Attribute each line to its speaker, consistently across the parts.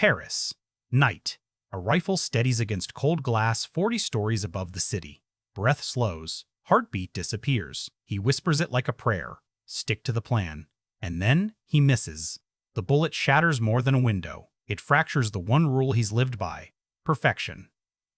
Speaker 1: Paris. Night. A rifle steadies against cold glass 40 stories above the city. Breath slows. Heartbeat disappears. He whispers it like a prayer. Stick to the plan. And then he misses. The bullet shatters more than a window. It fractures the one rule he's lived by: perfection.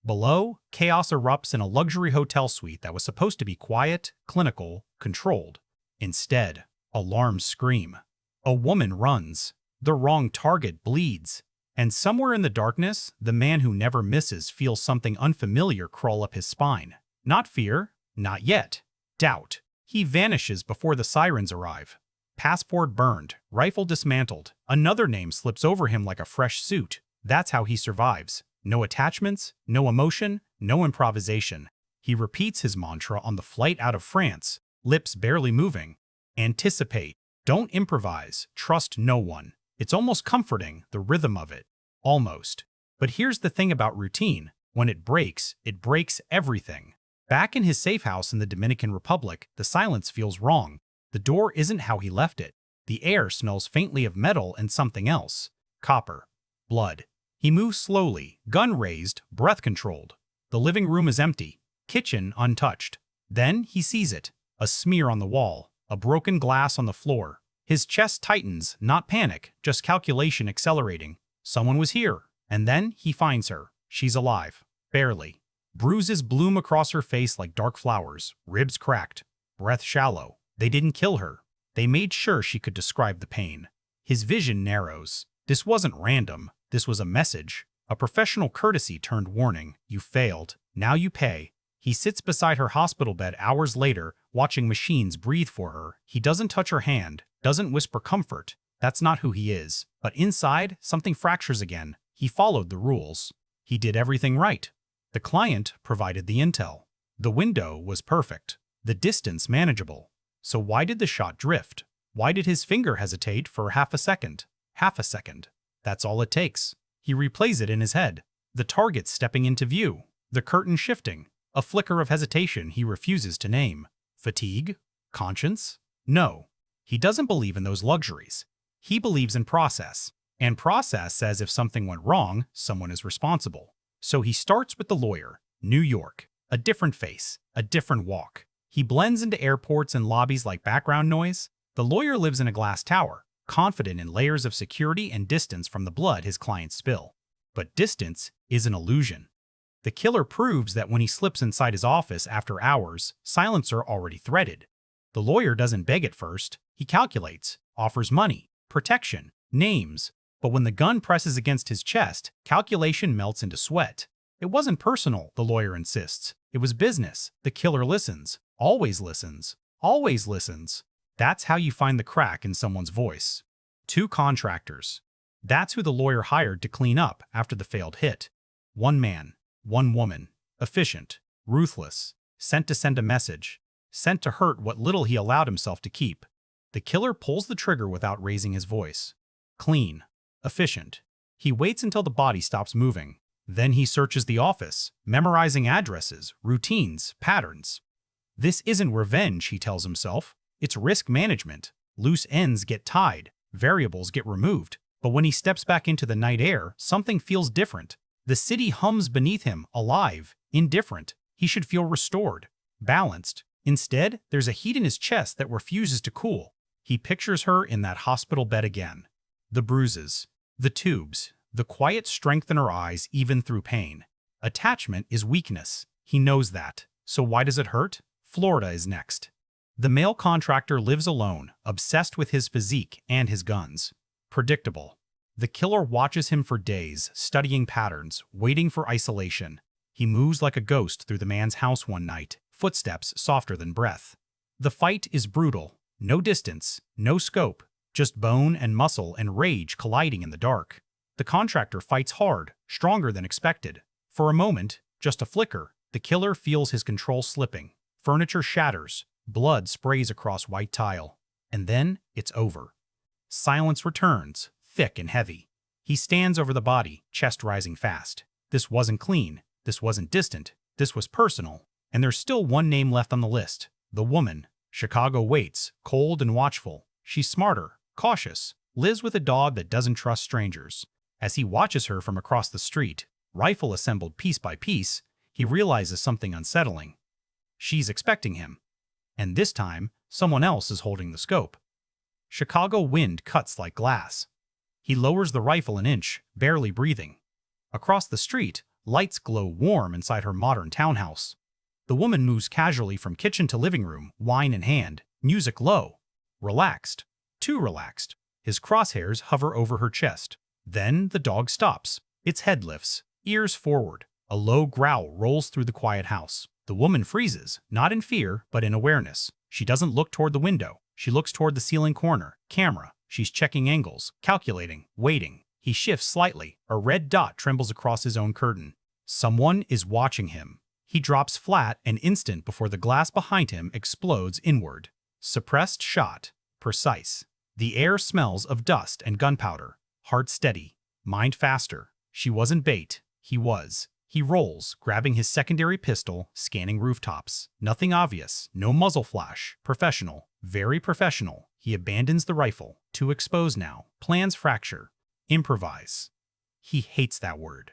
Speaker 1: Below, chaos erupts in a luxury hotel suite that was supposed to be quiet, clinical, controlled. Instead, alarms scream. A woman runs. The wrong target bleeds. And somewhere in the darkness, the man who never misses feels something unfamiliar crawl up his spine. Not fear, not yet. Doubt. He vanishes before the sirens arrive. Passport burned, rifle dismantled. Another name slips over him like a fresh suit. That's how he survives. No attachments, no emotion, no improvisation. He repeats his mantra on the flight out of France, lips barely moving. Anticipate. Don't improvise. Trust no one. It's almost comforting, the rhythm of it. Almost. But here's the thing about routine. When it breaks everything. Back in his safe house in the Dominican Republic, the silence feels wrong. The door isn't how he left it. The air smells faintly of metal and something else. Copper. Blood. He moves slowly, gun raised, breath controlled. The living room is empty. Kitchen untouched. Then he sees it. A smear on the wall. A broken glass on the floor. His chest tightens, not panic, just calculation accelerating. Someone was here. And then he finds her. She's alive. Barely. Bruises bloom across her face like dark flowers. Ribs cracked. Breath shallow. They didn't kill her. They made sure she could describe the pain. His vision narrows. This wasn't random. This was a message. A professional courtesy turned warning. You failed. Now you pay. He sits beside her hospital bed hours later, watching machines breathe for her. He doesn't touch her hand. Doesn't whisper comfort. That's not who he is. But inside, something fractures again. He followed the rules. He did everything right. The client provided the intel. The window was perfect. The distance manageable. So why did the shot drift? Why did his finger hesitate for half a second? Half a second. That's all it takes. He replays it in his head. The target stepping into view. The curtain shifting. A flicker of hesitation he refuses to name. Fatigue? Conscience? No. He doesn't believe in those luxuries. He believes in process. And process says if something went wrong, someone is responsible. So he starts with the lawyer. New York. A different face. A different walk. He blends into airports and lobbies like background noise. The lawyer lives in a glass tower, confident in layers of security and distance from the blood his clients spill. But distance is an illusion. The killer proves that when he slips inside his office after hours, silence are already threaded. The lawyer doesn't beg at first. He calculates, offers money, protection, names. But when the gun presses against his chest, calculation melts into sweat. It wasn't personal, the lawyer insists. It was business. The killer listens. Always listens. Always listens. That's how you find the crack in someone's voice. 2 contractors. That's who the lawyer hired to clean up after the failed hit. 1 man. 1 woman. Efficient. Ruthless. Sent to send a message. Sent to hurt what little he allowed himself to keep. The killer pulls the trigger without raising his voice. Clean. Efficient. He waits until the body stops moving. Then he searches the office, memorizing addresses, routines, patterns. This isn't revenge, he tells himself. It's risk management. Loose ends get tied. Variables get removed. But when he steps back into the night air, something feels different. The city hums beneath him, alive, indifferent. He should feel restored, balanced. Instead, there's a heat in his chest that refuses to cool. He pictures her in that hospital bed again. The bruises, the tubes, the quiet strength in her eyes even through pain. Attachment is weakness. He knows that. So why does it hurt? Florida is next. The male contractor lives alone, obsessed with his physique and his guns. Predictable. The killer watches him for days, studying patterns, waiting for isolation. He moves like a ghost through the man's house one night, footsteps softer than breath. The fight is brutal. No distance, no scope, just bone and muscle and rage colliding in the dark. The contractor fights hard, stronger than expected. For a moment, just a flicker, the killer feels his control slipping. Furniture shatters. Blood sprays across white tile. And then it's over. Silence returns, thick and heavy. He stands over the body, chest rising fast. This wasn't clean. This wasn't distant. This was personal. And there's still 1 name left on the list. The woman. Chicago waits, cold and watchful. She's smarter, cautious, lives with a dog that doesn't trust strangers. As he watches her from across the street, rifle assembled piece by piece, he realizes something unsettling. She's expecting him. And this time, someone else is holding the scope. Chicago wind cuts like glass. He lowers the rifle an inch, barely breathing. Across the street, lights glow warm inside her modern townhouse. The woman moves casually from kitchen to living room, wine in hand, music low. Relaxed. Too relaxed. His crosshairs hover over her chest. Then the dog stops. Its head lifts, ears forward. A low growl rolls through the quiet house. The woman freezes, not in fear, but in awareness. She doesn't look toward the window. She looks toward the ceiling corner. Camera. She's checking angles, calculating, waiting. He shifts slightly. A red dot trembles across his own curtain. Someone is watching him. He drops flat an instant before the glass behind him explodes inward. Suppressed shot. Precise. The air smells of dust and gunpowder. Heart steady. Mind faster. She wasn't bait. He was. He rolls, grabbing his secondary pistol, scanning rooftops. Nothing obvious. No muzzle flash. Professional. Very professional. He abandons the rifle. Too exposed now. Plans fracture. Improvise. He hates that word.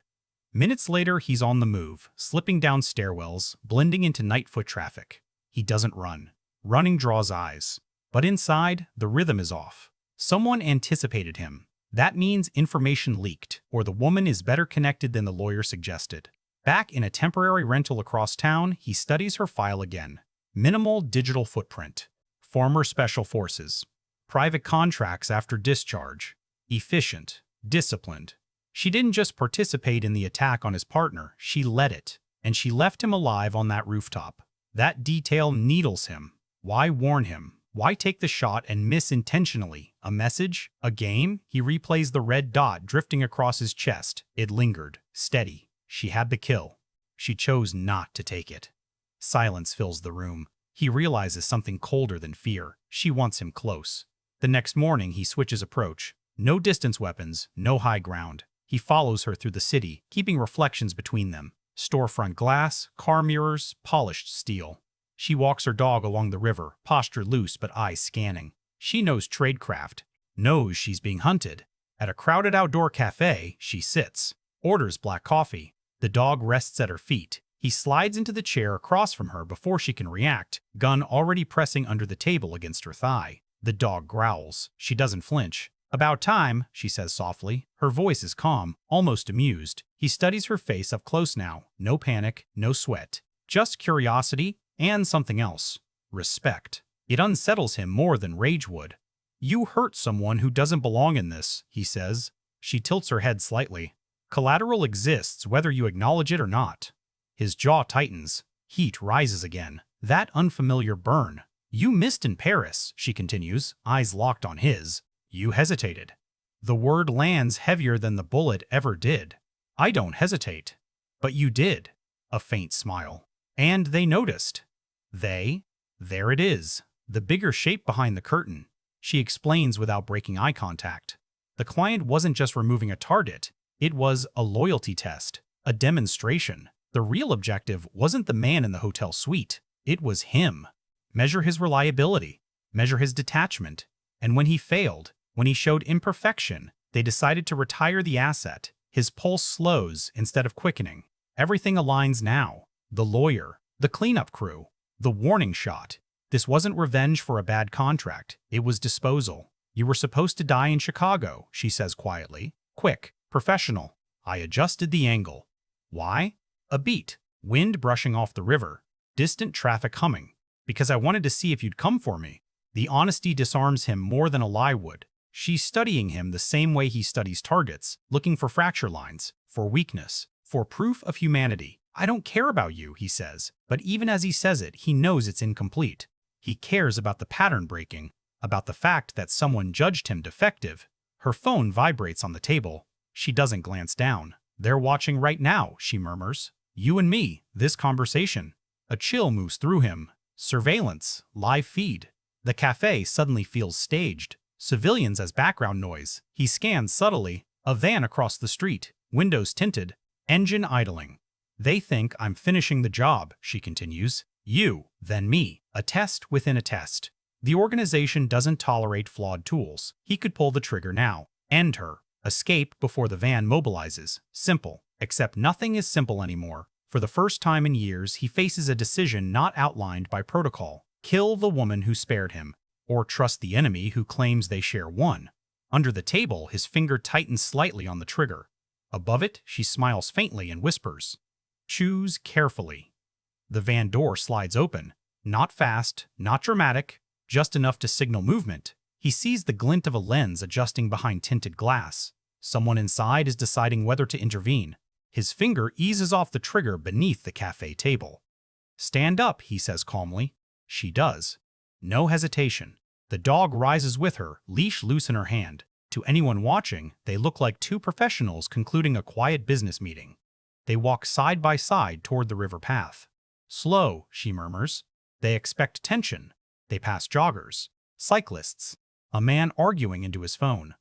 Speaker 1: Minutes later, he's on the move, slipping down stairwells, blending into night foot traffic. He doesn't run. Running draws eyes. But inside, the rhythm is off. Someone anticipated him. That means information leaked, or the woman is better connected than the lawyer suggested. Back in a temporary rental across town, he studies her file again. Minimal digital footprint. Former special forces. Private contracts after discharge. Efficient. Disciplined. She didn't just participate in the attack on his partner, she led it. And she left him alive on that rooftop. That detail needles him. Why warn him? Why take the shot and miss intentionally? A message? A game? He replays the red dot drifting across his chest. It lingered. Steady. She had the kill. She chose not to take it. Silence fills the room. He realizes something colder than fear. She wants him close. The next morning, he switches approach. No distance weapons, no high ground. He follows her through the city, keeping reflections between them. Storefront glass, car mirrors, polished steel. She walks her dog along the river, posture loose but eyes scanning. She knows tradecraft, knows she's being hunted. At a crowded outdoor cafe, she sits, orders black coffee. The dog rests at her feet. He slides into the chair across from her before she can react, gun already pressing under the table against her thigh. The dog growls. She doesn't flinch. "About time," she says softly. Her voice is calm, almost amused. He studies her face up close now. No panic, no sweat. Just curiosity and something else. Respect. It unsettles him more than rage would. "You hurt someone who doesn't belong in this," he says. She tilts her head slightly. "Collateral exists whether you acknowledge it or not." His jaw tightens. Heat rises again. That unfamiliar burn. "You missed in Paris," she continues, eyes locked on his. "You hesitated." The word lands heavier than the bullet ever did. "I don't hesitate." "But you did." A faint smile. "And they noticed." They? There it is. The bigger shape behind the curtain. She explains without breaking eye contact. The client wasn't just removing a target. It was a loyalty test. A demonstration. The real objective wasn't the man in the hotel suite. It was him. Measure his reliability. Measure his detachment. And when he failed, when he showed imperfection, they decided to retire the asset. His pulse slows instead of quickening. Everything aligns now. The lawyer, the cleanup crew, the warning shot. This wasn't revenge for a bad contract. It was disposal. "You were supposed to die in Chicago," she says quietly. Quick, professional. I adjusted the angle. Why? A beat. Wind brushing off the river. Distant traffic humming. Because I wanted to see if you'd come for me. The honesty disarms him more than a lie would. She's studying him the same way he studies targets, looking for fracture lines, for weakness, for proof of humanity. "I don't care about you," he says, but even as he says it, he knows it's incomplete. He cares about the pattern breaking, about the fact that someone judged him defective. Her phone vibrates on the table. She doesn't glance down. "They're watching right now," she murmurs. "You and me, this conversation." A chill moves through him. Surveillance, live feed. The cafe suddenly feels staged. Civilians as background noise. He scans subtly. A van across the street. Windows tinted. Engine idling. "They think I'm finishing the job," she continues. "You, then me. A test within a test." The organization doesn't tolerate flawed tools. He could pull the trigger now. End her. Escape before the van mobilizes. Simple. Except nothing is simple anymore. For the first time in years, he faces a decision not outlined by protocol. Kill the woman who spared him, or trust the enemy who claims they share one. Under the table, his finger tightens slightly on the trigger. Above it, she smiles faintly and whispers, "Choose carefully." The van door slides open. Not fast, not dramatic, just enough to signal movement. He sees the glint of a lens adjusting behind tinted glass. Someone inside is deciding whether to intervene. His finger eases off the trigger beneath the cafe table. "Stand up," he says calmly. She does. No hesitation. The dog rises with her, leash loose in her hand. To anyone watching, they look like two professionals concluding a quiet business meeting. They walk side by side toward the river path. "Slow," she murmurs. They expect tension. They pass joggers, cyclists, a man arguing into his phone.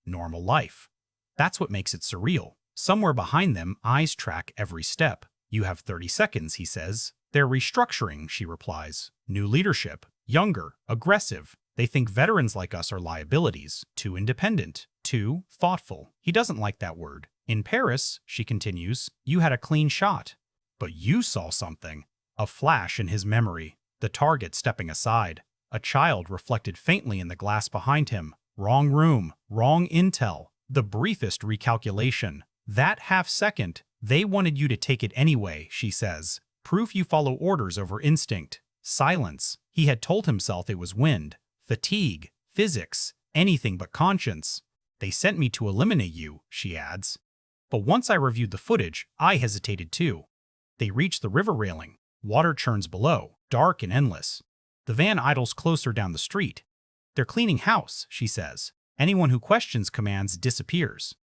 Speaker 1: Normal life. That's what makes it surreal. Somewhere behind them, eyes track every step. "You have 30 seconds, he says. "They're restructuring," she replies. "New leadership. Younger. Aggressive. They think veterans like us are liabilities. Too independent. Too thoughtful." He doesn't like that word. "In Paris," she continues, "you had a clean shot. But you saw something." A flash in his memory. The target stepping aside. A child reflected faintly in the glass behind him. Wrong room. Wrong intel. The briefest recalculation. That half-second, "They wanted you to take it anyway," she says. "Proof you follow orders over instinct." Silence. He had told himself it was wind, fatigue, physics, anything but conscience. "They sent me to eliminate you," she adds. "But once I reviewed the footage, I hesitated too." They reach the river railing. Water churns below, dark and endless. The van idles closer down the street. "They're cleaning house," she says. Anyone who questions commands disappears.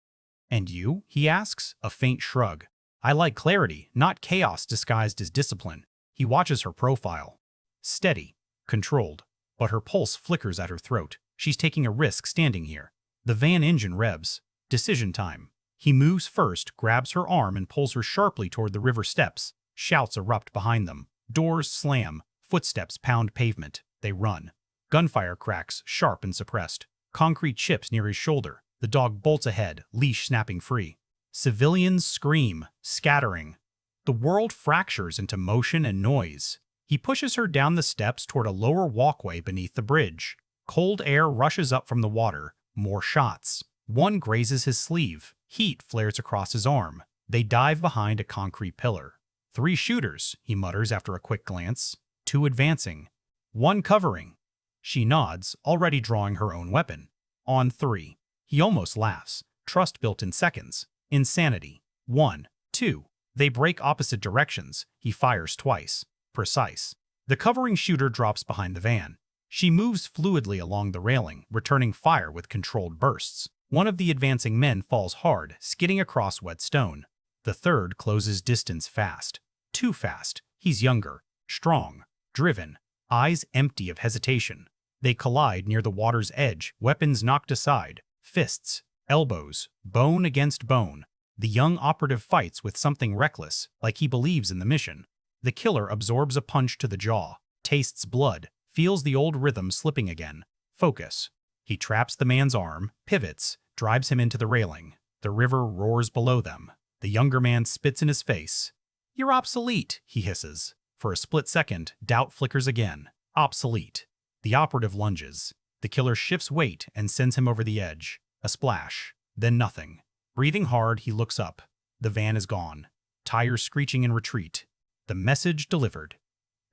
Speaker 1: "And you?" he asks, a faint shrug. "I like clarity, not chaos disguised as discipline." He watches her profile. Steady, controlled, but her pulse flickers at her throat. She's taking a risk standing here. The van engine revs. Decision time. He moves first, grabs her arm and pulls her sharply toward the river steps. Shouts erupt behind them. Doors slam. Footsteps pound pavement. They run. Gunfire cracks, sharp and suppressed. Concrete chips near his shoulder. The dog bolts ahead, leash snapping free. Civilians scream, scattering. The world fractures into motion and noise. He pushes her down the steps toward a lower walkway beneath the bridge. Cold air rushes up from the water. More shots. One grazes his sleeve. Heat flares across his arm. They dive behind a concrete pillar. "3 shooters," he mutters after a quick glance. 2 advancing. 1 covering. She nods, already drawing her own weapon. On 3. He almost laughs. Trust built in seconds. Insanity. 1, 2. They break opposite directions. He fires twice. Precise. The covering shooter drops behind the van. She moves fluidly along the railing, returning fire with controlled bursts. One of the advancing men falls hard, skidding across wet stone. The third closes distance fast. Too fast. He's younger, strong, driven, eyes empty of hesitation. They collide near the water's edge, weapons knocked aside, fists, elbows, bone against bone. The young operative fights with something reckless, like he believes in the mission. The killer absorbs a punch to the jaw, tastes blood, feels the old rhythm slipping again. Focus. He traps the man's arm, pivots, drives him into the railing. The river roars below them. The younger man spits in his face. "You're obsolete," he hisses. For a split second, doubt flickers again. Obsolete. The operative lunges. The killer shifts weight and sends him over the edge. A splash. Then nothing. Breathing hard, he looks up. The van is gone. Tires screeching in retreat. The message delivered.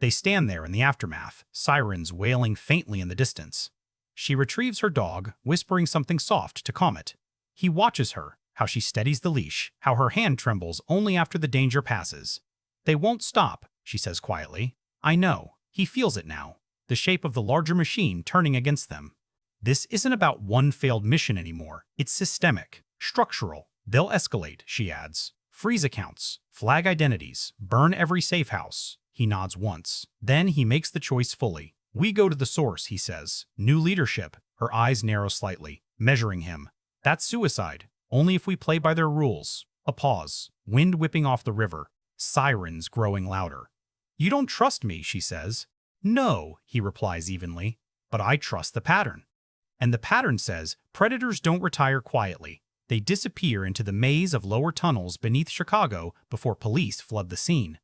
Speaker 1: They stand there in the aftermath, sirens wailing faintly in the distance. She retrieves her dog, whispering something soft to calm it. He watches her, how she steadies the leash, how her hand trembles only after the danger passes. "They won't stop," she says quietly. "I know." He feels it now, the shape of the larger machine turning against them. This isn't about one failed mission anymore. It's systemic, structural. "They'll escalate," she adds. "Freeze accounts, flag identities, burn every safe house." He nods once. Then he makes the choice fully. "We go to the source," he says. "New leadership." Her eyes narrow slightly, measuring him. "That's suicide. Only if we play by their rules." A pause. Wind whipping off the river. Sirens growing louder. "You don't trust me," she says. "No," he replies evenly. "But I trust the pattern." And the pattern says, predators don't retire quietly. They disappear into the maze of lower tunnels beneath Chicago before police flood the scene.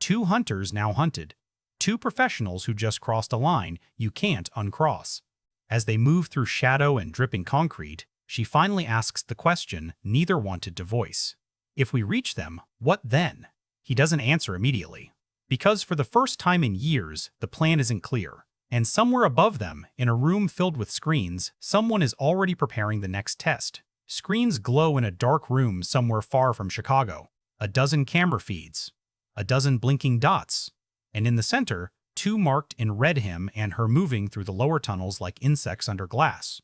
Speaker 1: 2 hunters now hunted. 2 professionals who just crossed a line you can't uncross. As they move through shadow and dripping concrete, she finally asks the question neither wanted to voice. If we reach them, what then? He doesn't answer immediately. Because for the first time in years, the plan isn't clear. And somewhere above them, in a room filled with screens, someone is already preparing the next test. Screens glow in a dark room somewhere far from Chicago. A dozen camera feeds. A dozen blinking dots. And in the center, 2 marked in red him and her moving through the lower tunnels like insects under glass.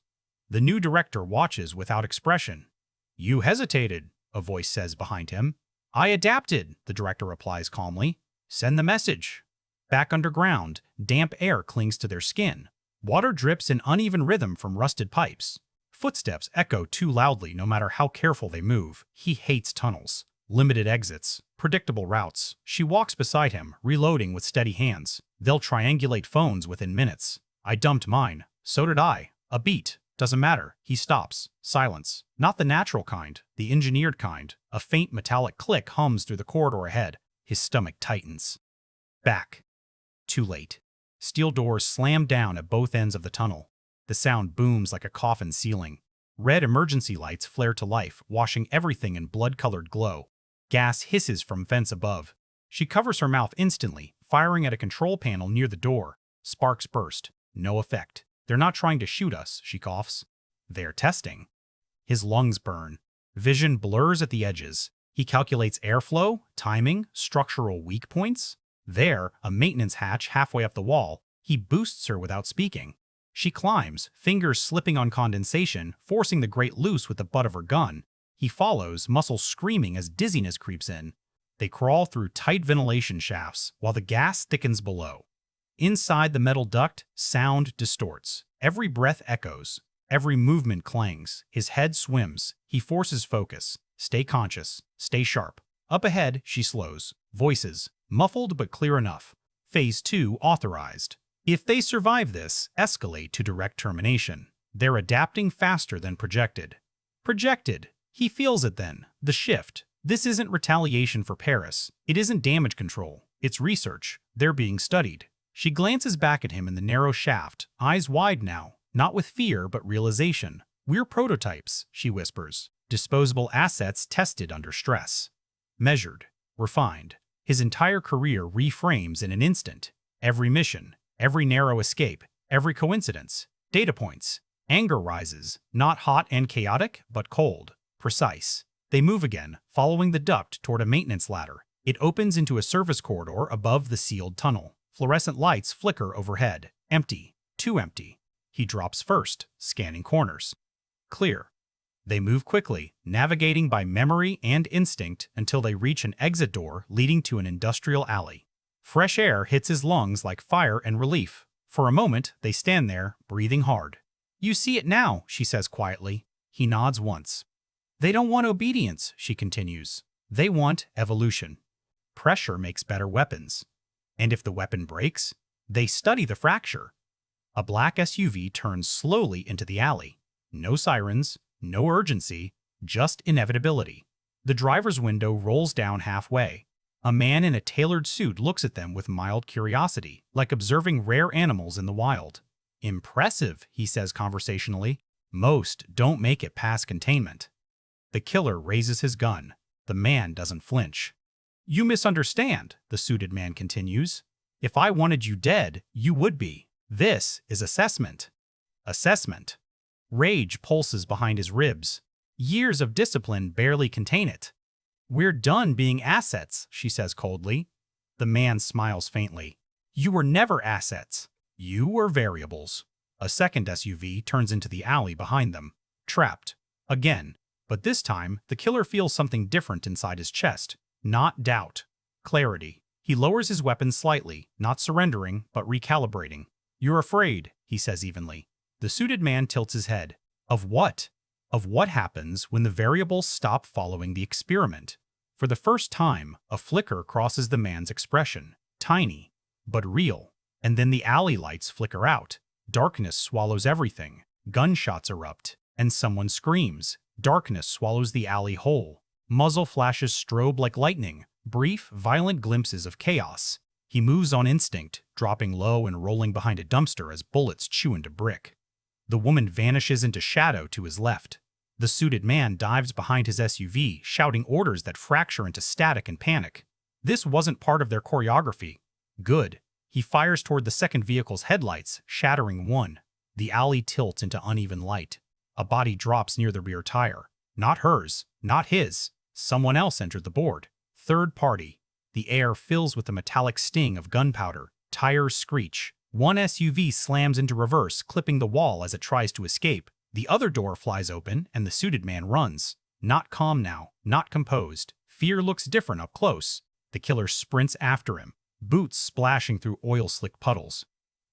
Speaker 1: The new director watches without expression. "You hesitated," a voice says behind him. "I adapted," the director replies calmly. "Send the message." Back underground, damp air clings to their skin. Water drips in uneven rhythm from rusted pipes. Footsteps echo too loudly no matter how careful they move. He hates tunnels. Limited exits. Predictable routes. She walks beside him, reloading with steady hands. They'll triangulate phones within minutes. "I dumped mine." "So did I." "A beat." "Doesn't matter." He stops. Silence. Not the natural kind, the engineered kind. A faint metallic click hums through the corridor ahead. His stomach tightens. Back. Too late. Steel doors slam down at both ends of the tunnel. The sound booms like a coffin ceiling. Red emergency lights flare to life, washing everything in blood-colored glow. Gas hisses from vents above. She covers her mouth instantly, firing at a control panel near the door. Sparks burst. No effect. "They're not trying to shoot us," she coughs. "They're testing." His lungs burn. Vision blurs at the edges. He calculates airflow, timing, structural weak points. There, a maintenance hatch halfway up the wall, he boosts her without speaking. She climbs, fingers slipping on condensation, forcing the grate loose with the butt of her gun. He follows, muscles screaming as dizziness creeps in. They crawl through tight ventilation shafts, while the gas thickens below. Inside the metal duct, sound distorts. Every breath echoes. Every movement clangs. His head swims. He forces focus. Stay conscious. Stay sharp. Up ahead, she slows. Voices. Muffled but clear enough. Phase 2 authorized. If they survive this, escalate to direct termination. They're adapting faster than projected. Projected. He feels it then. The shift. This isn't retaliation for Paris. It isn't damage control. It's research. They're being studied. She glances back at him in the narrow shaft, eyes wide now, not with fear but realization. "We're prototypes," she whispers. "Disposable assets tested under stress. Measured. Refined." His entire career reframes in an instant. Every mission, every narrow escape, every coincidence. Data points. Anger rises, not hot and chaotic, but cold. Precise. They move again, following the duct toward a maintenance ladder. It opens into a service corridor above the sealed tunnel. Fluorescent lights flicker overhead. Empty. Too empty. He drops first, scanning corners. Clear. They move quickly, navigating by memory and instinct until they reach an exit door leading to an industrial alley. Fresh air hits his lungs like fire and relief. For a moment, they stand there, breathing hard. "You see it now," she says quietly. He nods once. "They don't want obedience," she continues. "They want evolution. Pressure makes better weapons. And if the weapon breaks, they study the fracture." A black SUV turns slowly into the alley. No sirens, no urgency, just inevitability. The driver's window rolls down halfway. A man in a tailored suit looks at them with mild curiosity, like observing rare animals in the wild. "Impressive," he says conversationally. "Most don't make it past containment." The killer raises his gun. The man doesn't flinch. "You misunderstand," the suited man continues. "If I wanted you dead, you would be. This is assessment." Assessment. Rage pulses behind his ribs. Years of discipline barely contain it. "We're done being assets," she says coldly. The man smiles faintly. "You were never assets. You were variables." A second SUV turns into the alley behind them. Trapped. Again. But this time, the killer feels something different inside his chest. Not doubt. Clarity. He lowers his weapon slightly, not surrendering, but recalibrating. "You're afraid," he says evenly. The suited man tilts his head. Of what? Of what happens when the variables stop following the experiment? For the first time, a flicker crosses the man's expression. Tiny, but real. And then the alley lights flicker out. Darkness swallows everything. Gunshots erupt. And someone screams. Darkness swallows the alley whole. Muzzle flashes strobe like lightning, brief, violent glimpses of chaos. He moves on instinct, dropping low and rolling behind a dumpster as bullets chew into brick. The woman vanishes into shadow to his left. The suited man dives behind his SUV, shouting orders that fracture into static and panic. This wasn't part of their choreography. Good. He fires toward the second vehicle's headlights, shattering one. The alley tilts into uneven light. A body drops near the rear tire. Not hers, not his. Someone else entered the board. Third party. The air fills with the metallic sting of gunpowder. Tires screech. One SUV slams into reverse, clipping the wall as it tries to escape. The other door flies open, and the suited man runs. Not calm now, not composed. Fear looks different up close. The killer sprints after him, boots splashing through oil-slick puddles.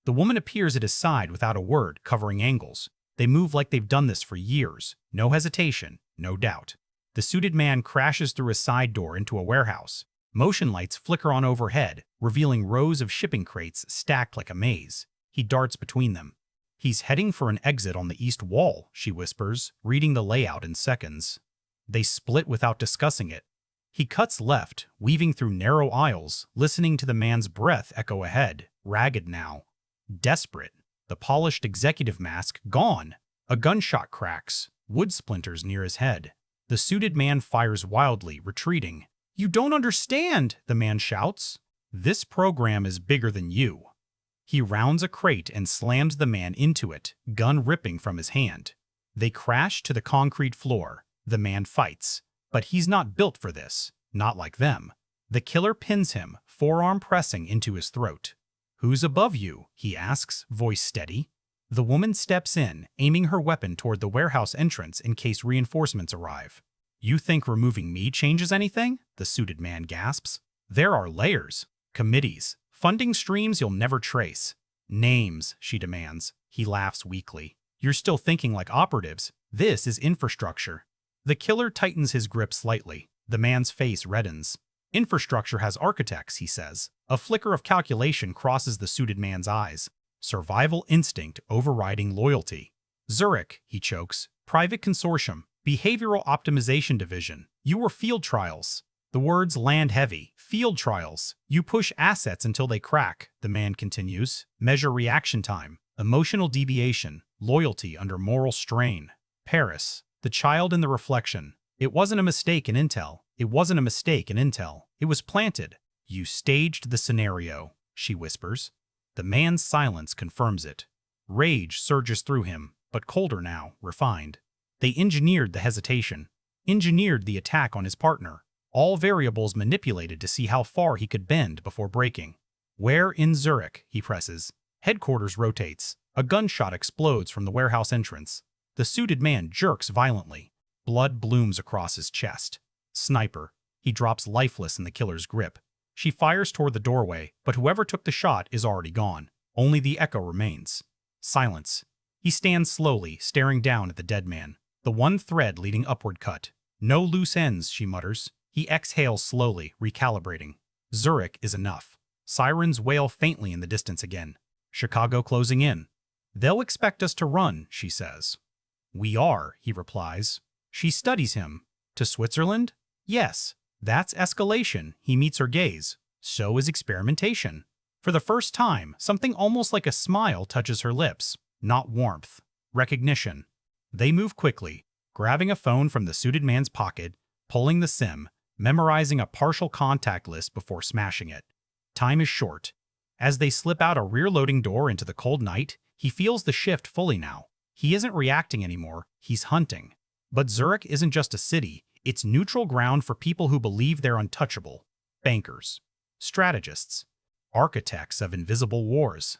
Speaker 1: The woman appears at his side without a word, covering angles. They move like they've done this for years. No hesitation, no doubt. The suited man crashes through a side door into a warehouse. Motion lights flicker on overhead, revealing rows of shipping crates stacked like a maze. He darts between them. He's heading for an exit on the east wall, she whispers, reading the layout in seconds. They split without discussing it. He cuts left, weaving through narrow aisles, listening to the man's breath echo ahead, ragged now. Desperate. The polished executive mask gone. A gunshot cracks, wood splinters near his head. The suited man fires wildly, retreating. "You don't understand," the man shouts. "This program is bigger than you." He rounds a crate and slams the man into it, gun ripping from his hand. They crash to the concrete floor. The man fights. But he's not built for this. Not like them. The killer pins him, forearm pressing into his throat. "Who's above you?" he asks, voice steady. The woman steps in, aiming her weapon toward the warehouse entrance in case reinforcements arrive. "You think removing me changes anything?" the suited man gasps. "There are layers, committees, funding streams you'll never trace." "Names," she demands. He laughs weakly. "You're still thinking like operatives. This is infrastructure." The killer tightens his grip slightly. The man's face reddens. "Infrastructure has architects," he says. A flicker of calculation crosses the suited man's eyes. Survival instinct overriding loyalty. "Zurich," he chokes. "Private consortium. Behavioral optimization division. You were field trials." The words land heavy. "Field trials. You push assets until they crack," the man continues. "Measure reaction time. Emotional deviation. Loyalty under moral strain." Paris. The child in the reflection. "It wasn't a mistake in intel. It wasn't a mistake in intel. It was planted." "You staged the scenario," she whispers. The man's silence confirms it. Rage surges through him, but colder now, refined. They engineered the hesitation, engineered the attack on his partner, all variables manipulated to see how far he could bend before breaking. "Where in Zurich?" he presses. Headquarters rotates. A gunshot explodes from the warehouse entrance. The suited man jerks violently. Blood blooms across his chest. Sniper. He drops lifeless in the killer's grip. She fires toward the doorway, but whoever took the shot is already gone. Only the echo remains. Silence. He stands slowly, staring down at the dead man. The one thread leading upward cut. "No loose ends," she mutters. He exhales slowly, recalibrating. Zurich is enough. Sirens wail faintly in the distance again. Chicago closing in. "They'll expect us to run," she says. "We are," he replies. She studies him. "To Switzerland?" "Yes." That's escalation. He meets her gaze. So is experimentation. For the first time, something almost like a smile touches her lips. Not warmth. Recognition. They move quickly, grabbing a phone from the suited man's pocket, pulling the SIM, memorizing a partial contact list before smashing it. Time is short. As they slip out a rear-loading door into the cold night, he feels the shift fully now. He isn't reacting anymore, he's hunting. But Zurich isn't just a city. It's neutral ground for people who believe they're untouchable. Bankers. Strategists. Architects of invisible wars.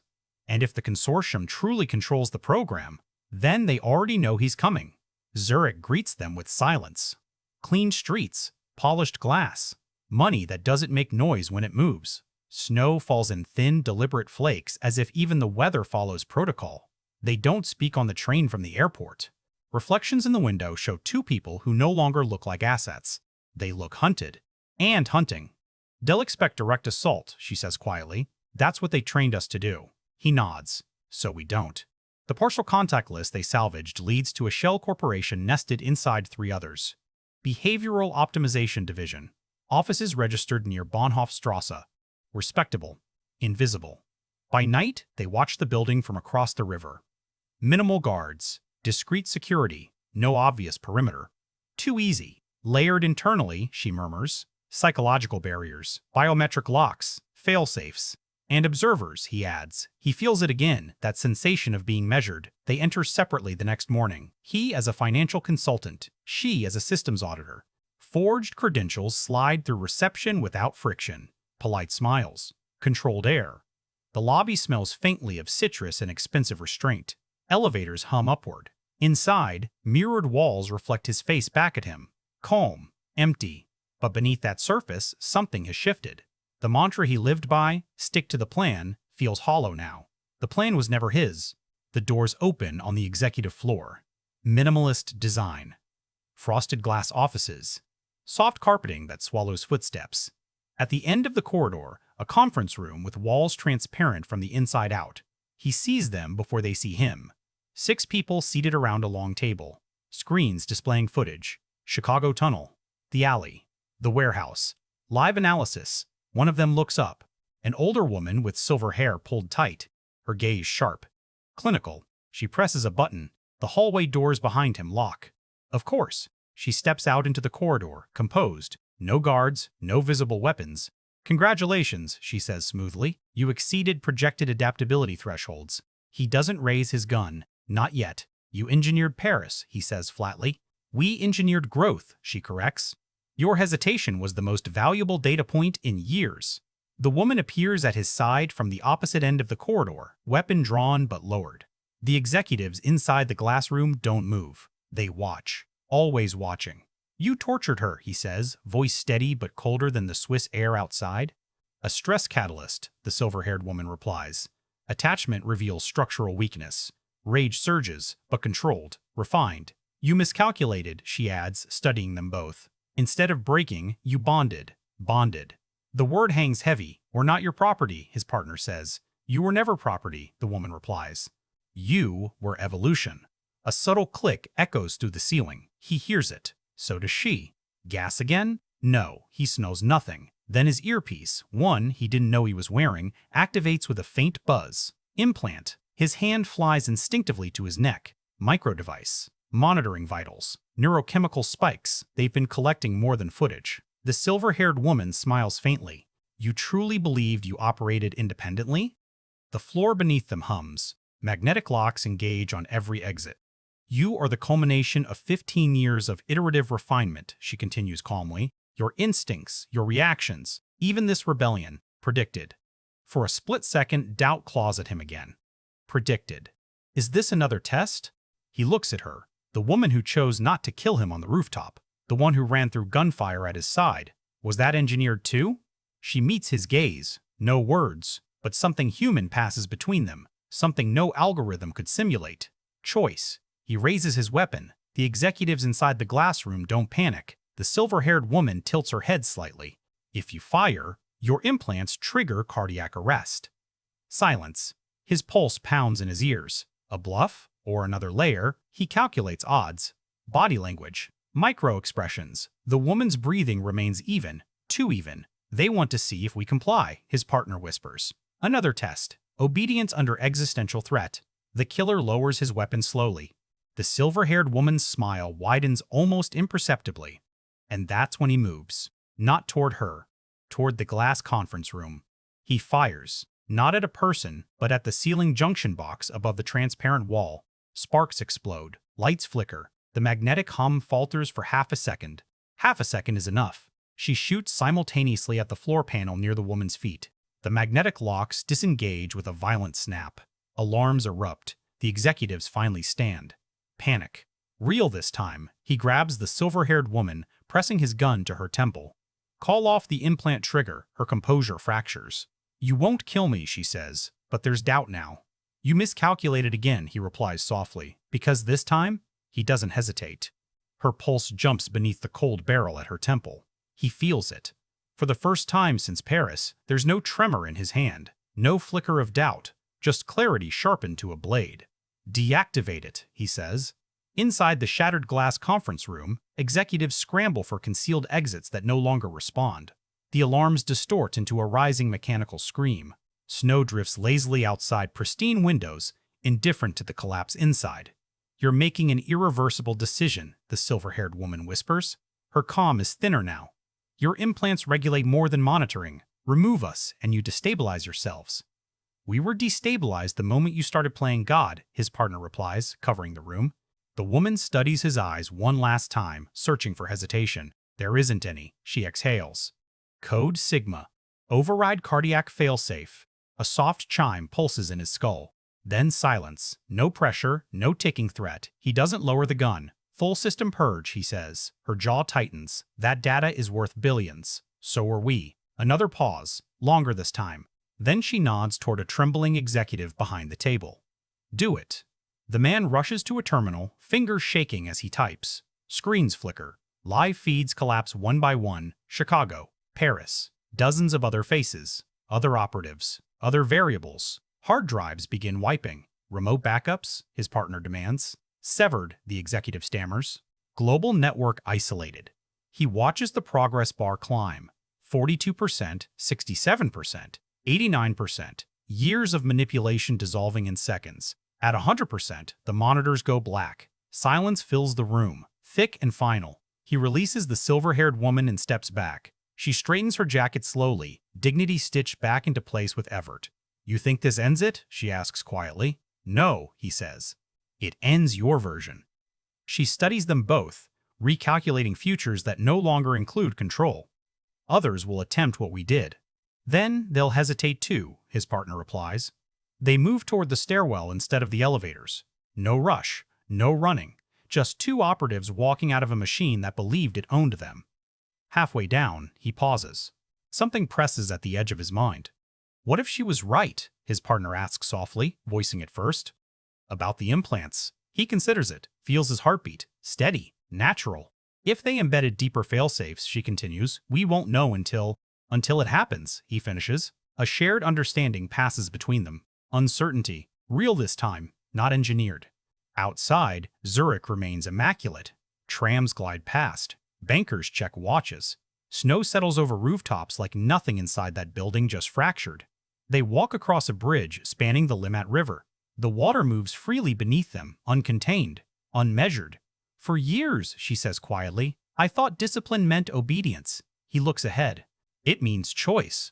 Speaker 1: And if the consortium truly controls the program, then they already know he's coming. Zurich greets them with silence. Clean streets. Polished glass. Money that doesn't make noise when it moves. Snow falls in thin, deliberate flakes as if even the weather follows protocol. They don't speak on the train from the airport. Reflections in the window show two people who no longer look like assets. They look hunted. And hunting. "They'll expect direct assault," she says quietly. "That's what they trained us to do." He nods. "So we don't." The partial contact list they salvaged leads to a shell corporation nested inside 3 others. Behavioral Optimization Division. Offices registered near Bahnhofstrasse. Respectable. Invisible. By night, they watch the building from across the river. Minimal guards. Discreet security. No obvious perimeter. Too easy. Layered internally, she murmurs. Psychological barriers. Biometric locks. Fail-safes. And observers, he adds. He feels it again, that sensation of being measured. They enter separately the next morning. He as a financial consultant. She as a systems auditor. Forged credentials slide through reception without friction. Polite smiles. Controlled air. The lobby smells faintly of citrus and expensive restraint. Elevators hum upward. Inside, mirrored walls reflect his face back at him. Calm. Empty. But beneath that surface, something has shifted. The mantra he lived by, stick to the plan, feels hollow now. The plan was never his. The doors open on the executive floor. Minimalist design. Frosted glass offices. Soft carpeting that swallows footsteps. At the end of the corridor, a conference room with walls transparent from the inside out. He sees them before they see him. 6 people seated around a long table. Screens displaying footage. Chicago Tunnel. The alley. The warehouse. Live analysis. One of them looks up. An older woman with silver hair pulled tight. Her gaze sharp. Clinical. She presses a button. The hallway doors behind him lock. Of course. She steps out into the corridor, composed. No guards, no visible weapons. Congratulations, she says smoothly. You exceeded projected adaptability thresholds. He doesn't raise his gun. Not yet. You engineered Paris, he says flatly. We engineered growth, she corrects. Your hesitation was the most valuable data point in years. The woman appears at his side from the opposite end of the corridor, weapon drawn but lowered. The executives inside the glass room don't move. They watch. Always watching. You tortured her, he says, voice steady but colder than the Swiss air outside. A stress catalyst, the silver-haired woman replies. Attachment reveals structural weakness. Rage surges, but controlled, refined. You miscalculated, she adds, studying them both. Instead of breaking, you bonded. Bonded. The word hangs heavy. We're not your property, his partner says. You were never property, the woman replies. You were evolution. A subtle click echoes through the ceiling. He hears it. So does she. Gas again? No, he smells nothing. Then his earpiece, one he didn't know he was wearing, activates with a faint buzz. Implant. His hand flies instinctively to his neck. Microdevice. Monitoring vitals. Neurochemical spikes. They've been collecting more than footage. The silver-haired woman smiles faintly. You truly believed you operated independently? The floor beneath them hums. Magnetic locks engage on every exit. You are the culmination of 15 years of iterative refinement, she continues calmly. Your instincts, your reactions, even this rebellion, predicted. For a split second, doubt claws at him again. Predicted. Is this another test? He looks at her. The woman who chose not to kill him on the rooftop. The one who ran through gunfire at his side. Was that engineered too? She meets his gaze. No words, but something human passes between them. Something no algorithm could simulate. Choice. He raises his weapon. The executives inside the glass room don't panic. The silver-haired woman tilts her head slightly. If you fire, your implants trigger cardiac arrest. Silence. His pulse pounds in his ears. A bluff? Or another layer? He calculates odds. Body language. Micro-expressions. The woman's breathing remains even. Too even. They want to see if we comply, his partner whispers. Another test. Obedience under existential threat. The killer lowers his weapon slowly. The silver-haired woman's smile widens almost imperceptibly. And that's when he moves. Not toward her. Toward the glass conference room. He fires. Not at a person, but at the ceiling junction box above the transparent wall. Sparks explode. Lights flicker. The magnetic hum falters for half a second. Half a second is enough. She shoots simultaneously at the floor panel near the woman's feet. The magnetic locks disengage with a violent snap. Alarms erupt. The executives finally stand. Panic. Real this time. He grabs the silver-haired woman, pressing his gun to her temple. Call off the implant trigger. Her composure fractures. You won't kill me, she says, but there's doubt now. You miscalculated again, he replies softly, because this time, he doesn't hesitate. Her pulse jumps beneath the cold barrel at her temple. He feels it. For the first time since Paris, there's no tremor in his hand, no flicker of doubt, just clarity sharpened to a blade. "Deactivate it," he says. Inside the shattered glass conference room, executives scramble for concealed exits that no longer respond. The alarms distort into a rising mechanical scream. Snow drifts lazily outside pristine windows, indifferent to the collapse inside. "You're making an irreversible decision," the silver-haired woman whispers. Her calm is thinner now. "Your implants regulate more than monitoring. Remove us, and you destabilize yourselves." "We were destabilized the moment you started playing God," his partner replies, covering the room. The woman studies his eyes one last time, searching for hesitation. "There isn't any," she exhales. Code Sigma. Override cardiac failsafe. A soft chime pulses in his skull. Then silence. No pressure, no ticking threat. He doesn't lower the gun. "Full system purge," he says. Her jaw tightens. "That data is worth billions. So are we." Another pause, longer this time. Then she nods toward a trembling executive behind the table. "Do it." The man rushes to a terminal, fingers shaking as he types. Screens flicker. Live feeds collapse one by one. Chicago, Paris, dozens of other faces, other operatives, other variables. Hard drives begin wiping. "Remote backups?" his partner demands. "Severed," the executive stammers. Global network isolated. He watches the progress bar climb. 42%, 67%, 89%. Years of manipulation dissolving in seconds. At 100%, the monitors go black. Silence fills the room, thick and final. He releases the silver-haired woman and steps back. She straightens her jacket slowly, dignity stitched back into place with effort. "You think this ends it?" she asks quietly. "No," he says. "It ends your version." She studies them both, recalculating futures that no longer include control. "Others will attempt what we did. Then they'll hesitate too," his partner replies. They move toward the stairwell instead of the elevators. No rush, no running, just two operatives walking out of a machine that believed it owned them. Halfway down, he pauses. Something presses at the edge of his mind. "What if she was right?" his partner asks softly, voicing it first. "About the implants." He considers it, feels his heartbeat, steady, natural. "If they embedded deeper failsafes," she continues, "we won't know until it happens," he finishes. A shared understanding passes between them. Uncertainty, real this time, not engineered. Outside, Zurich remains immaculate. Trams glide past. Bankers check watches. Snow settles over rooftops like nothing inside that building just fractured. They walk across a bridge spanning the Limmat River. The water moves freely beneath them, uncontained, unmeasured. "For years," she says quietly, "I thought discipline meant obedience." He looks ahead. "It means choice."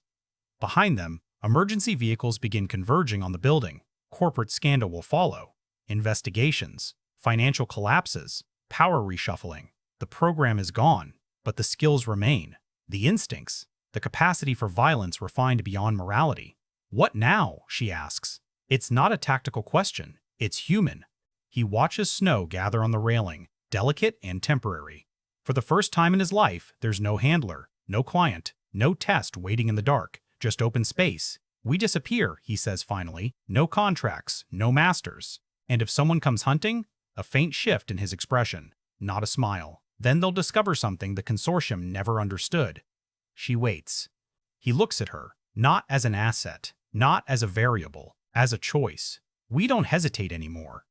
Speaker 1: Behind them, emergency vehicles begin converging on the building. Corporate scandal will follow. Investigations, financial collapses, power reshuffling. The program is gone, but the skills remain. The instincts, the capacity for violence refined beyond morality. "What now?" she asks. It's not a tactical question. It's human. He watches snow gather on the railing, delicate and temporary. For the first time in his life, there's no handler, no client, no test waiting in the dark. Just open space. "We disappear," he says finally. "No contracts, no masters. And if someone comes hunting?" A faint shift in his expression, not a smile. "Then they'll discover something the consortium never understood." She waits. He looks at her, not as an asset, not as a variable, as a choice. "We don't hesitate anymore."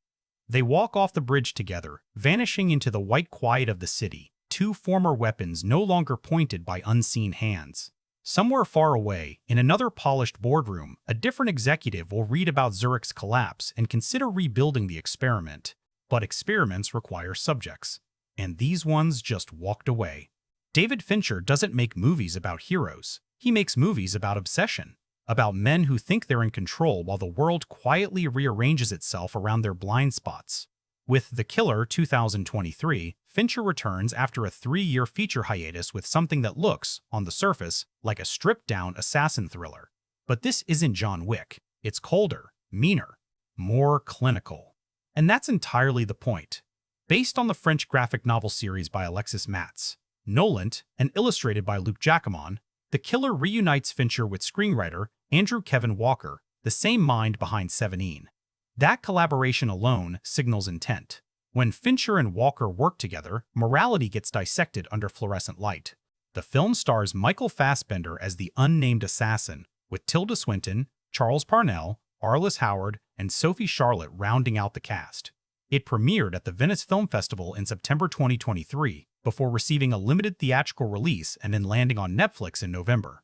Speaker 1: They walk off the bridge together, vanishing into the white quiet of the city, two former weapons no longer pointed by unseen hands. Somewhere far away, in another polished boardroom, a different executive will read about Zurich's collapse and consider rebuilding the experiment. But experiments require subjects. And these ones just walked away. David Fincher doesn't make movies about heroes. He makes movies about obsession. About men who think they're in control while the world quietly rearranges itself around their blind spots. With The Killer 2023, Fincher returns after a 3-year feature hiatus with something that looks, on the surface, like a stripped-down assassin thriller. But this isn't John Wick. It's colder, meaner, more clinical. And that's entirely the point. Based on the French graphic novel series by Alexis Matz, Nolant, and illustrated by Luc Jacquemont, The Killer reunites Fincher with screenwriter Andrew Kevin Walker, the same mind behind Sevenine. That collaboration alone signals intent. When Fincher and Walker work together, morality gets dissected under fluorescent light. The film stars Michael Fassbender as the unnamed assassin, with Tilda Swinton, Charles Parnell, Arliss Howard and Sophie Charlotte rounding out the cast. It premiered at the Venice Film Festival in September 2023 before receiving a limited theatrical release and then landing on Netflix in November.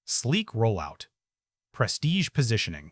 Speaker 1: Sleek rollout. Prestige positioning.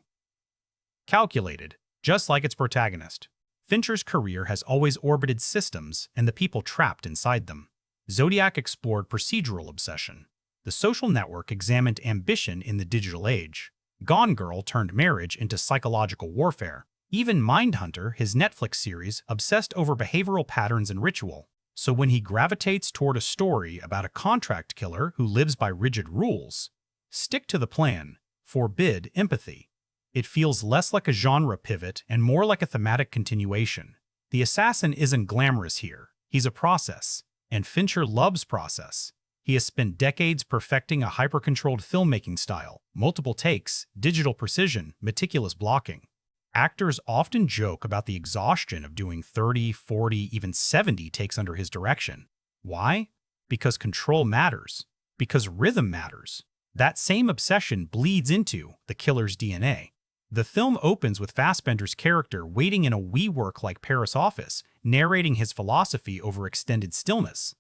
Speaker 1: Calculated, just like its protagonist. Fincher's career has always orbited systems and the people trapped inside them. Zodiac explored procedural obsession. The Social Network examined ambition in the digital age. Gone Girl turned marriage into psychological warfare. Even Mindhunter, his Netflix series, obsessed over behavioral patterns and ritual. So when he gravitates toward a story about a contract killer who lives by rigid rules, stick to the plan, forbid empathy. It feels less like a genre pivot and more like a thematic continuation. The assassin isn't glamorous here. He's a process. And Fincher loves process. He has spent decades perfecting a hyper-controlled filmmaking style, multiple takes, digital precision, meticulous blocking. Actors often joke about the exhaustion of doing 30, 40, even 70 takes under his direction. Why? Because control matters. Because rhythm matters. That same obsession bleeds into the killer's DNA. The film opens with Fassbender's character waiting in a WeWork-like Paris office, narrating his philosophy over extended stillness.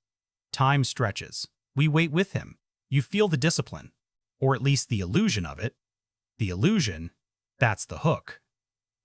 Speaker 1: Time stretches. We wait with him. You feel the discipline, or at least the illusion of it. The illusion, that's the hook.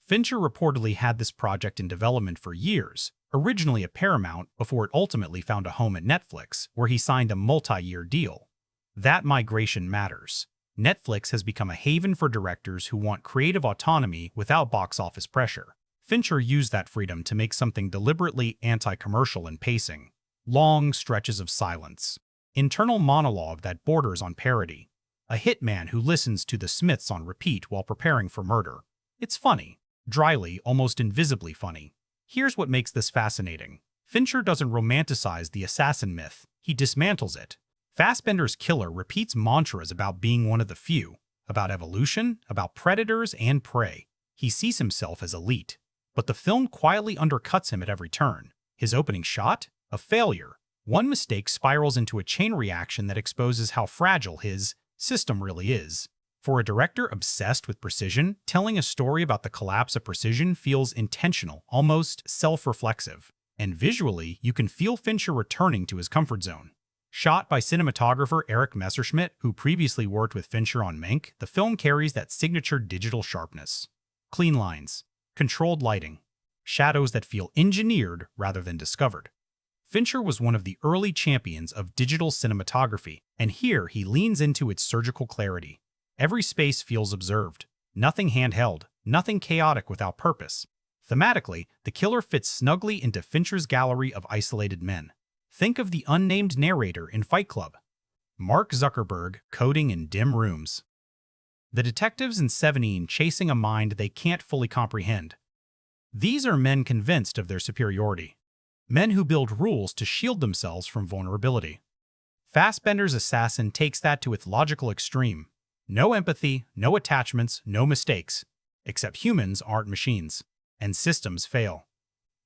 Speaker 1: Fincher reportedly had this project in development for years, originally at Paramount before it ultimately found a home at Netflix, where he signed a multi-year deal. That migration matters. Netflix has become a haven for directors who want creative autonomy without box office pressure. Fincher used that freedom to make something deliberately anti-commercial in pacing. Long stretches of silence. Internal monologue that borders on parody. A hitman who listens to the Smiths on repeat while preparing for murder. It's funny. Dryly, almost invisibly funny. Here's what makes this fascinating. Fincher doesn't romanticize the assassin myth. He dismantles it. Fassbender's killer repeats mantras about being one of the few, about evolution, about predators and prey. He sees himself as elite. But the film quietly undercuts him at every turn. His opening shot? A failure. One mistake spirals into a chain reaction that exposes how fragile his system really is. For a director obsessed with precision, telling a story about the collapse of precision feels intentional, almost self-reflexive. And visually, you can feel Fincher returning to his comfort zone. Shot by cinematographer Eric Messerschmidt, who previously worked with Fincher on Mank, the film carries that signature digital sharpness. Clean lines, controlled lighting, shadows that feel engineered rather than discovered. Fincher was one of the early champions of digital cinematography, and here he leans into its surgical clarity. Every space feels observed. Nothing handheld, nothing chaotic without purpose. Thematically, the killer fits snugly into Fincher's gallery of isolated men. Think of the unnamed narrator in Fight Club. Mark Zuckerberg coding in dim rooms. The detectives in Seventeen chasing a mind they can't fully comprehend. These are men convinced of their superiority. Men who build rules to shield themselves from vulnerability. Fassbender's assassin takes that to its logical extreme. No empathy, no attachments, no mistakes. Except humans aren't machines. And systems fail.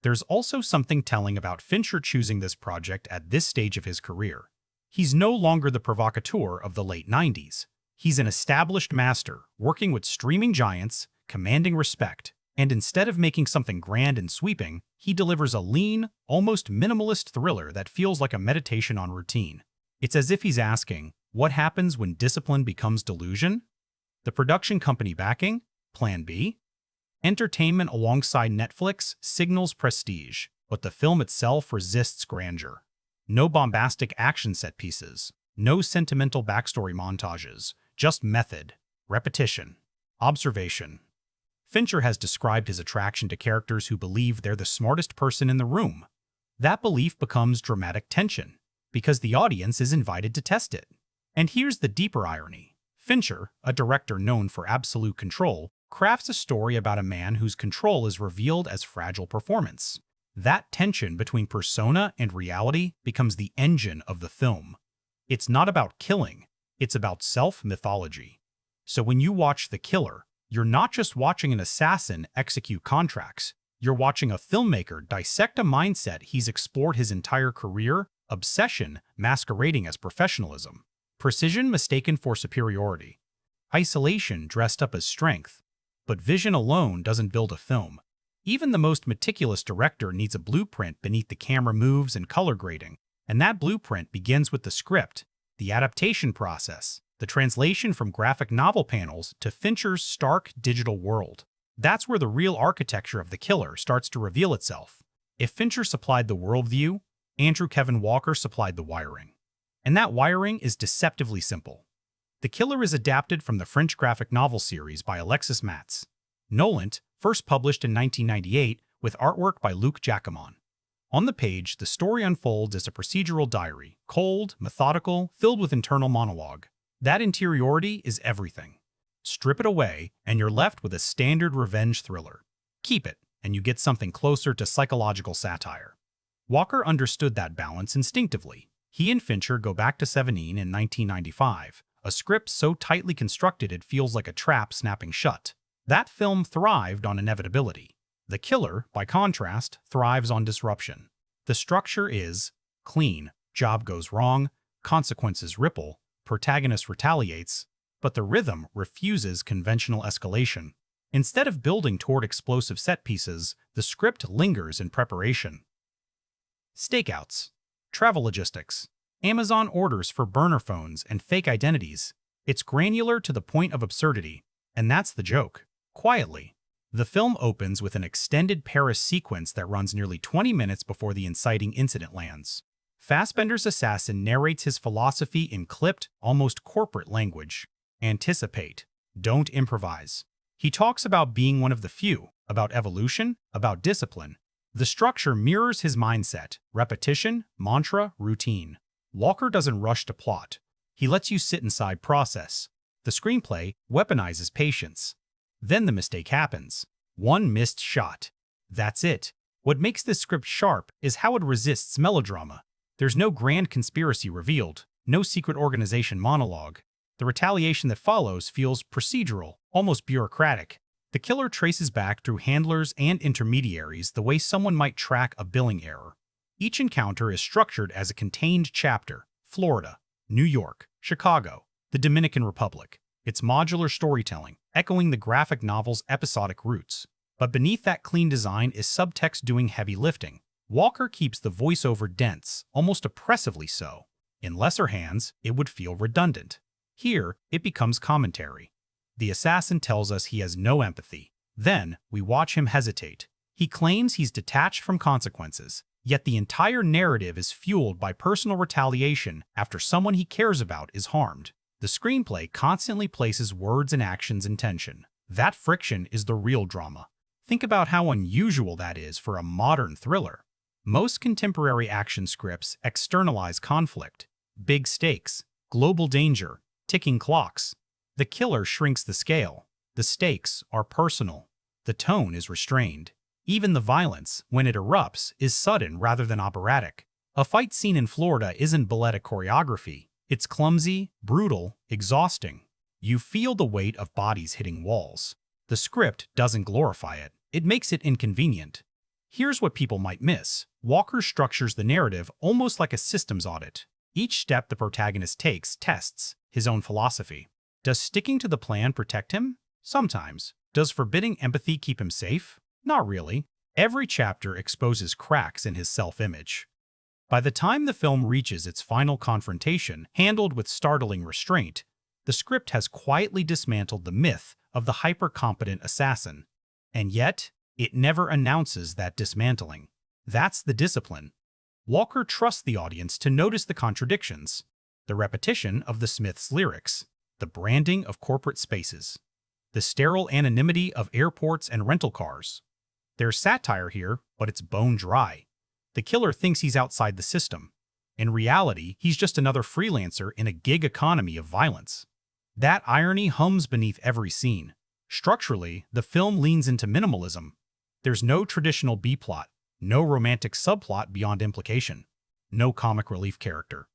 Speaker 1: There's also something telling about Fincher choosing this project at this stage of his career. He's no longer the provocateur of the late 90s. He's an established master, working with streaming giants, commanding respect. And instead of making something grand and sweeping, he delivers a lean, almost minimalist thriller that feels like a meditation on routine. It's as if he's asking, what happens when discipline becomes delusion? The production company backing? Plan B? Entertainment alongside Netflix signals prestige, but the film itself resists grandeur. No bombastic action set pieces, no sentimental backstory montages, just method, repetition, observation. Fincher has described his attraction to characters who believe they're the smartest person in the room. That belief becomes dramatic tension, because the audience is invited to test it. And here's the deeper irony. Fincher, a director known for absolute control, crafts a story about a man whose control is revealed as fragile performance. That tension between persona and reality becomes the engine of the film. It's not about killing, it's about self-mythology. So when you watch The Killer, you're not just watching an assassin execute contracts. You're watching a filmmaker dissect a mindset he's explored his entire career, obsession masquerading as professionalism, precision mistaken for superiority, isolation dressed up as strength. But vision alone doesn't build a film. Even the most meticulous director needs a blueprint beneath the camera moves and color grading, and that blueprint begins with the script, the adaptation process, the translation from graphic novel panels to Fincher's stark digital world. That's where the real architecture of The Killer starts to reveal itself. If Fincher supplied the worldview, Andrew Kevin Walker supplied the wiring. And that wiring is deceptively simple. The Killer is adapted from the French graphic novel series by Alexis Matz. Nolant, first published in 1998 with artwork by Luc Jacquemont. On the page, the story unfolds as a procedural diary, cold, methodical, filled with internal monologue. That interiority is everything. Strip it away, and you're left with a standard revenge thriller. Keep it, and you get something closer to psychological satire. Walker understood that balance instinctively. He and Fincher go back to Sevenine in 1995, a script so tightly constructed it feels like a trap snapping shut. That film thrived on inevitability. The Killer, by contrast, thrives on disruption. The structure is clean, job goes wrong, consequences ripple, protagonist retaliates, but the rhythm refuses conventional escalation. Instead of building toward explosive set pieces, the script lingers in preparation. Stakeouts, travel logistics, Amazon orders for burner phones and fake identities. It's granular to the point of absurdity, and that's the joke. Quietly, the film opens with an extended Paris sequence that runs nearly 20 minutes before the inciting incident lands. Fassbender's assassin narrates his philosophy in clipped, almost corporate language. Anticipate. Don't improvise. He talks about being one of the few, about evolution, about discipline. The structure mirrors his mindset: repetition, mantra, routine. Walker doesn't rush to plot. He lets you sit inside process. The screenplay weaponizes patience. Then the mistake happens. One missed shot. That's it. What makes this script sharp is how it resists melodrama. There's no grand conspiracy revealed, no secret organization monologue. The retaliation that follows feels procedural, almost bureaucratic. The Killer traces back through handlers and intermediaries the way someone might track a billing error. Each encounter is structured as a contained chapter: Florida, New York, Chicago, the Dominican Republic. It's modular storytelling, echoing the graphic novel's episodic roots. But beneath that clean design is subtext doing heavy lifting. Walker keeps the voiceover dense, almost oppressively so. In lesser hands, it would feel redundant. Here, it becomes commentary. The assassin tells us he has no empathy. Then, we watch him hesitate. He claims he's detached from consequences, yet the entire narrative is fueled by personal retaliation after someone he cares about is harmed. The screenplay constantly places words and actions in tension. That friction is the real drama. Think about how unusual that is for a modern thriller. Most contemporary action scripts externalize conflict. Big stakes, global danger, ticking clocks. The Killer shrinks the scale. The stakes are personal. The tone is restrained. Even the violence, when it erupts, is sudden rather than operatic. A fight scene in Florida isn't balletic choreography. It's clumsy, brutal, exhausting. You feel the weight of bodies hitting walls. The script doesn't glorify it. It makes it inconvenient. Here's what people might miss. Walker structures the narrative almost like a systems audit. Each step the protagonist takes tests his own philosophy. Does sticking to the plan protect him? Sometimes. Does forbidding empathy keep him safe? Not really. Every chapter exposes cracks in his self-image. By the time the film reaches its final confrontation, handled with startling restraint, the script has quietly dismantled the myth of the hyper-competent assassin. And yet, it never announces that dismantling. That's the discipline. Walker trusts the audience to notice the contradictions, the repetition of the Smiths' lyrics, the branding of corporate spaces, the sterile anonymity of airports and rental cars. There's satire here, but it's bone dry. The Killer thinks he's outside the system. In reality, he's just another freelancer in a gig economy of violence. That irony hums beneath every scene. Structurally, the film leans into minimalism. There's no traditional B-plot, no romantic subplot beyond implication, no comic relief character.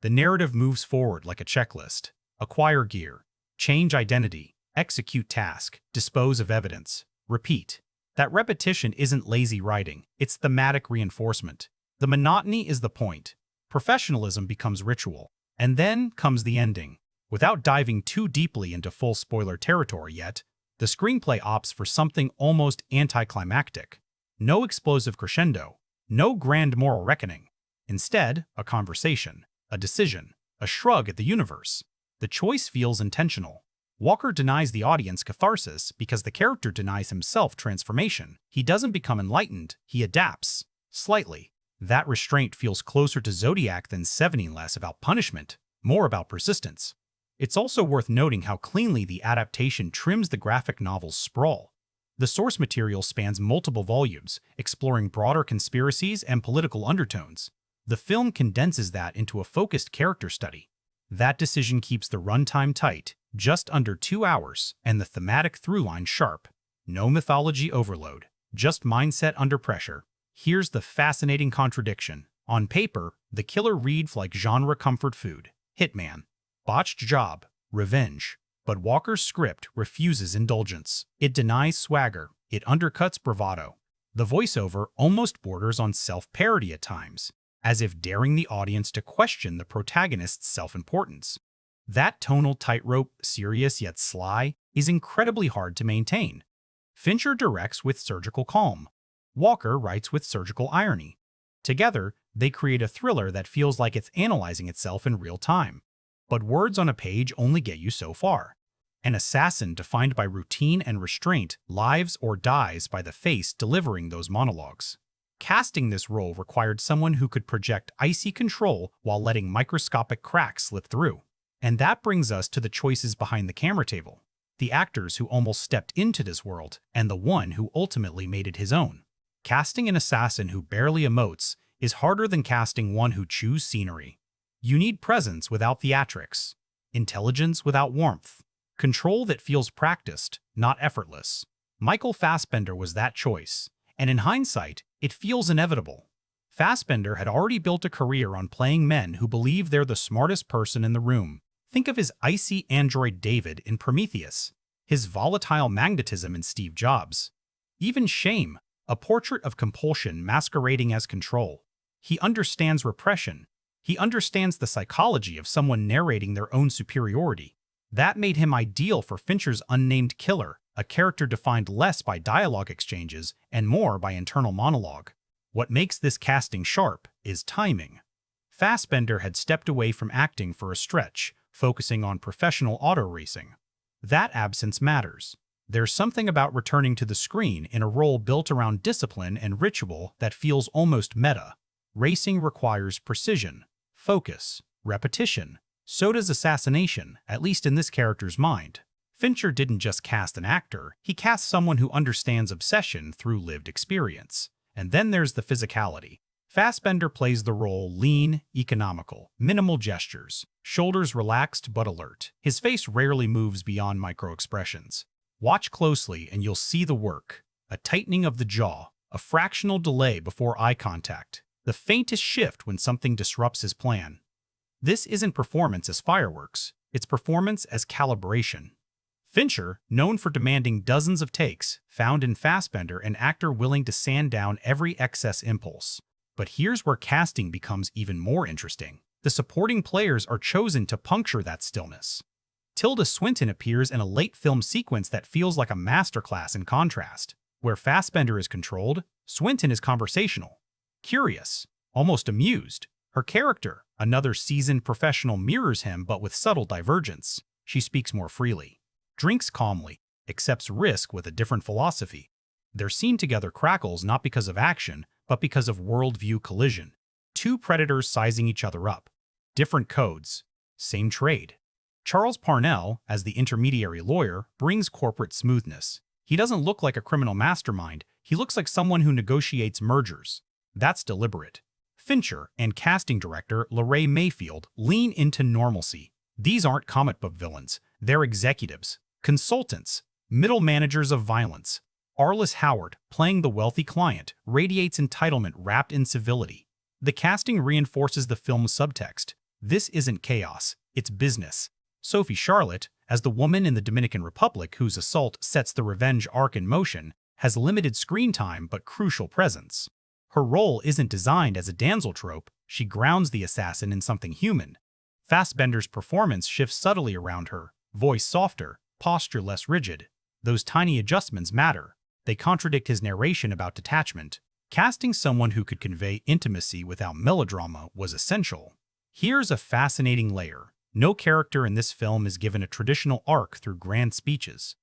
Speaker 1: The narrative moves forward like a checklist. Acquire gear, change identity, execute task, dispose of evidence, repeat. That repetition isn't lazy writing, it's thematic reinforcement. The monotony is the point. Professionalism becomes ritual. And then comes the ending. Without diving too deeply into full spoiler territory yet, The screenplay opts for something almost anticlimactic. No explosive crescendo, no grand moral reckoning. Instead, a conversation, a decision, a shrug at the universe. The choice feels intentional. Walker denies the audience catharsis because the character denies himself transformation. He doesn't become enlightened, he adapts. Slightly. That restraint feels closer to Zodiac than 70, less about punishment, more about persistence. It's also worth noting how cleanly the adaptation trims the graphic novel's sprawl. The source material spans multiple volumes, exploring broader conspiracies and political undertones. The film condenses that into a focused character study. That decision keeps the runtime tight, just under 2 hours, and the thematic throughline sharp. No mythology overload, just mindset under pressure. Here's the fascinating contradiction. On paper, the killer reads like genre comfort food. Hitman. Botched job. Revenge. But Walker's script refuses indulgence. It denies swagger. It undercuts bravado. The voiceover almost borders on self-parody at times, as if daring the audience to question the protagonist's self-importance. That tonal tightrope, serious yet sly, is incredibly hard to maintain. Fincher directs with surgical calm. Walker writes with surgical irony. Together, they create a thriller that feels like it's analyzing itself in real time. But words on a page only get you so far. An assassin defined by routine and restraint lives or dies by the face delivering those monologues. Casting this role required someone who could project icy control while letting microscopic cracks slip through. And that brings us to the choices behind the camera table. The actors who almost stepped into this world, and the one who ultimately made it his own. Casting an assassin who barely emotes is harder than casting one who chews scenery. You need presence without theatrics, intelligence without warmth, control that feels practiced, not effortless. Michael Fassbender was that choice, and in hindsight, it feels inevitable. Fassbender had already built a career on playing men who believe they're the smartest person in the room. Think of his icy android David in Prometheus, his volatile magnetism in Steve Jobs. Even Shame, a portrait of compulsion masquerading as control. He understands repression. He understands the psychology of someone narrating their own superiority. That made him ideal for Fincher's unnamed killer, a character defined less by dialogue exchanges and more by internal monologue. What makes this casting sharp is timing. Fassbender had stepped away from acting for a stretch, focusing on professional auto racing. That absence matters. There's something about returning to the screen in a role built around discipline and ritual that feels almost meta. Racing requires precision, focus, repetition. So does assassination, at least in this character's mind. Fincher didn't just cast an actor, he cast someone who understands obsession through lived experience. And then there's the physicality. Fassbender plays the role lean, economical, minimal gestures, shoulders relaxed but alert. His face rarely moves beyond micro-expressions. Watch closely and you'll see the work. A tightening of the jaw, a fractional delay before eye contact, the faintest shift when something disrupts his plan. This isn't performance as fireworks, it's performance as calibration. Fincher, known for demanding dozens of takes, found in Fassbender an actor willing to sand down every excess impulse. But here's where casting becomes even more interesting. The supporting players are chosen to puncture that stillness. Tilda Swinton appears in a late film sequence that feels like a masterclass in contrast. Where Fassbender is controlled, Swinton is conversational, curious, almost amused. Her character, another seasoned professional, mirrors him but with subtle divergence. She speaks more freely, drinks calmly, accepts risk with a different philosophy. Their scene together crackles not because of action, but because of worldview collision. Two predators sizing each other up. Different codes, same trade. Charles Parnell, as the intermediary lawyer, brings corporate smoothness. He doesn't look like a criminal mastermind, he looks like someone who negotiates mergers. That's deliberate. Fincher and casting director LaRae Mayfield lean into normalcy. These aren't comic book villains, they're executives, consultants, middle managers of violence. Arliss Howard, playing the wealthy client, radiates entitlement wrapped in civility. The casting reinforces the film's subtext. This isn't chaos, it's business. Sophie Charlotte, as the woman in the Dominican Republic whose assault sets the revenge arc in motion, has limited screen time but crucial presence. Her role isn't designed as a damsel trope, she grounds the assassin in something human. Fassbender's performance shifts subtly around her, voice softer, posture less rigid. Those tiny adjustments matter. They contradict his narration about detachment. Casting someone who could convey intimacy without melodrama was essential. Here's a fascinating layer. No character in this film is given a traditional arc through grand speeches.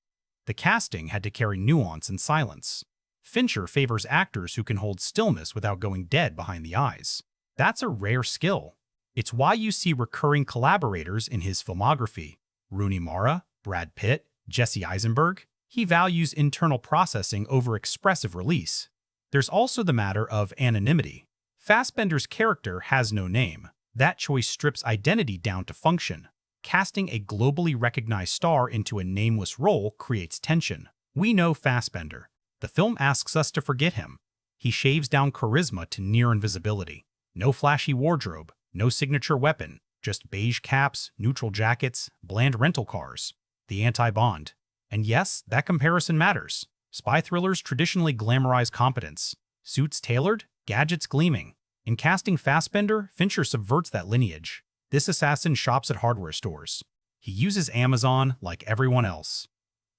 Speaker 1: The casting had to carry nuance and silence. Fincher favors actors who can hold stillness without going dead behind the eyes. That's a rare skill. It's why you see recurring collaborators in his filmography. Rooney Mara, Brad Pitt, Jesse Eisenberg. He values internal processing over expressive release. There's also the matter of anonymity. Fassbender's character has no name. That choice strips identity down to function. Casting a globally recognized star into a nameless role creates tension. We know Fassbender. The film asks us to forget him. He shaves down charisma to near invisibility. No flashy wardrobe, no signature weapon, just beige caps, neutral jackets, bland rental cars. The anti-Bond. And yes, that comparison matters. Spy thrillers traditionally glamorize competence. Suits tailored, gadgets gleaming. In casting Fassbender, Fincher subverts that lineage. This assassin shops at hardware stores. He uses Amazon like everyone else.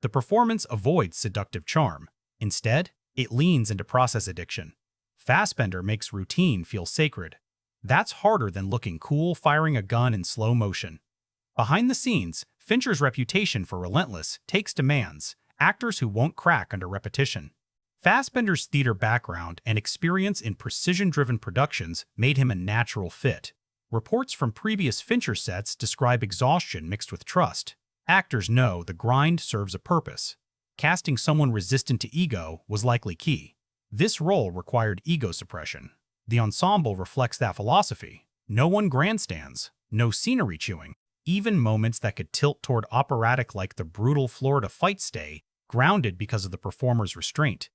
Speaker 1: The performance avoids seductive charm. Instead, it leans into process addiction. Fassbender makes routine feel sacred. That's harder than looking cool firing a gun in slow motion. Behind the scenes, Fincher's reputation for relentless takes demands, actors who won't crack under repetition. Fassbender's theater background and experience in precision-driven productions made him a natural fit. Reports from previous Fincher sets describe exhaustion mixed with trust. Actors know the grind serves a purpose. Casting someone resistant to ego was likely key. This role required ego suppression. The ensemble reflects that philosophy. No one grandstands, no scenery chewing. Even moments that could tilt toward operatic like the brutal Florida fight stay grounded because of the performer's restraint.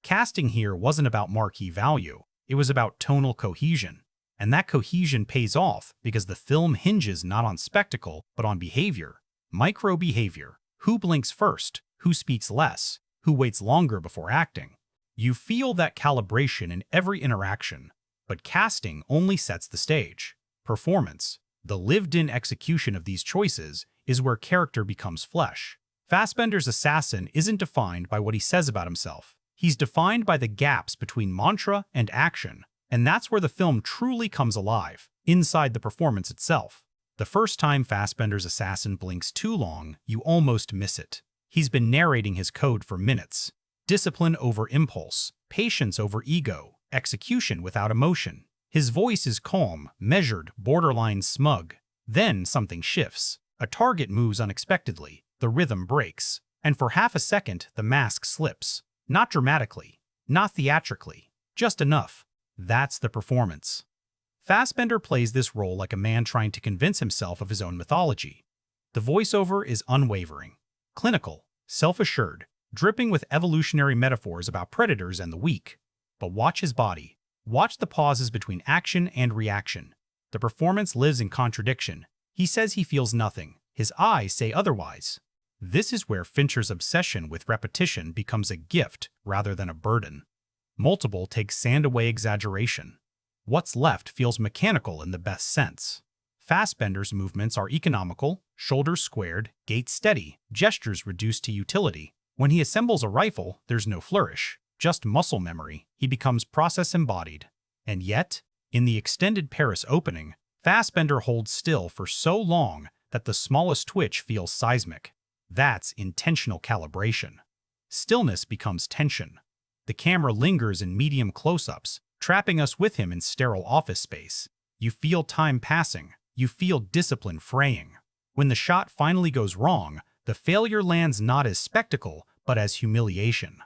Speaker 1: Casting here wasn't about marquee value, it was about tonal cohesion. And that cohesion pays off because the film hinges not on spectacle, but on behavior. Micro-behavior. Who blinks first? Who speaks less? Who waits longer before acting? You feel that calibration in every interaction, but casting only sets the stage. Performance, the lived-in execution of these choices, is where character becomes flesh. Fassbender's assassin isn't defined by what he says about himself. He's defined by the gaps between mantra and action, and that's where the film truly comes alive, inside the performance itself. The first time Fassbender's assassin blinks too long, you almost miss it. He's been narrating his code for minutes. Discipline over impulse, patience over ego, execution without emotion. His voice is calm, measured, borderline smug. Then something shifts. A target moves unexpectedly, the rhythm breaks, and for half a second the mask slips. Not dramatically, not theatrically, just enough. That's the performance. Fassbender plays this role like a man trying to convince himself of his own mythology. The voiceover is unwavering, clinical, self-assured, dripping with evolutionary metaphors about predators and the weak. But watch his body. Watch the pauses between action and reaction. The performance lives in contradiction. He says he feels nothing. His eyes say otherwise. This is where Fincher's obsession with repetition becomes a gift rather than a burden. Multiple takes sand away exaggeration. What's left feels mechanical in the best sense. Fassbender's movements are economical, shoulders squared, gait steady, gestures reduced to utility. When he assembles a rifle, there's no flourish, just muscle memory. He becomes process embodied. And yet, in the extended Paris opening, Fassbender holds still for so long that the smallest twitch feels seismic. That's intentional calibration. Stillness becomes tension. The camera lingers in medium close-ups, trapping us with him in sterile office space. You feel time passing. You feel discipline fraying. When the shot finally goes wrong, the failure lands not as spectacle, but as humiliation.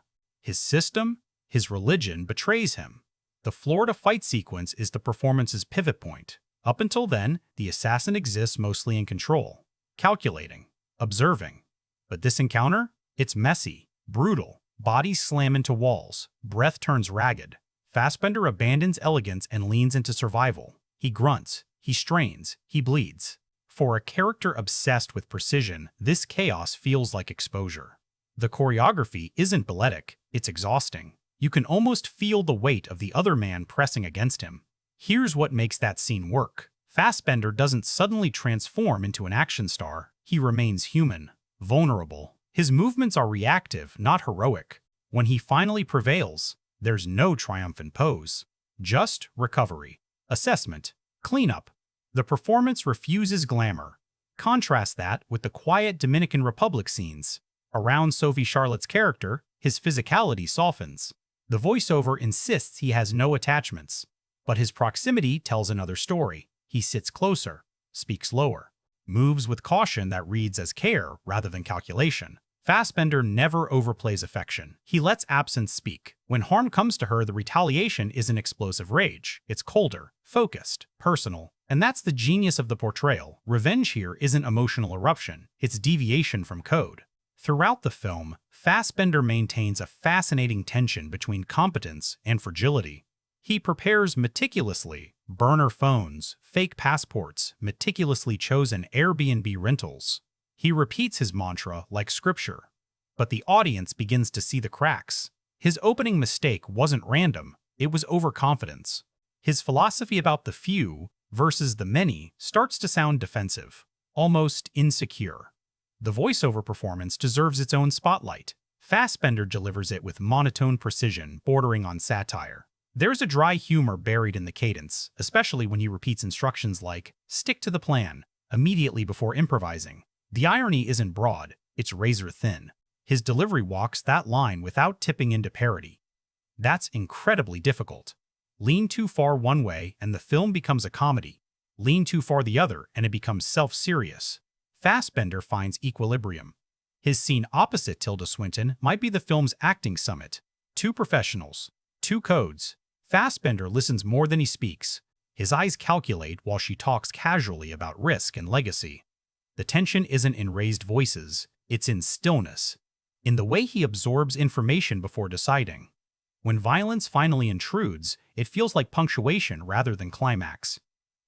Speaker 1: His system, his religion betrays him. The Florida fight sequence is the performance's pivot point. Up until then, the assassin exists mostly in control, calculating, observing. But this encounter? It's messy, brutal. Bodies slam into walls. Breath turns ragged. Fassbender abandons elegance and leans into survival. He grunts. He strains. He bleeds. For a character obsessed with precision, this chaos feels like exposure. The choreography isn't balletic. It's exhausting. You can almost feel the weight of the other man pressing against him. Here's what makes that scene work. Fassbender doesn't suddenly transform into an action star. He remains human, vulnerable, His movements are reactive, not heroic. When he finally prevails, there's no triumphant pose. Just recovery, assessment, cleanup. The performance refuses glamour. Contrast that with the quiet Dominican Republic scenes. Around Sophie Charlotte's character, his physicality softens. The voiceover insists he has no attachments, but his proximity tells another story. He sits closer, speaks lower, moves with caution that reads as care rather than calculation. Fassbender never overplays affection. He lets absence speak. When harm comes to her, the retaliation isn't explosive rage. It's colder, focused, personal. And that's the genius of the portrayal. Revenge here isn't emotional eruption. It's deviation from code. Throughout the film, Fassbender maintains a fascinating tension between competence and fragility. He prepares meticulously: burner phones, fake passports, meticulously chosen Airbnb rentals. He repeats his mantra like scripture. But the audience begins to see the cracks. His opening mistake wasn't random, it was overconfidence. His philosophy about the few versus the many starts to sound defensive, almost insecure. The voiceover performance deserves its own spotlight. Fassbender delivers it with monotone precision bordering on satire. There's a dry humor buried in the cadence, especially when he repeats instructions like, "Stick to the plan," immediately before improvising. The irony isn't broad, it's razor-thin. His delivery walks that line without tipping into parody. That's incredibly difficult. Lean too far one way and the film becomes a comedy. Lean too far the other and it becomes self-serious. Fassbender finds equilibrium. His scene opposite Tilda Swinton might be the film's acting summit. Two professionals, two codes. Fassbender listens more than he speaks. His eyes calculate while she talks casually about risk and legacy. The tension isn't in raised voices, it's in stillness, in the way he absorbs information before deciding. When violence finally intrudes, it feels like punctuation rather than climax.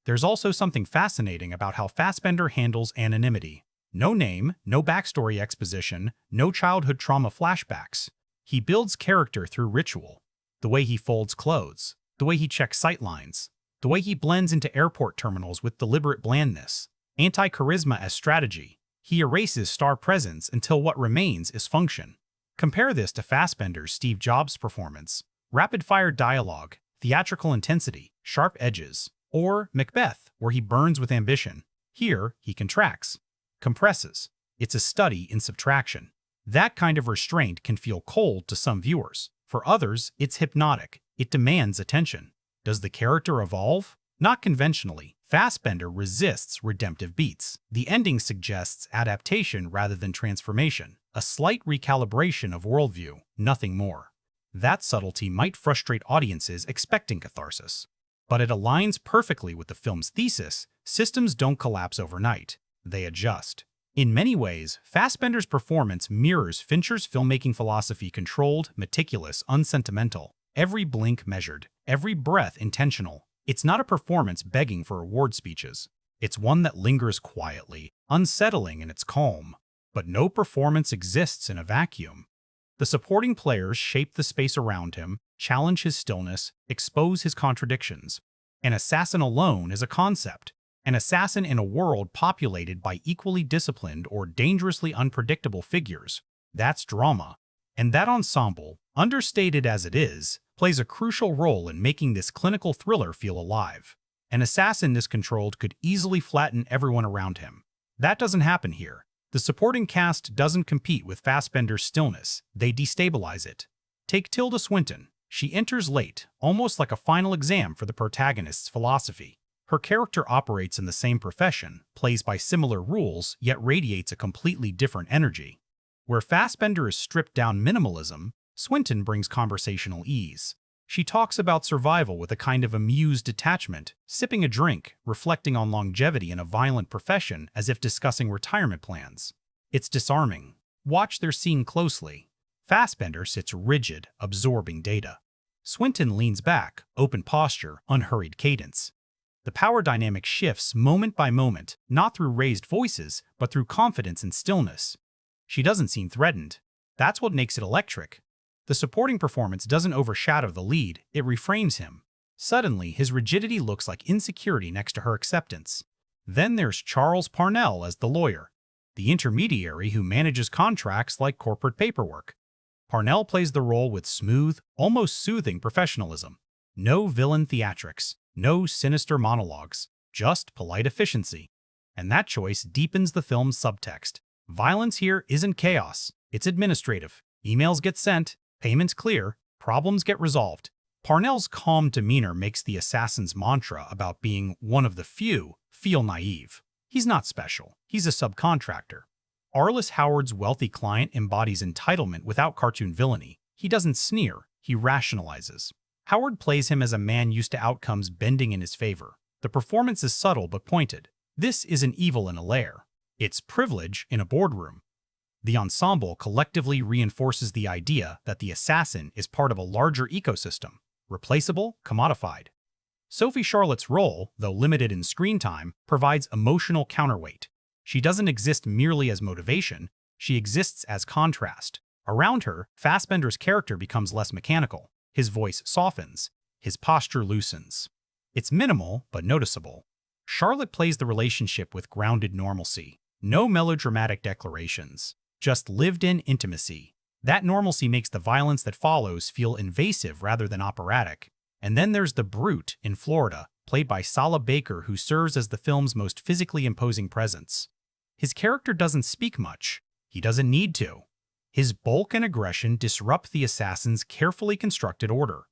Speaker 1: There's also something fascinating about how Fassbender handles anonymity. No name, no backstory exposition, no childhood trauma flashbacks. He builds character through ritual. The way he folds clothes, the way he checks sightlines, the way he blends into airport terminals with deliberate blandness. Anti-charisma as strategy. He erases star presence until what remains is function. Compare this to Fassbender's Steve Jobs performance. Rapid-fire dialogue, theatrical intensity, sharp edges. Or Macbeth, where he burns with ambition. Here, he contracts, compresses. It's a study in subtraction. That kind of restraint can feel cold to some viewers. For others, it's hypnotic. It demands attention. Does the character evolve? Not conventionally. Fassbender resists redemptive beats. The ending suggests adaptation rather than transformation, a slight recalibration of worldview, nothing more. That subtlety might frustrate audiences expecting catharsis. But it aligns perfectly with the film's thesis: systems don't collapse overnight, they adjust. In many ways, Fassbender's performance mirrors Fincher's filmmaking philosophy: controlled, meticulous, unsentimental. Every blink measured, every breath intentional. It's not a performance begging for award speeches. It's one that lingers quietly, unsettling in its calm. But no performance exists in a vacuum. The supporting players shape the space around him, challenge his stillness, expose his contradictions. An assassin alone is a concept. An assassin in a world populated by equally disciplined or dangerously unpredictable figures. That's drama. And that ensemble, understated as it is, plays a crucial role in making this clinical thriller feel alive. An assassin this controlled could easily flatten everyone around him. That doesn't happen here. The supporting cast doesn't compete with Fassbender's stillness, they destabilize it. Take Tilda Swinton. She enters late, almost like a final exam for the protagonist's philosophy. Her character operates in the same profession, plays by similar rules, yet radiates a completely different energy. Where Fassbender is stripped down minimalism, Swinton brings conversational ease. She talks about survival with a kind of amused detachment, sipping a drink, reflecting on longevity in a violent profession as if discussing retirement plans. It's disarming. Watch their scene closely. Fassbender sits rigid, absorbing data. Swinton leans back, open posture, unhurried cadence. The power dynamic shifts moment by moment, not through raised voices, but through confidence and stillness. She doesn't seem threatened. That's what makes it electric. The supporting performance doesn't overshadow the lead, it reframes him. Suddenly, his rigidity looks like insecurity next to her acceptance. Then there's Charles Parnell as the lawyer. the intermediary who manages contracts like corporate paperwork. Parnell plays the role with smooth, almost soothing professionalism. No villain theatrics, no sinister monologues, just polite efficiency. And that choice deepens the film's subtext. Violence here isn't chaos, it's administrative. Emails get sent, payments clear, problems get resolved. Parnell's calm demeanor makes the assassin's mantra about being one of the few feel naive. He's not special, he's a subcontractor. Arliss Howard's wealthy client embodies entitlement without cartoon villainy. He doesn't sneer, he rationalizes. Howard plays him as a man used to outcomes bending in his favor. The performance is subtle but pointed. This isn't evil in a lair. It's privilege in a boardroom. The ensemble collectively reinforces the idea that the assassin is part of a larger ecosystem, replaceable, commodified. Sophie Charlotte's role, though limited in screen time, provides emotional counterweight. She doesn't exist merely as motivation, she exists as contrast. Around her, Fassbender's character becomes less mechanical. His voice softens, his posture loosens. It's minimal, but noticeable. Charlotte plays the relationship with grounded normalcy. No melodramatic declarations, just lived-in intimacy. That normalcy makes the violence that follows feel invasive rather than operatic. And then there's the brute in Florida, played by Sala Baker, who serves as the film's most physically imposing presence. His character doesn't speak much. He doesn't need to. His bulk and aggression disrupt the assassin's carefully constructed order.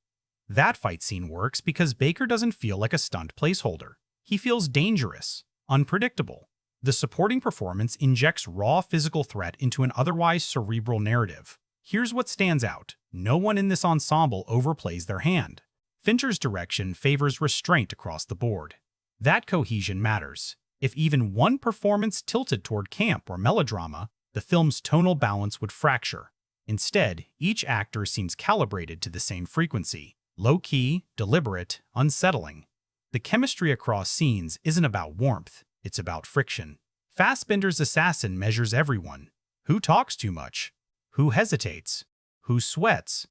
Speaker 1: That fight scene works because Baker doesn't feel like a stunt placeholder. He feels dangerous, unpredictable. The supporting performance injects raw physical threat into an otherwise cerebral narrative. Here's what stands out. No one in this ensemble overplays their hand. Fincher's direction favors restraint across the board. That cohesion matters. If even one performance tilted toward camp or melodrama, the film's tonal balance would fracture. Instead, each actor seems calibrated to the same frequency. Low-key, deliberate, unsettling. The chemistry across scenes isn't about warmth, it's about friction. Fassbender's assassin measures everyone. Who talks too much? Who hesitates? Who sweats?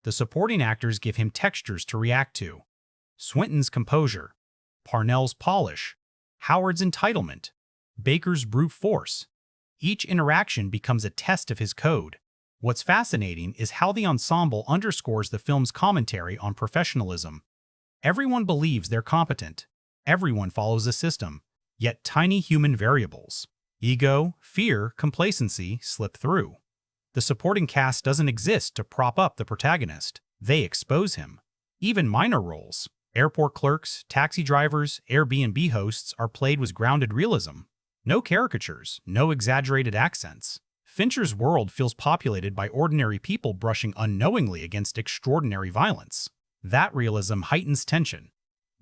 Speaker 1: The supporting actors give him textures to react to. Swinton's composure, Parnell's polish, Howard's entitlement, Baker's brute force. Each interaction becomes a test of his code. What's fascinating is how the ensemble underscores the film's commentary on professionalism. Everyone believes they're competent. Everyone follows a system. Yet tiny human variables, ego, fear, complacency, slip through. The supporting cast doesn't exist to prop up the protagonist. They expose him. Even minor roles, airport clerks, taxi drivers, Airbnb hosts, are played with grounded realism. No caricatures, no exaggerated accents. Fincher's world feels populated by ordinary people brushing unknowingly against extraordinary violence. That realism heightens tension.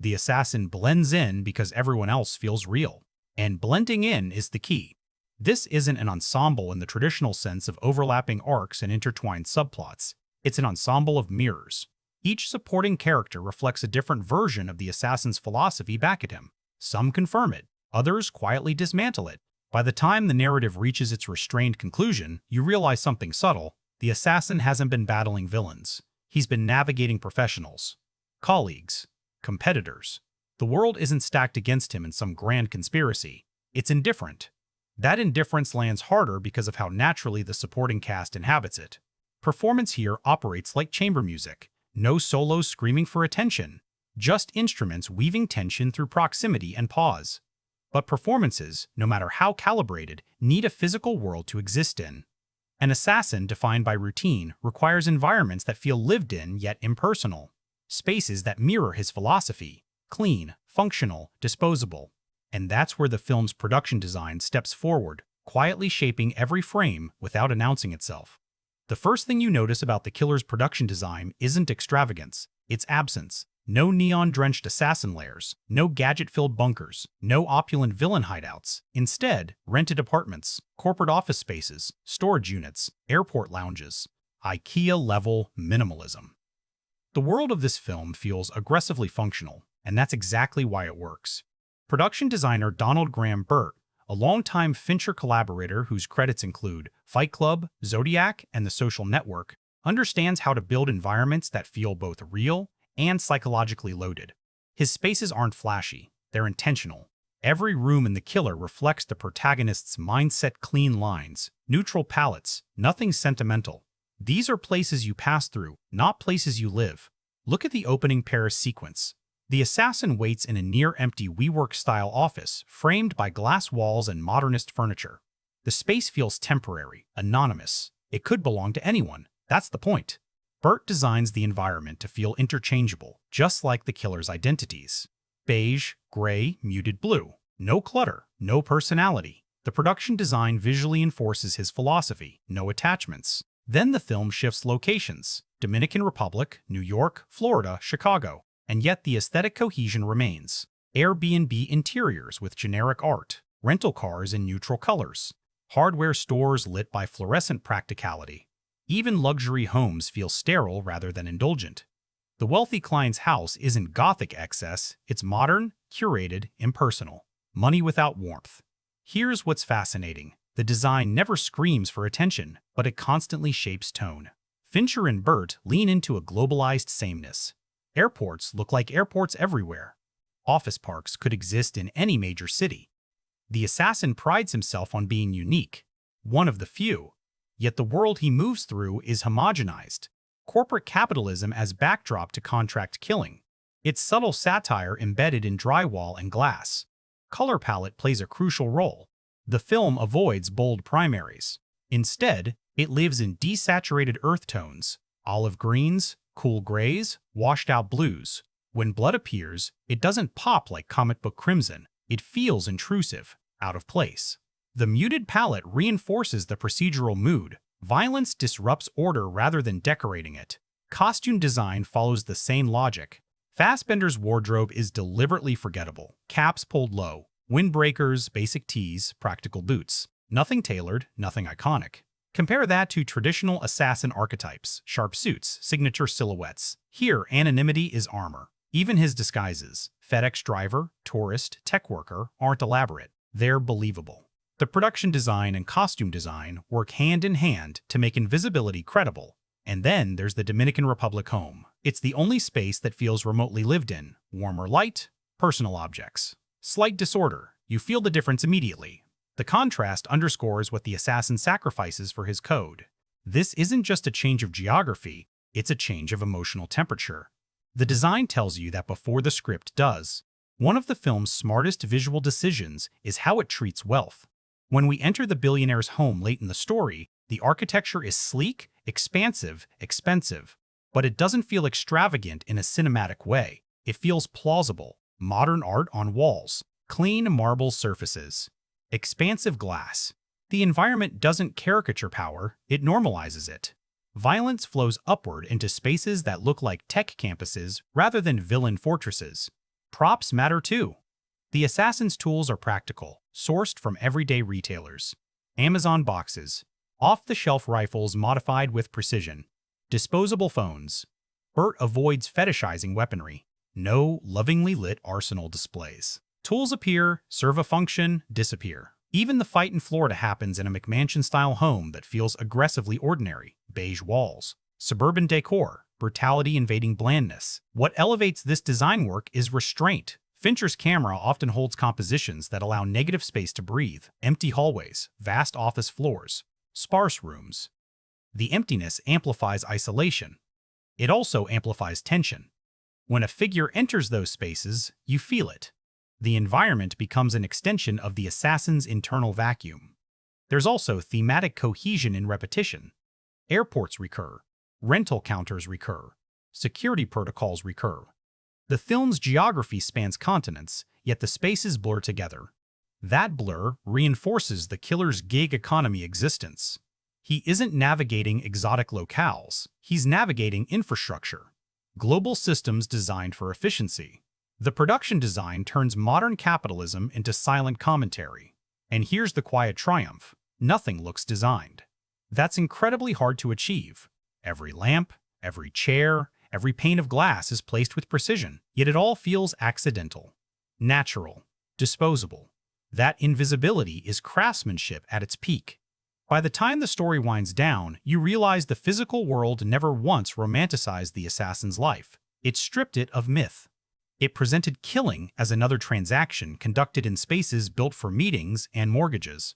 Speaker 1: The assassin blends in because everyone else feels real. And blending in is the key. This isn't an ensemble in the traditional sense of overlapping arcs and intertwined subplots. It's an ensemble of mirrors. Each supporting character reflects a different version of the assassin's philosophy back at him. Some confirm it, others quietly dismantle it. By the time the narrative reaches its restrained conclusion, you realize something subtle. The assassin hasn't been battling villains. He's been navigating professionals, colleagues, competitors. The world isn't stacked against him in some grand conspiracy. It's indifferent. That indifference lands harder because of how naturally the supporting cast inhabits it. Performance here operates like chamber music. No solos screaming for attention, just instruments weaving tension through proximity and pause. But performances, no matter how calibrated, need a physical world to exist in. An assassin defined by routine requires environments that feel lived in yet impersonal. Spaces that mirror his philosophy, clean, functional, disposable. And that's where the film's production design steps forward, quietly shaping every frame without announcing itself. The first thing you notice about the killer's production design isn't extravagance, it's absence. No neon-drenched assassin lairs, no gadget-filled bunkers, no opulent villain hideouts. Instead, rented apartments, corporate office spaces, storage units, airport lounges. IKEA-level minimalism. The world of this film feels aggressively functional, and that's exactly why it works. Production designer Donald Graham Burt, a longtime Fincher collaborator whose credits include Fight Club, Zodiac, and The Social Network, understands how to build environments that feel both real and psychologically loaded. His spaces aren't flashy, they're intentional. Every room in The Killer reflects the protagonist's mindset: clean lines, neutral palettes, nothing sentimental. These are places you pass through, not places you live. Look at the opening Paris sequence. The assassin waits in a near-empty WeWork-style office, framed by glass walls and modernist furniture. The space feels temporary, anonymous. It could belong to anyone. That's the point. Burt designs the environment to feel interchangeable, just like the killer's identities. Beige, gray, muted blue. No clutter, no personality. The production design visually enforces his philosophy: no attachments. Then the film shifts locations: Dominican Republic, New York, Florida, Chicago. And yet the aesthetic cohesion remains. Airbnb interiors with generic art, rental cars in neutral colors, hardware stores lit by fluorescent practicality. Even luxury homes feel sterile rather than indulgent. The wealthy client's house isn't Gothic excess, it's modern, curated, impersonal. Money without warmth. Here's what's fascinating. The design never screams for attention, but it constantly shapes tone. Fincher and Burt lean into a globalized sameness. Airports look like airports everywhere. Office parks could exist in any major city. The assassin prides himself on being unique, one of the few. Yet the world he moves through is homogenized. Corporate capitalism as backdrop to contract killing. Its subtle satire embedded in drywall and glass. Color palette plays a crucial role. The film avoids bold primaries. Instead, it lives in desaturated earth tones, olive greens, cool grays, washed-out blues. When blood appears, it doesn't pop like comic book crimson. It feels intrusive, out of place. The muted palette reinforces the procedural mood. Violence disrupts order rather than decorating it. Costume design follows the same logic. Fassbender's wardrobe is deliberately forgettable. Caps pulled low, windbreakers, basic tees, practical boots. Nothing tailored, nothing iconic. Compare that to traditional assassin archetypes: sharp suits, signature silhouettes. Here, anonymity is armor. Even his disguises, FedEx driver, tourist, tech worker, aren't elaborate. They're believable. The production design and costume design work hand in hand to make invisibility credible. And then there's the Dominican Republic home. It's the only space that feels remotely lived in. Warmer light, personal objects. Slight disorder. You feel the difference immediately. The contrast underscores what the assassin sacrifices for his code. This isn't just a change of geography, it's a change of emotional temperature. The design tells you that before the script does. One of the film's smartest visual decisions is how it treats wealth. When we enter the billionaire's home late in the story, the architecture is sleek, expansive, expensive. But it doesn't feel extravagant in a cinematic way. It feels plausible. Modern art on walls, clean marble surfaces, expansive glass. The environment doesn't caricature power, it normalizes it. Violence flows upward into spaces that look like tech campuses rather than villain fortresses. Props matter too. The assassin's tools are practical, sourced from everyday retailers. Amazon boxes, off-the-shelf rifles modified with precision, disposable phones. Burt avoids fetishizing weaponry. No lovingly lit arsenal displays. Tools appear, serve a function, disappear. Even the fight in Florida happens in a McMansion-style home that feels aggressively ordinary. Beige walls, suburban decor, brutality invading blandness. What elevates this design work is restraint. Fincher's camera often holds compositions that allow negative space to breathe. Empty hallways, vast office floors, sparse rooms. The emptiness amplifies isolation. It also amplifies tension. When a figure enters those spaces, you feel it. The environment becomes an extension of the assassin's internal vacuum. There's also thematic cohesion in repetition. Airports recur, rental counters recur, security protocols recur. The film's geography spans continents, yet the spaces blur together. That blur reinforces the killer's gig economy existence. He isn't navigating exotic locales, he's navigating infrastructure. Global systems designed for efficiency. The production design turns modern capitalism into silent commentary. And here's the quiet triumph. Nothing looks designed. That's incredibly hard to achieve. Every lamp, every chair, every pane of glass is placed with precision, yet it all feels accidental, natural, disposable. That invisibility is craftsmanship at its peak. By the time the story winds down, you realize the physical world never once romanticized the assassin's life. It stripped it of myth. It presented killing as another transaction conducted in spaces built for meetings and mortgages.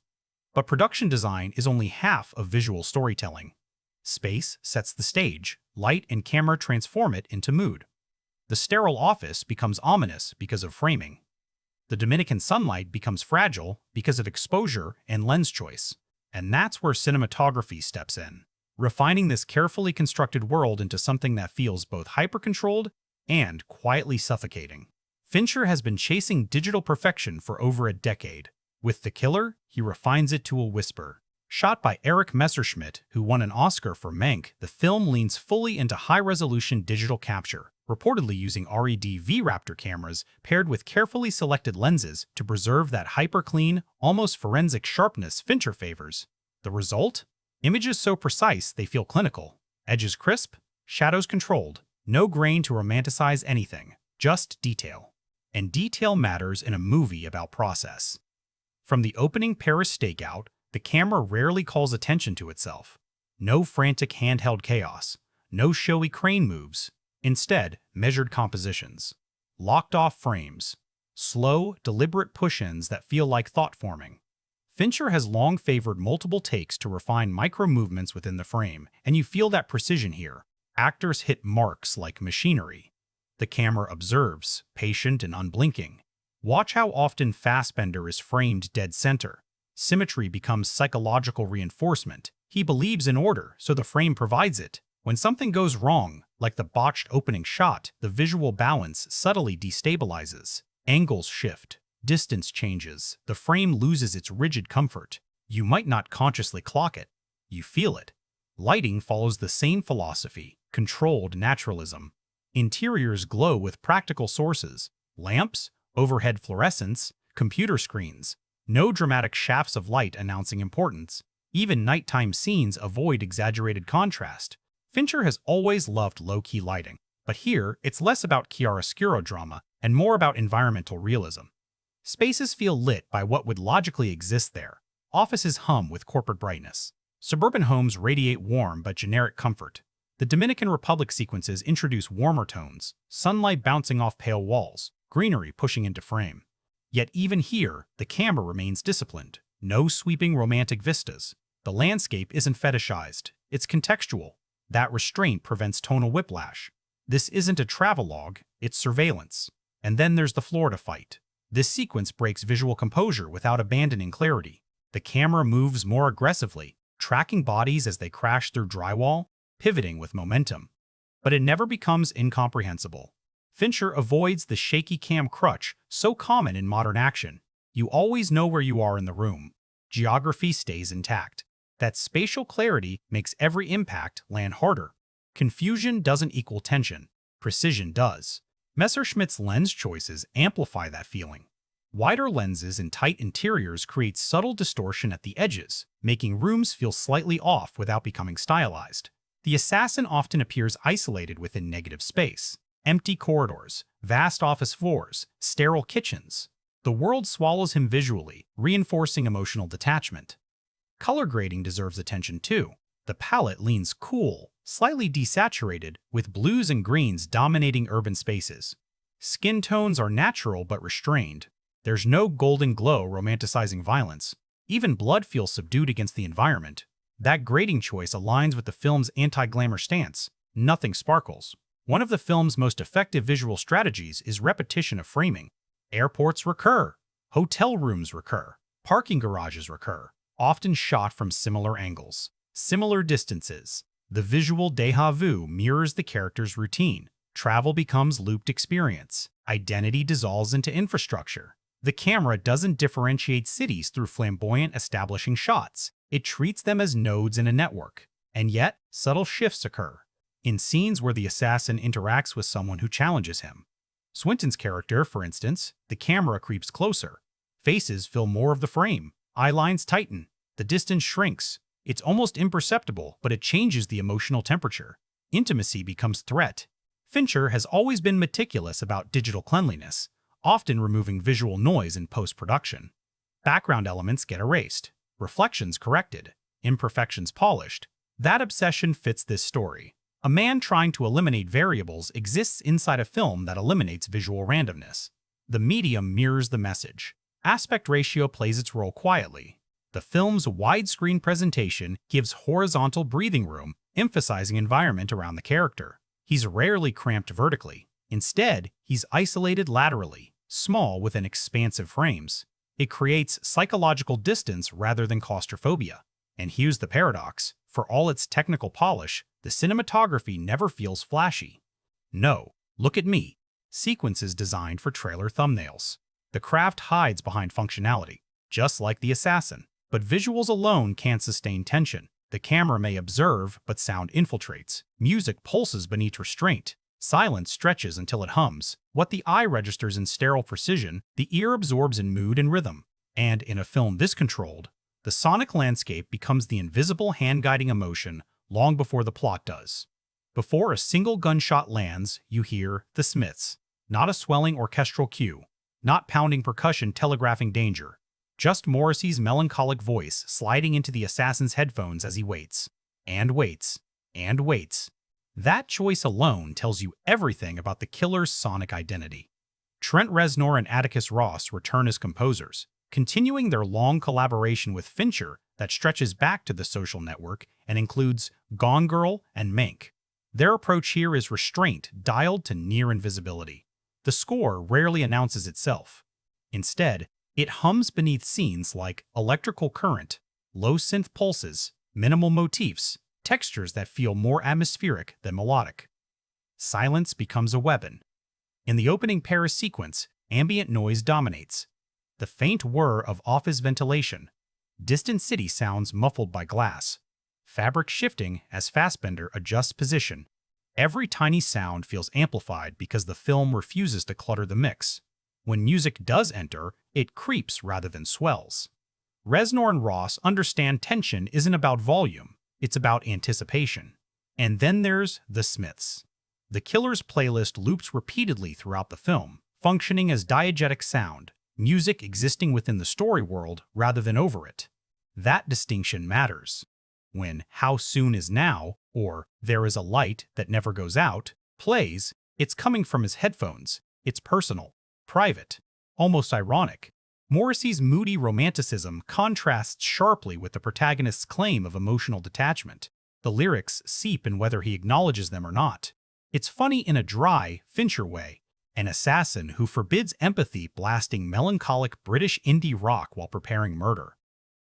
Speaker 1: But production design is only half of visual storytelling. Space sets the stage, light and camera transform it into mood. The sterile office becomes ominous because of framing. The Dominican sunlight becomes fragile because of exposure and lens choice. And that's where cinematography steps in, refining this carefully constructed world into something that feels both hyper-controlled and quietly suffocating. Fincher has been chasing digital perfection for over a decade. With The Killer, he refines it to a whisper. Shot by Eric Messerschmidt, who won an Oscar for Mank, the film leans fully into high-resolution digital capture, reportedly using RED V-Raptor cameras paired with carefully selected lenses to preserve that hyper-clean, almost forensic sharpness Fincher favors. The result? Images so precise they feel clinical. Edges crisp, shadows controlled. No grain to romanticize anything, just detail. And detail matters in a movie about process. From the opening Paris stakeout, the camera rarely calls attention to itself. No frantic handheld chaos, no showy crane moves. Instead, measured compositions. Locked-off frames. Slow, deliberate push-ins that feel like thought-forming. Fincher has long favored multiple takes to refine micro-movements within the frame, and you feel that precision here. Actors hit marks like machinery. The camera observes, patient and unblinking. Watch how often Fassbender is framed dead center. Symmetry becomes psychological reinforcement. He believes in order, so the frame provides it. When something goes wrong, like the botched opening shot, the visual balance subtly destabilizes. Angles shift, distance changes, the frame loses its rigid comfort. You might not consciously clock it. You feel it. Lighting follows the same philosophy, controlled naturalism. Interiors glow with practical sources. Lamps, overhead fluorescents, computer screens. No dramatic shafts of light announcing importance. Even nighttime scenes avoid exaggerated contrast. Fincher has always loved low-key lighting, but here it's less about chiaroscuro drama and more about environmental realism. Spaces feel lit by what would logically exist there. Offices hum with corporate brightness. Suburban homes radiate warm but generic comfort. The Dominican Republic sequences introduce warmer tones, sunlight bouncing off pale walls, greenery pushing into frame. Yet even here, the camera remains disciplined. No sweeping romantic vistas. The landscape isn't fetishized. It's contextual. That restraint prevents tonal whiplash. This isn't a travelogue, it's surveillance. And then there's the Florida fight. This sequence breaks visual composure without abandoning clarity. The camera moves more aggressively, tracking bodies as they crash through drywall, pivoting with momentum. But it never becomes incomprehensible. Fincher avoids the shaky cam crutch so common in modern action. You always know where you are in the room. Geography stays intact. That spatial clarity makes every impact land harder. Confusion doesn't equal tension. Precision does. Messerschmitt's lens choices amplify that feeling. Wider lenses in tight interiors create subtle distortion at the edges, making rooms feel slightly off without becoming stylized. The assassin often appears isolated within negative space. Empty corridors, vast office floors, sterile kitchens. The world swallows him visually, reinforcing emotional detachment. Color grading deserves attention too. The palette leans cool, slightly desaturated, with blues and greens dominating urban spaces. Skin tones are natural but restrained. There's no golden glow romanticizing violence. Even blood feels subdued against the environment. That grading choice aligns with the film's anti-glamour stance. Nothing sparkles. One of the film's most effective visual strategies is repetition of framing. Airports recur. Hotel rooms recur. Parking garages recur, often shot from similar angles, similar distances. The visual déjà vu mirrors the character's routine. Travel becomes looped experience. Identity dissolves into infrastructure. The camera doesn't differentiate cities through flamboyant establishing shots. It treats them as nodes in a network. And yet, subtle shifts occur. In scenes where the assassin interacts with someone who challenges him. Swinton's character, for instance, the camera creeps closer. Faces fill more of the frame. Eye lines tighten. The distance shrinks. It's almost imperceptible, but it changes the emotional temperature. Intimacy becomes threat. Fincher has always been meticulous about digital cleanliness, often removing visual noise in post-production. Background elements get erased, reflections corrected, imperfections polished. That obsession fits this story. A man trying to eliminate variables exists inside a film that eliminates visual randomness. The medium mirrors the message. Aspect ratio plays its role quietly. The film's widescreen presentation gives horizontal breathing room, emphasizing environment around the character. He's rarely cramped vertically. Instead, he's isolated laterally, small within expansive frames. It creates psychological distance rather than claustrophobia. And here's the paradox. For all its technical polish, the cinematography never feels flashy. No, look at me. Sequences designed for trailer thumbnails. The craft hides behind functionality, just like the assassin. But visuals alone can't sustain tension. The camera may observe, but sound infiltrates. Music pulses beneath restraint. Silence stretches until it hums. What the eye registers in sterile precision, the ear absorbs in mood and rhythm. And in a film this controlled, the sonic landscape becomes the invisible hand-guiding emotion long before the plot does. Before a single gunshot lands, you hear the Smiths. Not a swelling orchestral cue. Not pounding percussion telegraphing danger. Just Morrissey's melancholic voice sliding into the assassin's headphones as he waits. And waits. And waits. That choice alone tells you everything about the killer's sonic identity. Trent Reznor and Atticus Ross return as composers, continuing their long collaboration with Fincher that stretches back to The Social Network and includes Gone Girl and Mank. Their approach here is restraint dialed to near invisibility. The score rarely announces itself. Instead, it hums beneath scenes like electrical current, low synth pulses, minimal motifs, textures that feel more atmospheric than melodic. Silence becomes a weapon. In the opening Paris sequence, ambient noise dominates. The faint whir of office ventilation, distant city sounds muffled by glass, fabric shifting as Fassbender adjusts position. Every tiny sound feels amplified because the film refuses to clutter the mix. When music does enter, it creeps rather than swells. Reznor and Ross understand tension isn't about volume, it's about anticipation. And then there's the Smiths. The killer's playlist loops repeatedly throughout the film, functioning as diegetic sound, music existing within the story world rather than over it. That distinction matters. When How Soon Is Now, or There Is a Light That Never Goes Out, plays, it's coming from his headphones. It's personal, private, almost ironic. Morrissey's moody romanticism contrasts sharply with the protagonist's claim of emotional detachment. The lyrics seep in whether he acknowledges them or not. It's funny in a dry, Fincher way. An assassin who forbids empathy blasting melancholic British indie rock while preparing murder.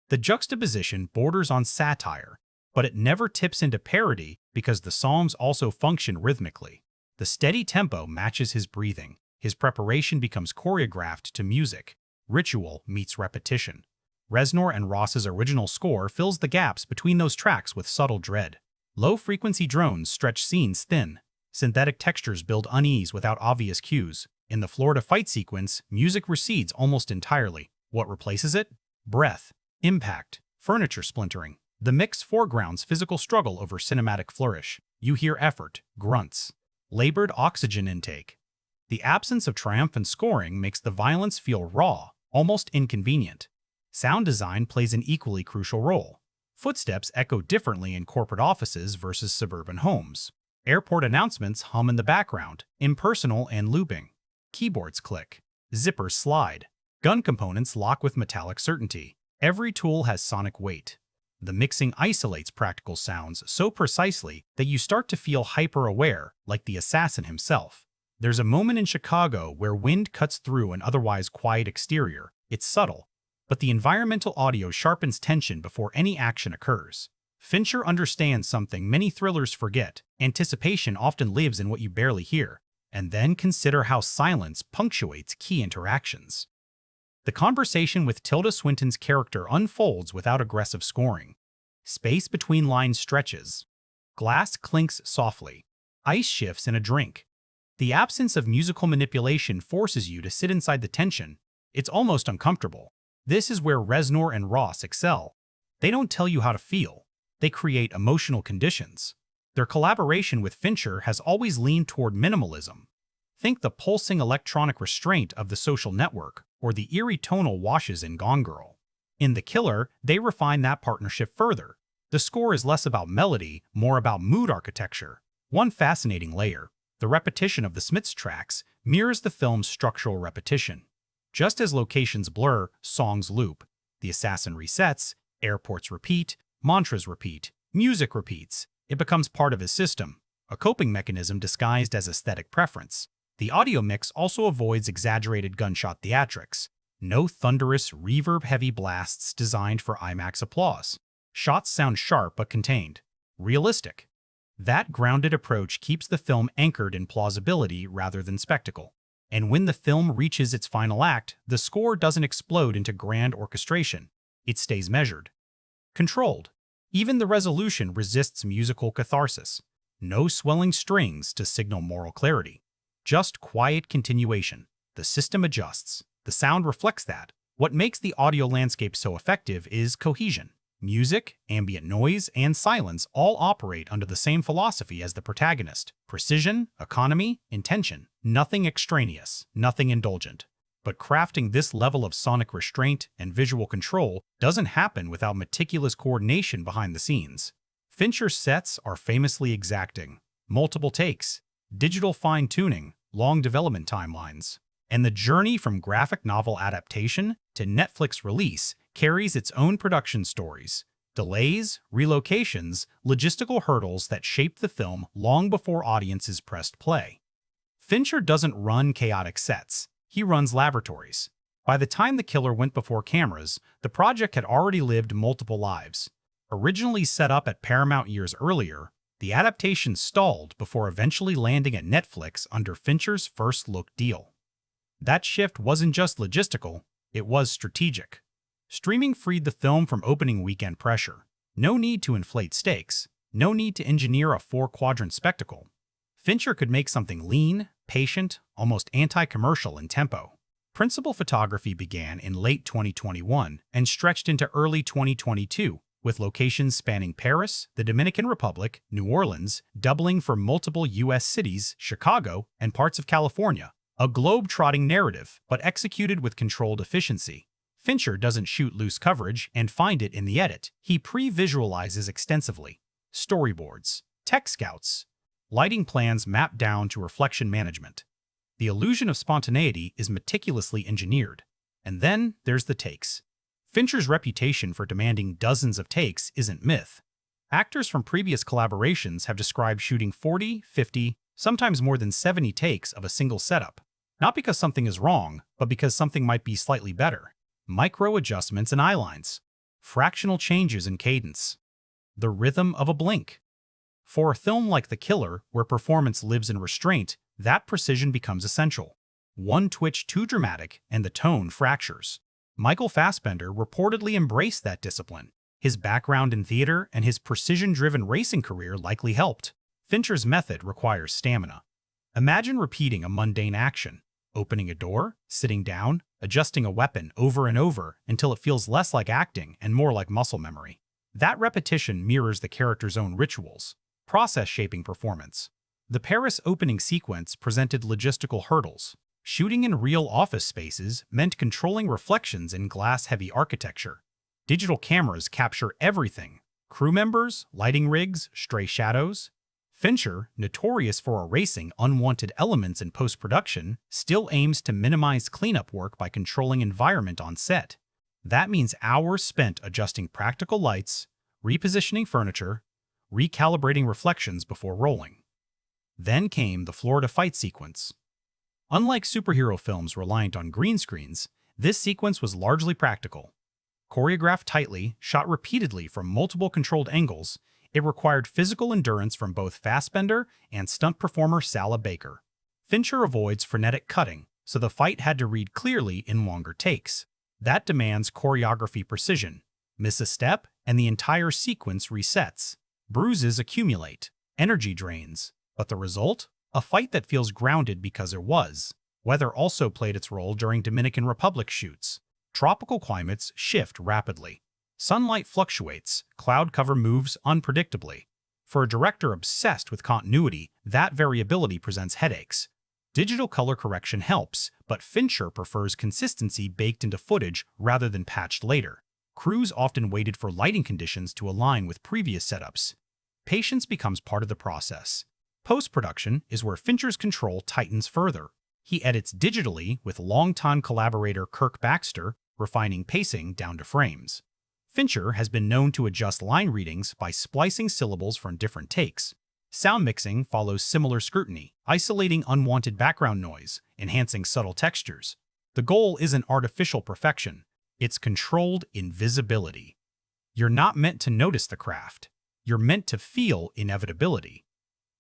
Speaker 1: The juxtaposition borders on satire, but it never tips into parody because the songs also function rhythmically. The steady tempo matches his breathing. His preparation becomes choreographed to music. Ritual meets repetition. Reznor and Ross's original score fills the gaps between those tracks with subtle dread. Low-frequency drones stretch scenes thin. Synthetic textures build unease without obvious cues. In the Florida fight sequence, music recedes almost entirely. What replaces it? Breath, impact, furniture splintering. The mix foregrounds physical struggle over cinematic flourish. You hear effort, grunts, labored oxygen intake. The absence of triumphant scoring makes the violence feel raw, almost inconvenient. Sound design plays an equally crucial role. Footsteps echo differently in corporate offices versus suburban homes. Airport announcements hum in the background, impersonal and looping. Keyboards click. Zippers slide. Gun components lock with metallic certainty. Every tool has sonic weight. The mixing isolates practical sounds so precisely that you start to feel hyper-aware, like the assassin himself. There's a moment in Chicago where wind cuts through an otherwise quiet exterior. It's subtle, but the environmental audio sharpens tension before any action occurs. Fincher understands something many thrillers forget. Anticipation often lives in what you barely hear. And then consider how silence punctuates key interactions. The conversation with Tilda Swinton's character unfolds without aggressive scoring. Space between lines stretches. Glass clinks softly. Ice shifts in a drink. The absence of musical manipulation forces you to sit inside the tension. It's almost uncomfortable. This is where Reznor and Ross excel. They don't tell you how to feel. They create emotional conditions. Their collaboration with Fincher has always leaned toward minimalism. Think the pulsing electronic restraint of The Social Network or the eerie tonal washes in Gone Girl. In The Killer, they refine that partnership further. The score is less about melody, more about mood architecture. One fascinating layer, the repetition of the Smiths tracks, mirrors the film's structural repetition. Just as locations blur, songs loop. The assassin resets, airports repeat, mantras repeat, music repeats. It becomes part of his system, a coping mechanism disguised as aesthetic preference. The audio mix also avoids exaggerated gunshot theatrics. No thunderous, reverb-heavy blasts designed for IMAX applause. Shots sound sharp but contained. Realistic. That grounded approach keeps the film anchored in plausibility rather than spectacle. And when the film reaches its final act, the score doesn't explode into grand orchestration. It stays measured. Controlled. Even the resolution resists musical catharsis. No swelling strings to signal moral clarity. Just quiet continuation. The system adjusts. The sound reflects that. What makes the audio landscape so effective is cohesion. Music, ambient noise, and silence all operate under the same philosophy as the protagonist. Precision, economy, intention. Nothing extraneous, nothing indulgent. But crafting this level of sonic restraint and visual control doesn't happen without meticulous coordination behind the scenes. Fincher's sets are famously exacting. Multiple takes, digital fine-tuning, long development timelines. And the journey from graphic novel adaptation to Netflix release carries its own production stories. Delays, relocations, logistical hurdles that shaped the film long before audiences pressed play. Fincher doesn't run chaotic sets. He runs laboratories. By the time the killer went before cameras, the project had already lived multiple lives. Originally set up at Paramount years earlier, the adaptation stalled before eventually landing at Netflix under Fincher's first-look deal. That shift wasn't just logistical, it was strategic. Streaming freed the film from opening weekend pressure. No need to inflate stakes. No need to engineer a four-quadrant spectacle. Fincher could make something lean, patient, almost anti-commercial in tempo. Principal photography began in late 2021 and stretched into early 2022, with locations spanning Paris, the Dominican Republic, New Orleans, doubling for multiple U.S. cities, Chicago, and parts of California. A globe-trotting narrative, but executed with controlled efficiency. Fincher doesn't shoot loose coverage and find it in the edit. He pre-visualizes extensively. Storyboards, tech scouts, lighting plans mapped down to reflection management. The illusion of spontaneity is meticulously engineered. And then there's the takes. Fincher's reputation for demanding dozens of takes isn't myth. Actors from previous collaborations have described shooting 40, 50, sometimes more than 70 takes of a single setup. Not because something is wrong, but because something might be slightly better. Micro adjustments in eyelines. Fractional changes in cadence. The rhythm of a blink. For a film like The Killer, where performance lives in restraint, that precision becomes essential. One twitch too dramatic and the tone fractures. Michael Fassbender reportedly embraced that discipline. His background in theater and his precision-driven racing career likely helped. Fincher's method requires stamina. Imagine repeating a mundane action, opening a door, sitting down, adjusting a weapon over and over until it feels less like acting and more like muscle memory. That repetition mirrors the character's own rituals, process shaping performance. The Paris opening sequence presented logistical hurdles. Shooting in real office spaces meant controlling reflections in glass-heavy architecture. Digital cameras capture everything: crew members, lighting rigs, stray shadows. Fincher, notorious for erasing unwanted elements in post-production, still aims to minimize cleanup work by controlling environment on set. That means hours spent adjusting practical lights, repositioning furniture, recalibrating reflections before rolling. Then came the Florida fight sequence. Unlike superhero films reliant on green screens, this sequence was largely practical. Choreographed tightly, shot repeatedly from multiple controlled angles, it required physical endurance from both Fassbender and stunt performer Sala Baker. Fincher avoids frenetic cutting, so the fight had to read clearly in longer takes. That demands choreography precision. Miss a step, and the entire sequence resets. Bruises accumulate, energy drains. But the result? A fight that feels grounded because it was. Weather also played its role during Dominican Republic shoots. Tropical climates shift rapidly. Sunlight fluctuates, cloud cover moves unpredictably. For a director obsessed with continuity, that variability presents headaches. Digital color correction helps, but Fincher prefers consistency baked into footage rather than patched later. Crews often waited for lighting conditions to align with previous setups. Patience becomes part of the process. Post-production is where Fincher's control tightens further. He edits digitally with longtime collaborator Kirk Baxter, refining pacing down to frames. Fincher has been known to adjust line readings by splicing syllables from different takes. Sound mixing follows similar scrutiny, isolating unwanted background noise, enhancing subtle textures. The goal isn't artificial perfection, it's controlled invisibility. You're not meant to notice the craft. You're meant to feel inevitability.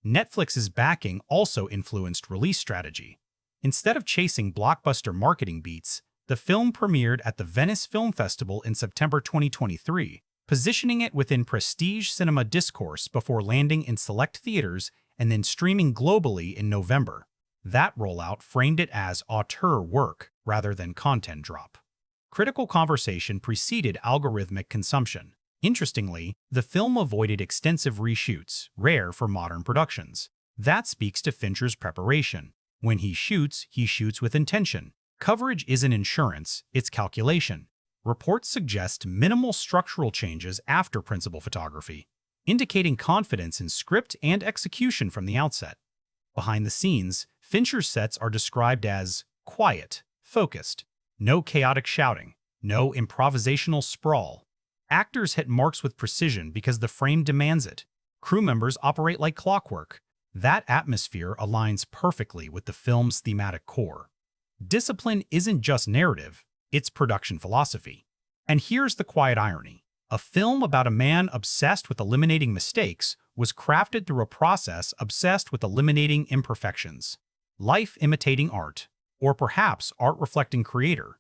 Speaker 1: Netflix's backing also influenced release strategy. Instead of chasing blockbuster marketing beats, the film premiered at the Venice Film Festival in September 2023, positioning it within prestige cinema discourse before landing in select theaters and then streaming globally in November. That rollout framed it as auteur work rather than content drop. Critical conversation preceded algorithmic consumption. Interestingly, the film avoided extensive reshoots, rare for modern productions. That speaks to Fincher's preparation. When he shoots with intention. Coverage isn't insurance, it's calculation. Reports suggest minimal structural changes after principal photography, indicating confidence in script and execution from the outset. Behind the scenes, Fincher's sets are described as quiet, focused, no chaotic shouting, no improvisational sprawl. Actors hit marks with precision because the frame demands it. Crew members operate like clockwork. That atmosphere aligns perfectly with the film's thematic core. Discipline isn't just narrative, it's production philosophy. And here's the quiet irony. A film about a man obsessed with eliminating mistakes was crafted through a process obsessed with eliminating imperfections. Life imitating art, or perhaps art reflecting creator.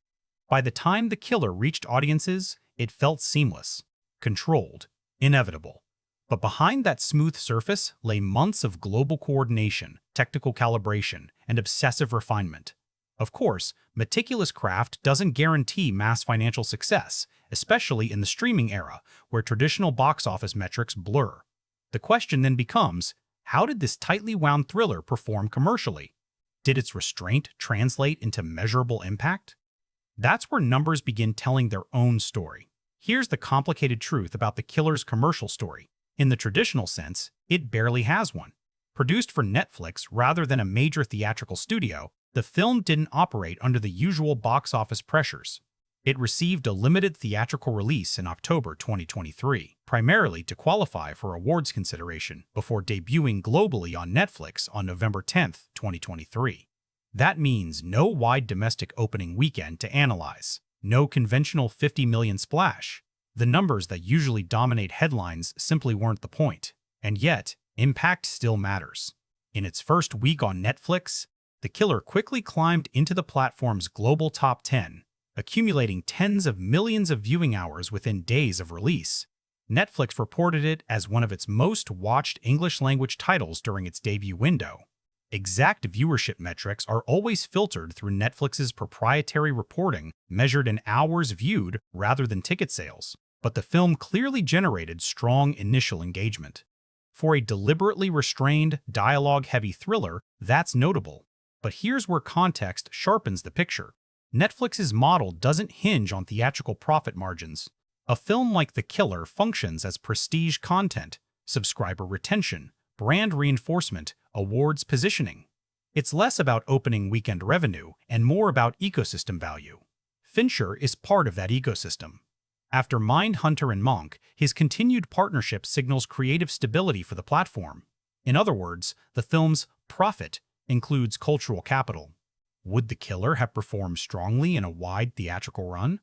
Speaker 1: By the time The Killer reached audiences, it felt seamless, controlled, inevitable. But behind that smooth surface lay months of global coordination, technical calibration, and obsessive refinement. Of course, meticulous craft doesn't guarantee mass financial success, especially in the streaming era, where traditional box office metrics blur. The question then becomes, how did this tightly wound thriller perform commercially? Did its restraint translate into measurable impact? That's where numbers begin telling their own story. Here's the complicated truth about The Killer's commercial story. In the traditional sense, it barely has one. Produced for Netflix rather than a major theatrical studio, the film didn't operate under the usual box office pressures. It received a limited theatrical release in October 2023, primarily to qualify for awards consideration, before debuting globally on Netflix on November 10, 2023. That means no wide domestic opening weekend to analyze, no conventional 50 million splash. The numbers that usually dominate headlines simply weren't the point. And yet, impact still matters. In its first week on Netflix, The Killer quickly climbed into the platform's global top 10, accumulating tens of millions of viewing hours within days of release. Netflix reported it as one of its most watched English-language titles during its debut window. Exact viewership metrics are always filtered through Netflix's proprietary reporting, measured in hours viewed rather than ticket sales. But the film clearly generated strong initial engagement. For a deliberately restrained, dialogue-heavy thriller, that's notable. But here's where context sharpens the picture. Netflix's model doesn't hinge on theatrical profit margins. A film like The Killer functions as prestige content, subscriber retention, brand reinforcement, awards positioning. It's less about opening weekend revenue and more about ecosystem value. Fincher is part of that ecosystem. After Mindhunter and Monk, his continued partnership signals creative stability for the platform. In other words, the film's profit includes cultural capital. Would The Killer have performed strongly in a wide theatrical run?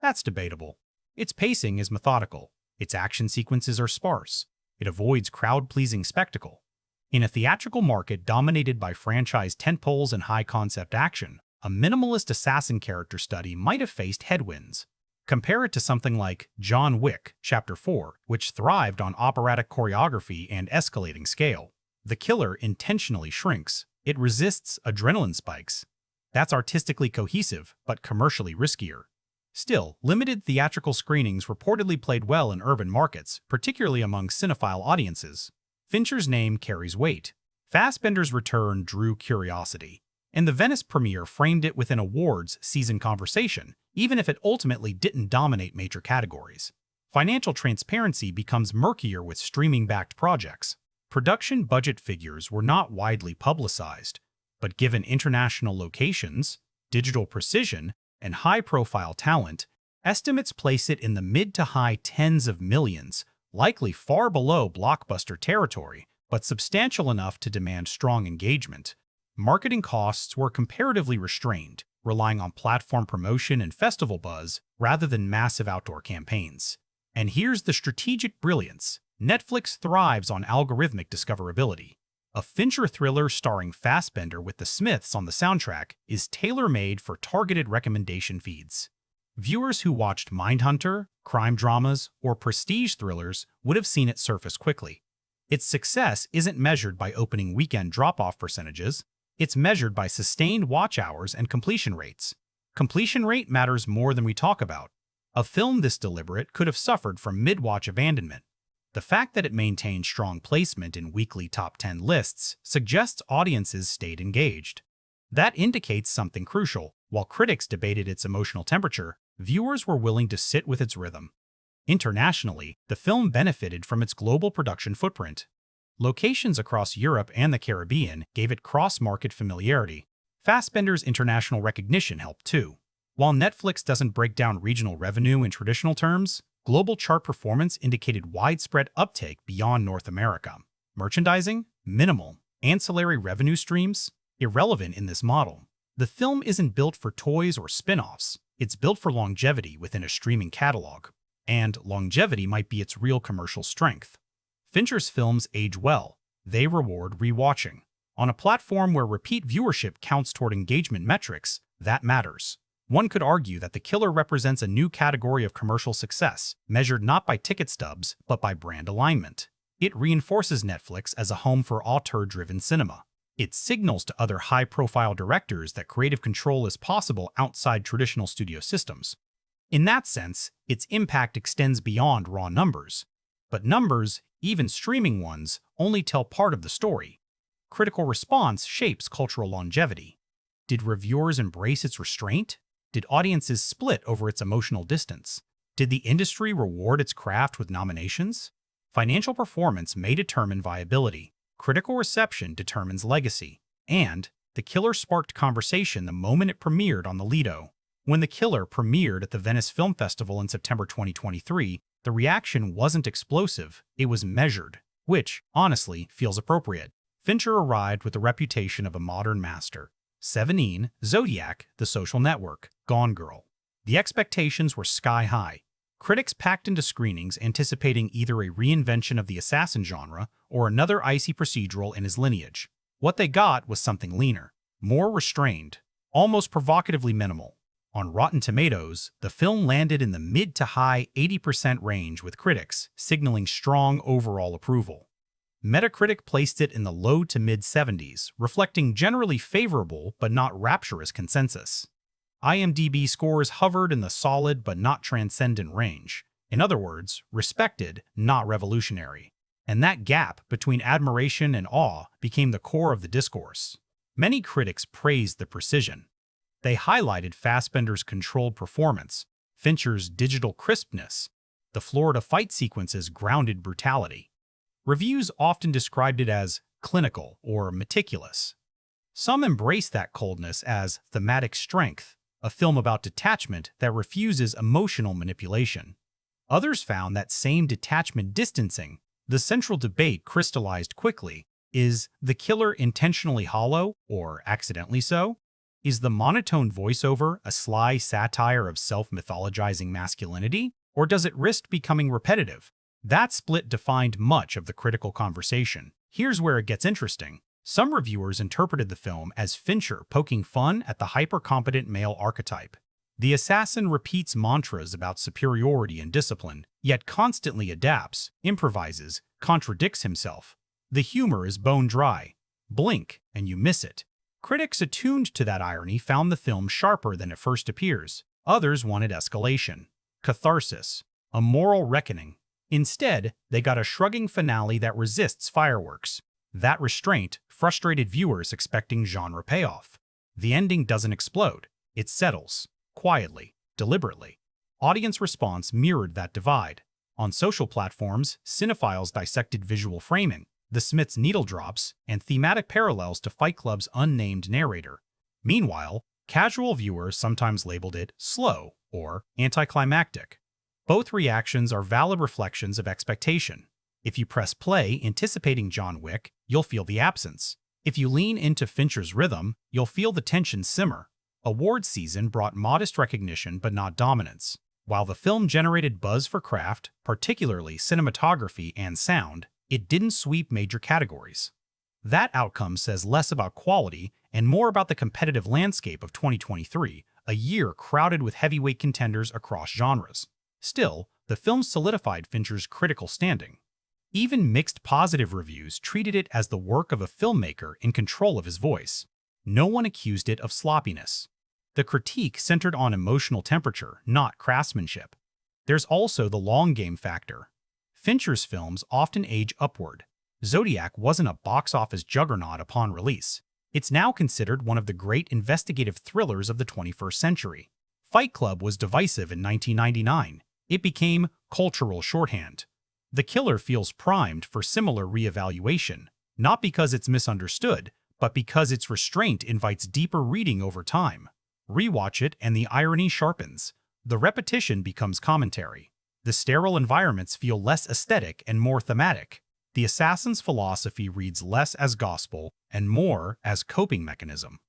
Speaker 1: That's debatable. Its pacing is methodical. Its action sequences are sparse. It avoids crowd-pleasing spectacle. In a theatrical market dominated by franchise tentpoles and high-concept action, a minimalist assassin character study might have faced headwinds. Compare it to something like John Wick, Chapter 4, which thrived on operatic choreography and escalating scale. The Killer intentionally shrinks. It resists adrenaline spikes. That's artistically cohesive, but commercially riskier. Still, limited theatrical screenings reportedly played well in urban markets, particularly among cinephile audiences. Fincher's name carries weight. Fassbender's return drew curiosity, and the Venice premiere framed it within awards season conversation, even if it ultimately didn't dominate major categories. Financial transparency becomes murkier with streaming-backed projects. Production budget figures were not widely publicized, but given international locations, digital precision, and high-profile talent, estimates place it in the mid to high tens of millions, likely far below blockbuster territory, but substantial enough to demand strong engagement. Marketing costs were comparatively restrained, relying on platform promotion and festival buzz rather than massive outdoor campaigns. And here's the strategic brilliance. Netflix thrives on algorithmic discoverability. A Fincher thriller starring Fassbender with the Smiths on the soundtrack is tailor-made for targeted recommendation feeds. Viewers who watched Mindhunter, crime dramas, or prestige thrillers would have seen it surface quickly. Its success isn't measured by opening weekend drop-off percentages, it's measured by sustained watch hours and completion rates. Completion rate matters more than we talk about. A film this deliberate could have suffered from mid-watch abandonment. The fact that it maintained strong placement in weekly top 10 lists suggests audiences stayed engaged. That indicates something crucial. While critics debated its emotional temperature, viewers were willing to sit with its rhythm. Internationally, the film benefited from its global production footprint. Locations across Europe and the Caribbean gave it cross-market familiarity. Fassbender's international recognition helped too. While Netflix doesn't break down regional revenue in traditional terms, global chart performance indicated widespread uptake beyond North America. Merchandising? Minimal. Ancillary revenue streams? Irrelevant in this model. The film isn't built for toys or spin-offs. It's built for longevity within a streaming catalog. And longevity might be its real commercial strength. Fincher's films age well. They reward rewatching. On a platform where repeat viewership counts toward engagement metrics, that matters. One could argue that The Killer represents a new category of commercial success, measured not by ticket stubs, but by brand alignment. It reinforces Netflix as a home for auteur-driven cinema. It signals to other high-profile directors that creative control is possible outside traditional studio systems. In that sense, its impact extends beyond raw numbers. But numbers, even streaming ones, only tell part of the story. Critical response shapes cultural longevity. Did reviewers embrace its restraint? Did audiences split over its emotional distance? Did the industry reward its craft with nominations? Financial performance may determine viability. Critical reception determines legacy. And The Killer sparked conversation the moment it premiered on the Lido. When The Killer premiered at the Venice Film Festival in September 2023, the reaction wasn't explosive, it was measured, which, honestly, feels appropriate. Fincher arrived with the reputation of a modern master. Sevenine, Zodiac, The Social Network, Gone Girl. The expectations were sky-high. Critics packed into screenings anticipating either a reinvention of the assassin genre or another icy procedural in his lineage. What they got was something leaner, more restrained, almost provocatively minimal. On Rotten Tomatoes, the film landed in the mid to high 80% range with critics, signaling strong overall approval. Metacritic placed it in the low to mid-70s, reflecting generally favorable but not rapturous consensus. IMDb scores hovered in the solid but not transcendent range. In other words, respected, not revolutionary. And that gap between admiration and awe became the core of the discourse. Many critics praised the precision. They highlighted Fassbender's controlled performance, Fincher's digital crispness, the Florida fight sequence's grounded brutality. Reviews often described it as clinical or meticulous. Some embraced that coldness as thematic strength, a film about detachment that refuses emotional manipulation. Others found that same detachment distancing. The central debate crystallized quickly. Is The Killer intentionally hollow or accidentally so? Is the monotone voiceover a sly satire of self-mythologizing masculinity, or does it risk becoming repetitive? That split defined much of the critical conversation. Here's where it gets interesting. Some reviewers interpreted the film as Fincher poking fun at the hyper-competent male archetype. The assassin repeats mantras about superiority and discipline, yet constantly adapts, improvises, contradicts himself. The humor is bone dry. Blink, and you miss it. Critics attuned to that irony found the film sharper than it first appears. Others wanted escalation, catharsis, a moral reckoning. Instead, they got a shrugging finale that resists fireworks. That restraint frustrated viewers expecting genre payoff. The ending doesn't explode. It settles, quietly, deliberately. Audience response mirrored that divide. On social platforms, cinephiles dissected visual framing. the Smith's needle drops, and thematic parallels to Fight Club's unnamed narrator. Meanwhile, casual viewers sometimes labeled it slow or anticlimactic. Both reactions are valid reflections of expectation. If you press play anticipating John Wick, you'll feel the absence. If you lean into Fincher's rhythm, you'll feel the tension simmer. Awards season brought modest recognition but not dominance. While the film generated buzz for craft, particularly cinematography and sound, it didn't sweep major categories. That outcome says less about quality and more about the competitive landscape of 2023, a year crowded with heavyweight contenders across genres. Still, the film solidified Fincher's critical standing. Even mixed positive reviews treated it as the work of a filmmaker in control of his voice. No one accused it of sloppiness. The critique centered on emotional temperature, not craftsmanship. There's also the long game factor. Fincher's films often age upward. Zodiac wasn't a box office juggernaut upon release. It's now considered one of the great investigative thrillers of the 21st century. Fight Club was divisive in 1999. It became cultural shorthand. The Killer feels primed for similar reevaluation, not because it's misunderstood, but because its restraint invites deeper reading over time. Rewatch it and the irony sharpens. The repetition becomes commentary. The sterile environments feel less aesthetic and more thematic. The assassin's philosophy reads less as gospel and more as coping mechanism.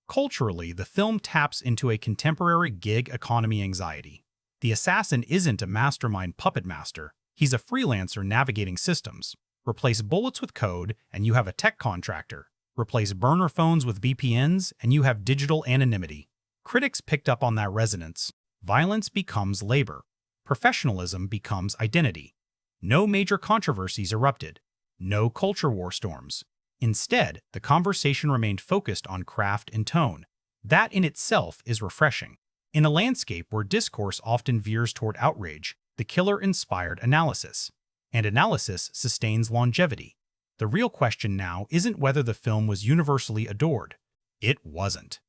Speaker 1: Culturally, the film taps into a contemporary gig economy anxiety. The assassin isn't a mastermind puppet master. He's a freelancer navigating systems. Replace bullets with code, and you have a tech contractor. Replace burner phones with VPNs, and you have digital anonymity. Critics picked up on that resonance. Violence becomes labor. Professionalism becomes identity. No major controversies erupted. No culture war storms. Instead, the conversation remained focused on craft and tone. That in itself is refreshing. In a landscape where discourse often veers toward outrage, The Killer inspired analysis. And analysis sustains longevity. The real question now isn't whether the film was universally adored. It wasn't.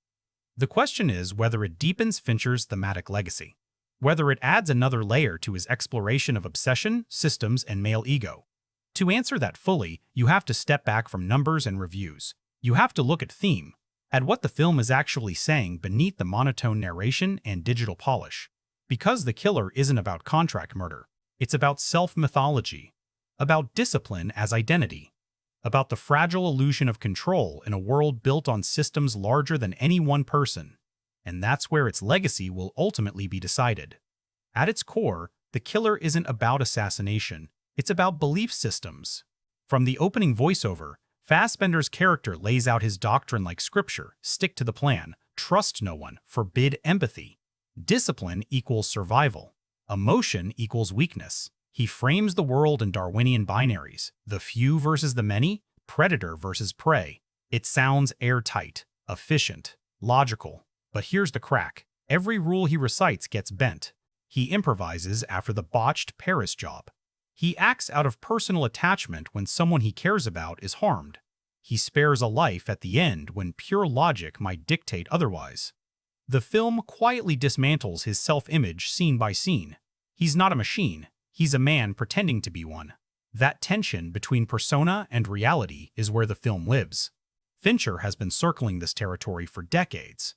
Speaker 1: The question is whether it deepens Fincher's thematic legacy. Whether it adds another layer to his exploration of obsession, systems, and male ego. To answer that fully, you have to step back from numbers and reviews. You have to look at theme, at what the film is actually saying beneath the monotone narration and digital polish. Because The Killer isn't about contract murder. It's about self-mythology, about discipline as identity, about the fragile illusion of control in a world built on systems larger than any one person. And that's where its legacy will ultimately be decided. At its core, The Killer isn't about assassination. It's about belief systems. From the opening voiceover, Fassbender's character lays out his doctrine like scripture: stick to the plan, trust no one, forbid empathy. Discipline equals survival. Emotion equals weakness. He frames the world in Darwinian binaries: the few versus the many, predator versus prey. It sounds airtight, efficient, logical. But here's the crack. Every rule he recites gets bent. He improvises after the botched Paris job. He acts out of personal attachment when someone he cares about is harmed. He spares a life at the end when pure logic might dictate otherwise. The film quietly dismantles his self-image scene by scene. He's not a machine. He's a man pretending to be one. That tension between persona and reality is where the film lives. Fincher has been circling this territory for decades.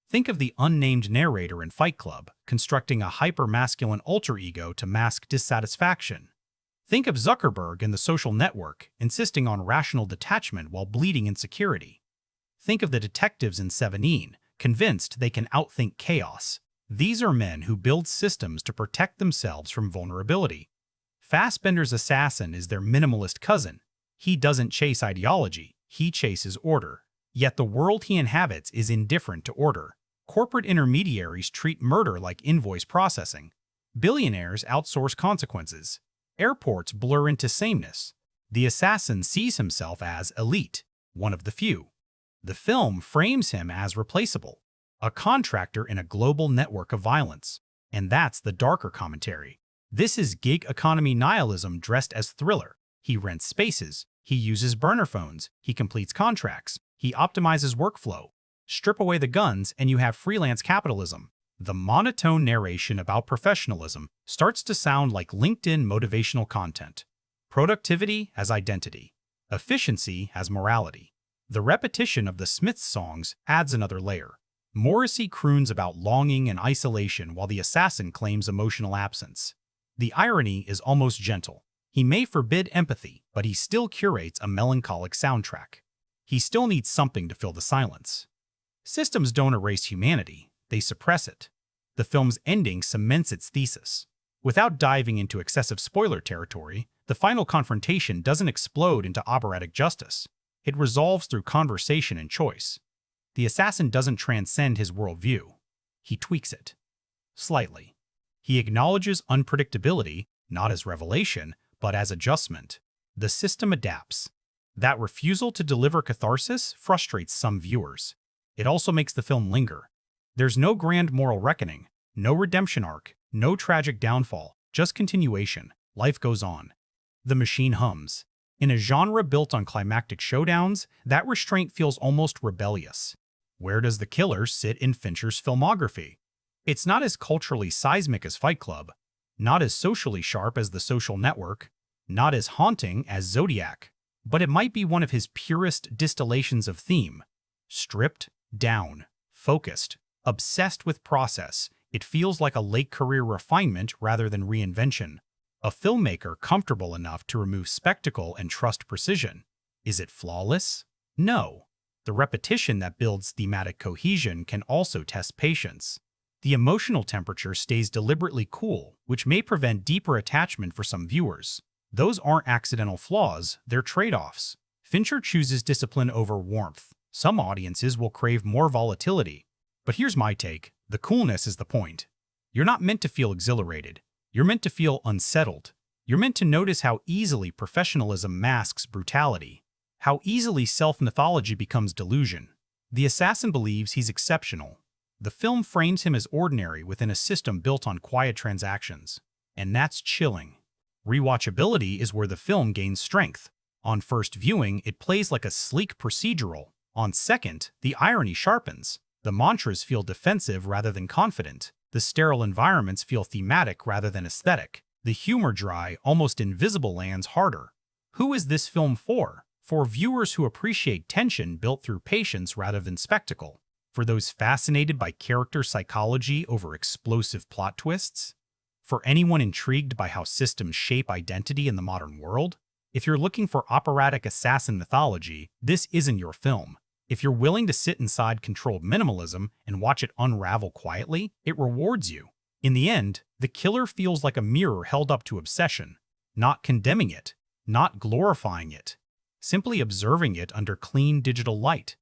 Speaker 1: Think of the unnamed narrator in Fight Club, constructing a hyper-masculine alter ego to mask dissatisfaction. Think of Zuckerberg in The Social Network, insisting on rational detachment while bleeding insecurity. Think of the detectives in Sevenine, convinced they can outthink chaos. These are men who build systems to protect themselves from vulnerability. Fassbender's assassin is their minimalist cousin. He doesn't chase ideology, he chases order. Yet the world he inhabits is indifferent to order. Corporate intermediaries treat murder like invoice processing. Billionaires outsource consequences. Airports blur into sameness. The assassin sees himself as elite, one of the few. The film frames him as replaceable, a contractor in a global network of violence. And that's the darker commentary. This is gig economy nihilism dressed as thriller. He rents spaces, he uses burner phones, he completes contracts, he optimizes workflow. Strip away the guns and you have freelance capitalism. The monotone narration about professionalism starts to sound like LinkedIn motivational content. Productivity as identity. Efficiency has morality. The repetition of the Smiths songs adds another layer. Morrissey croons about longing and isolation while the assassin claims emotional absence. The irony is almost gentle. He may forbid empathy, but he still curates a melancholic soundtrack. He still needs something to fill the silence. Systems don't erase humanity, they suppress it. The film's ending cements its thesis. Without diving into excessive spoiler territory, the final confrontation doesn't explode into operatic justice. It resolves through conversation and choice. The assassin doesn't transcend his worldview. He tweaks it. Slightly. He acknowledges unpredictability, not as revelation, but as adjustment. The system adapts. That refusal to deliver catharsis frustrates some viewers. It also makes the film linger. There's no grand moral reckoning, no redemption arc, no tragic downfall, just continuation. Life goes on. The machine hums. In a genre built on climactic showdowns, that restraint feels almost rebellious. Where does The Killer sit in Fincher's filmography? It's not as culturally seismic as Fight Club, not as socially sharp as The Social Network, not as haunting as Zodiac, but it might be one of his purest distillations of theme. Stripped down, focused, obsessed with process, it feels like a late-career refinement rather than reinvention. A filmmaker comfortable enough to remove spectacle and trust precision. Is it flawless? No. The repetition that builds thematic cohesion can also test patience. The emotional temperature stays deliberately cool, which may prevent deeper attachment for some viewers. Those aren't accidental flaws, they're trade-offs. Fincher chooses discipline over warmth. Some audiences will crave more volatility. But here's my take. The coolness is the point. You're not meant to feel exhilarated. You're meant to feel unsettled. You're meant to notice how easily professionalism masks brutality, how easily self-mythology becomes delusion. The assassin believes he's exceptional. The film frames him as ordinary within a system built on quiet transactions. And that's chilling. Rewatchability is where the film gains strength. On first viewing, it plays like a sleek procedural. On second, the irony sharpens. The mantras feel defensive rather than confident. The sterile environments feel thematic rather than aesthetic. The humor dry, almost invisible lands harder. Who is this film for? For viewers who appreciate tension built through patience rather than spectacle. For those fascinated by character psychology over explosive plot twists. For anyone intrigued by how systems shape identity in the modern world. If you're looking for operatic assassin mythology, this isn't your film. If you're willing to sit inside controlled minimalism and watch it unravel quietly, it rewards you. In the end, The Killer feels like a mirror held up to obsession, not condemning it, not glorifying it, simply observing it under clean digital light.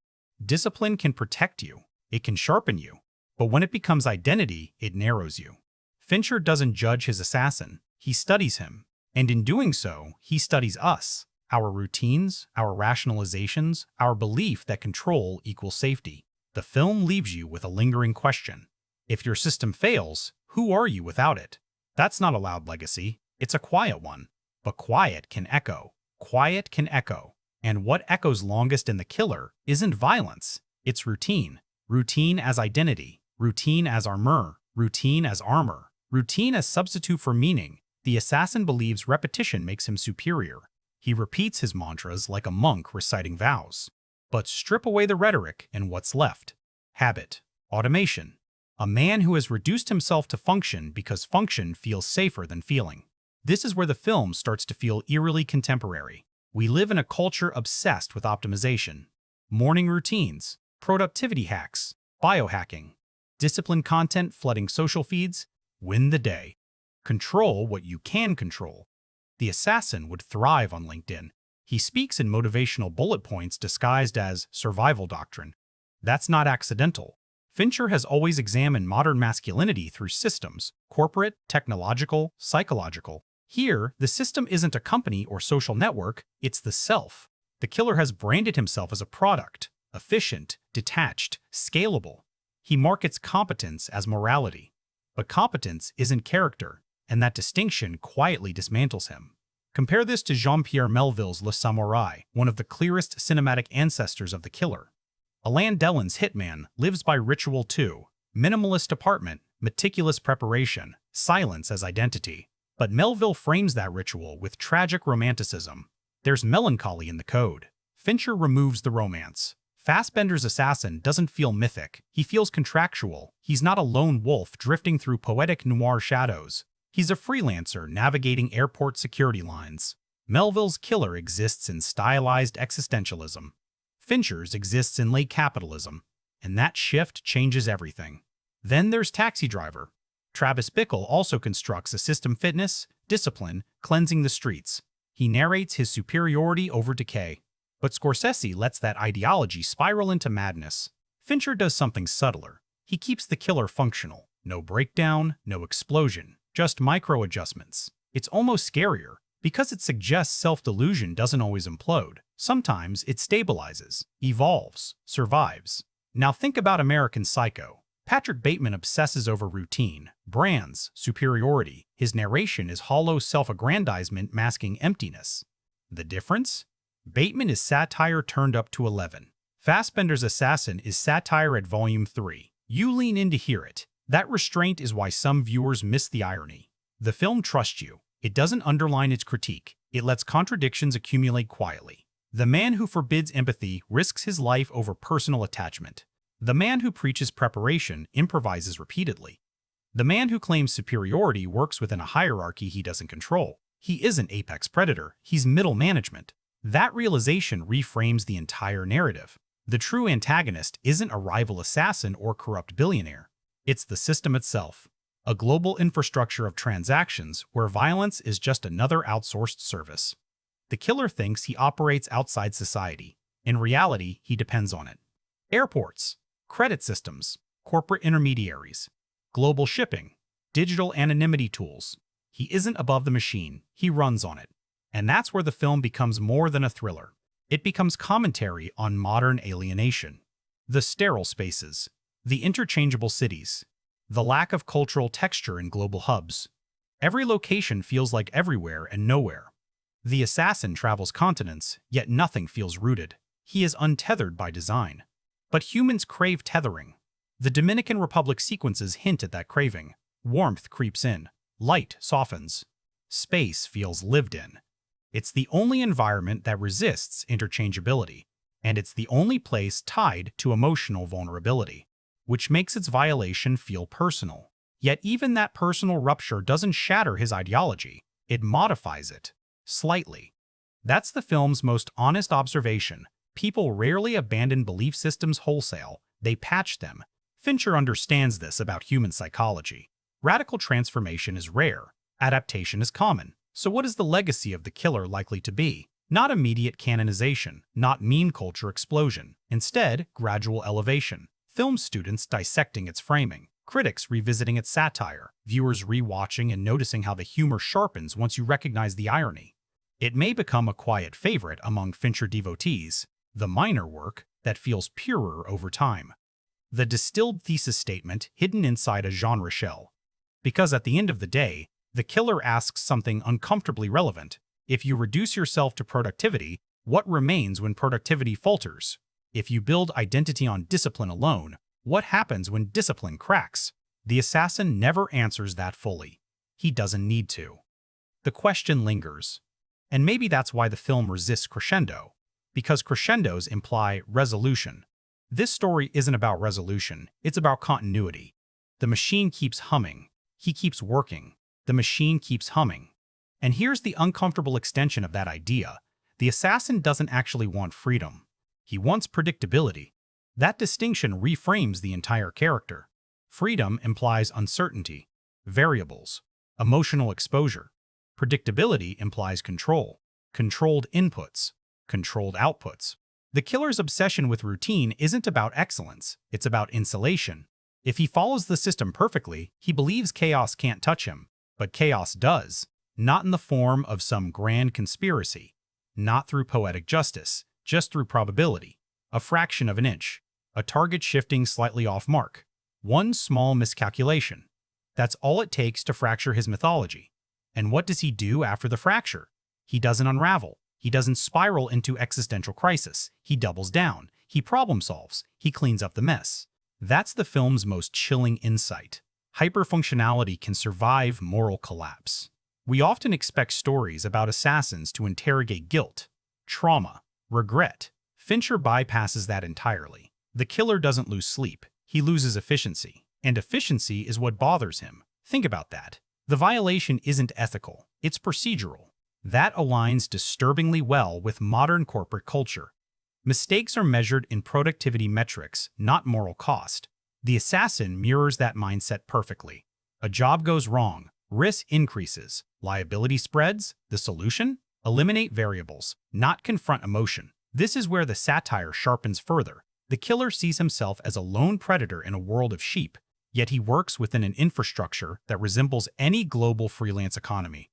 Speaker 1: Discipline can protect you, it can sharpen you, but when it becomes identity, it narrows you. Fincher doesn't judge his assassin, he studies him, and in doing so, he studies us. Our routines, our rationalizations, our belief that control equals safety. The film leaves you with a lingering question. If your system fails, who are you without it? That's not a loud legacy, it's a quiet one. But quiet can echo. Quiet can echo. And what echoes longest in The Killer isn't violence, it's routine. Routine as identity. Routine as armor. Routine as armor. Routine as substitute for meaning. The assassin believes repetition makes him superior. He repeats his mantras like a monk reciting vows. But strip away the rhetoric and what's left? Habit. Automation. A man who has reduced himself to function because function feels safer than feeling. This is where the film starts to feel eerily contemporary. We live in a culture obsessed with optimization. Morning routines, productivity hacks, biohacking, disciplined content flooding social feeds. Win the day. Control what you can control. The assassin would thrive on LinkedIn. He speaks in motivational bullet points disguised as survival doctrine. That's not accidental. Fincher has always examined modern masculinity through systems, corporate, technological, psychological. Here, the system isn't a company or social network, it's the self. The killer has branded himself as a product, efficient, detached, scalable. He markets competence as morality. But competence isn't character, and that distinction quietly dismantles him. Compare this to Jean-Pierre Melville's Le Samouraï, one of the clearest cinematic ancestors of the killer. Alain Delon's Hitman lives by ritual too. Minimalist apartment, meticulous preparation, silence as identity. But Melville frames that ritual with tragic romanticism. There's melancholy in the code. Fincher removes the romance. Fassbender's assassin doesn't feel mythic. He feels contractual. He's not a lone wolf drifting through poetic noir shadows. He's a freelancer navigating airport security lines. Melville's killer exists in stylized existentialism. Fincher's exists in late capitalism. And that shift changes everything. Then there's Taxi Driver. Travis Bickle also constructs a system fitness, discipline, cleansing the streets. He narrates his superiority over decay. But Scorsese lets that ideology spiral into madness. Fincher does something subtler. He keeps the killer functional. No breakdown, no explosion, just micro-adjustments. It's almost scarier, because it suggests self-delusion doesn't always implode. Sometimes it stabilizes, evolves, survives. Now think about American Psycho. Patrick Bateman obsesses over routine, brands, superiority. His narration is hollow self-aggrandizement masking emptiness. The difference? Bateman is satire turned up to 11. Fassbender's assassin is satire at volume 3. You lean in to hear it. That restraint is why some viewers miss the irony. The film trusts you. It doesn't underline its critique. It lets contradictions accumulate quietly. The man who forbids empathy risks his life over personal attachment. The man who preaches preparation improvises repeatedly. The man who claims superiority works within a hierarchy he doesn't control. He isn't apex predator, he's middle management. That realization reframes the entire narrative. The true antagonist isn't a rival assassin or corrupt billionaire. It's the system itself. A global infrastructure of transactions where violence is just another outsourced service. The killer thinks he operates outside society. In reality, he depends on it. Airports, credit systems, corporate intermediaries, global shipping, digital anonymity tools. He isn't above the machine, he runs on it. And that's where the film becomes more than a thriller. It becomes commentary on modern alienation. The sterile spaces, the interchangeable cities, the lack of cultural texture in global hubs. Every location feels like everywhere and nowhere. The assassin travels continents, yet nothing feels rooted. He is untethered by design. But humans crave tethering. The Dominican Republic sequences hint at that craving. Warmth creeps in. Light softens. Space feels lived in. It's the only environment that resists interchangeability, and it's the only place tied to emotional vulnerability, which makes its violation feel personal. Yet even that personal rupture doesn't shatter his ideology, it modifies it, slightly. That's the film's most honest observation. People rarely abandon belief systems wholesale, they patch them. Fincher understands this about human psychology. Radical transformation is rare, adaptation is common. So what is the legacy of the killer likely to be? Not immediate canonization, not meme culture explosion. Instead, gradual elevation. Film students dissecting its framing, critics revisiting its satire, viewers rewatching and noticing how the humor sharpens once you recognize the irony. It may become a quiet favorite among Fincher devotees, the minor work that feels purer over time. The distilled thesis statement hidden inside a genre shell. Because at the end of the day, the killer asks something uncomfortably relevant. If you reduce yourself to productivity, what remains when productivity falters? If you build identity on discipline alone, what happens when discipline cracks? The assassin never answers that fully. He doesn't need to. The question lingers. And maybe that's why the film resists crescendo. Because crescendos imply resolution. This story isn't about resolution, it's about continuity. The machine keeps humming. He keeps working. The machine keeps humming. And here's the uncomfortable extension of that idea. The assassin doesn't actually want freedom. He wants predictability. That distinction reframes the entire character. Freedom implies uncertainty, variables, emotional exposure. Predictability implies control, controlled inputs, controlled outputs. The killer's obsession with routine isn't about excellence, it's about insulation. If he follows the system perfectly, he believes chaos can't touch him. But chaos does, not in the form of some grand conspiracy, not through poetic justice, just through probability. A fraction of an inch, a target shifting slightly off mark, one small miscalculation. That's all it takes to fracture his mythology. And what does he do after the fracture? He doesn't unravel. He doesn't spiral into existential crisis. He doubles down. He problem solves. He cleans up the mess. That's the film's most chilling insight. Hyperfunctionality can survive moral collapse. We often expect stories about assassins to interrogate guilt, trauma, regret. Fincher bypasses that entirely. The killer doesn't lose sleep. He loses efficiency. And efficiency is what bothers him. Think about that. The violation isn't ethical. It's procedural. That aligns disturbingly well with modern corporate culture. Mistakes are measured in productivity metrics, not moral cost. The assassin mirrors that mindset perfectly. A job goes wrong, risk increases, liability spreads. The solution? Eliminate variables, not confront emotion. This is where the satire sharpens further. The killer sees himself as a lone predator in a world of sheep, yet he works within an infrastructure that resembles any global freelance economy.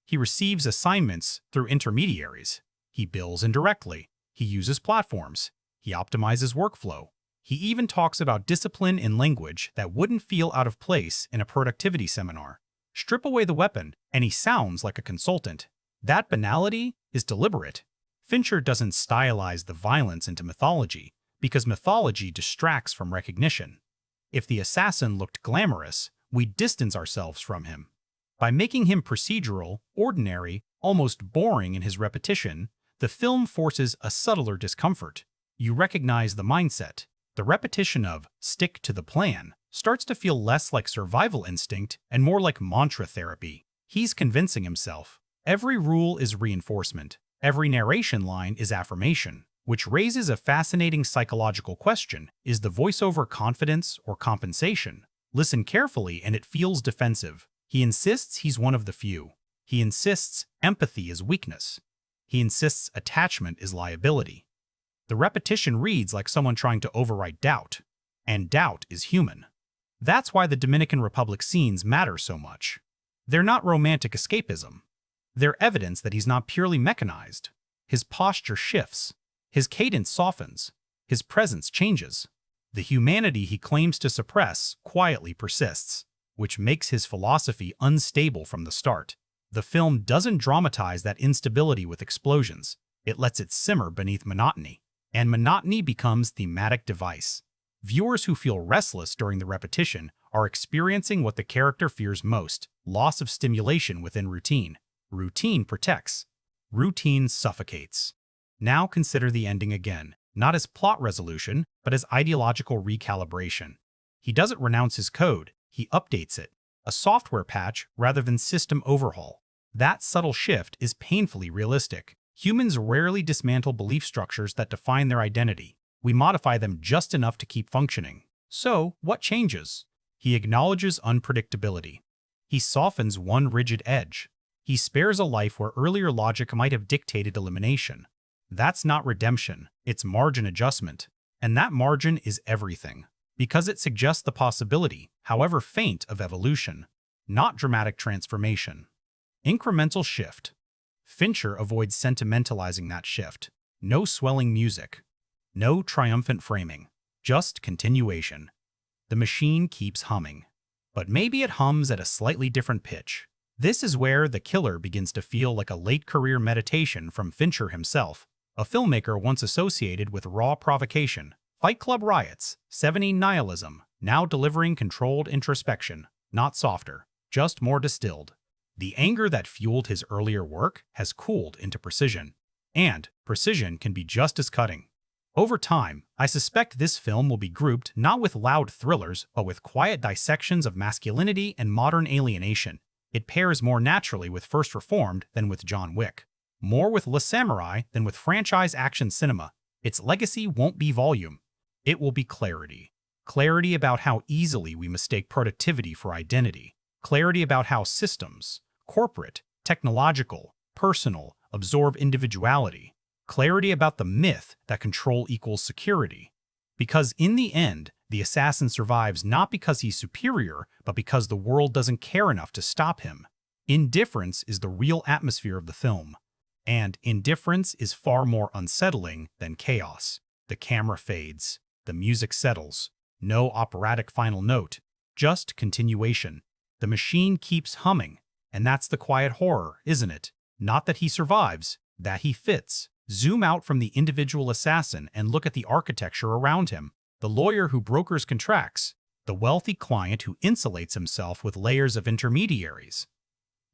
Speaker 1: He receives assignments through intermediaries. He bills indirectly. He uses platforms. He optimizes workflow. He even talks about discipline in language that wouldn't feel out of place in a productivity seminar. Strip away the weapon, and he sounds like a consultant. That banality is deliberate. Fincher doesn't stylize the violence into mythology, because mythology distracts from recognition. If the assassin looked glamorous, we'd distance ourselves from him. By making him procedural, ordinary, almost boring in his repetition, the film forces a subtler discomfort. You recognize the mindset. The repetition of "stick to the plan" starts to feel less like survival instinct and more like mantra therapy. He's convincing himself. Every rule is reinforcement. Every narration line is affirmation, which raises a fascinating psychological question. Is the voiceover confidence or compensation? Listen carefully and it feels defensive. He insists he's one of the few. He insists empathy is weakness. He insists attachment is liability. The repetition reads like someone trying to overwrite doubt, and doubt is human. That's why the Dominican Republic scenes matter so much. They're not romantic escapism. They're evidence that he's not purely mechanized. His posture shifts. His cadence softens. His presence changes. The humanity he claims to suppress quietly persists, which makes his philosophy unstable from the start. The film doesn't dramatize that instability with explosions. It lets it simmer beneath monotony. And monotony becomes thematic device. Viewers who feel restless during the repetition are experiencing what the character fears most: loss of stimulation within routine. Routine protects. Routine suffocates. Now consider the ending again, not as plot resolution, but as ideological recalibration. He doesn't renounce his code, he updates it. A software patch rather than system overhaul. That subtle shift is painfully realistic. Humans rarely dismantle belief structures that define their identity. We modify them just enough to keep functioning. So, what changes? He acknowledges unpredictability. He softens one rigid edge. He spares a life where earlier logic might have dictated elimination. That's not redemption, it's margin adjustment. And that margin is everything, because it suggests the possibility, however faint, of evolution, not dramatic transformation. Incremental shift. Fincher avoids sentimentalizing that shift. No swelling music. No triumphant framing. Just continuation. The machine keeps humming. But maybe it hums at a slightly different pitch. This is where The Killer begins to feel like a late-career meditation from Fincher himself, a filmmaker once associated with raw provocation, Fight Club riots, 70s nihilism, now delivering controlled introspection, not softer, just more distilled. The anger that fueled his earlier work has cooled into precision, and precision can be just as cutting. Over time, I suspect this film will be grouped not with loud thrillers, but with quiet dissections of masculinity and modern alienation. It pairs more naturally with First Reformed than with John Wick, more with Le Samurai than with franchise action cinema. Its legacy won't be volume. It will be clarity. Clarity about how easily we mistake productivity for identity. Clarity about how systems, corporate, technological, personal, absorb individuality. Clarity about the myth that control equals security. Because in the end, the assassin survives not because he's superior, but because the world doesn't care enough to stop him. Indifference is the real atmosphere of the film. And indifference is far more unsettling than chaos. The camera fades. The music settles. No operatic final note. Just continuation. The machine keeps humming. And that's the quiet horror, isn't it? Not that he survives, that he fits. Zoom out from the individual assassin and look at the architecture around him. The lawyer who brokers contracts. The wealthy client who insulates himself with layers of intermediaries.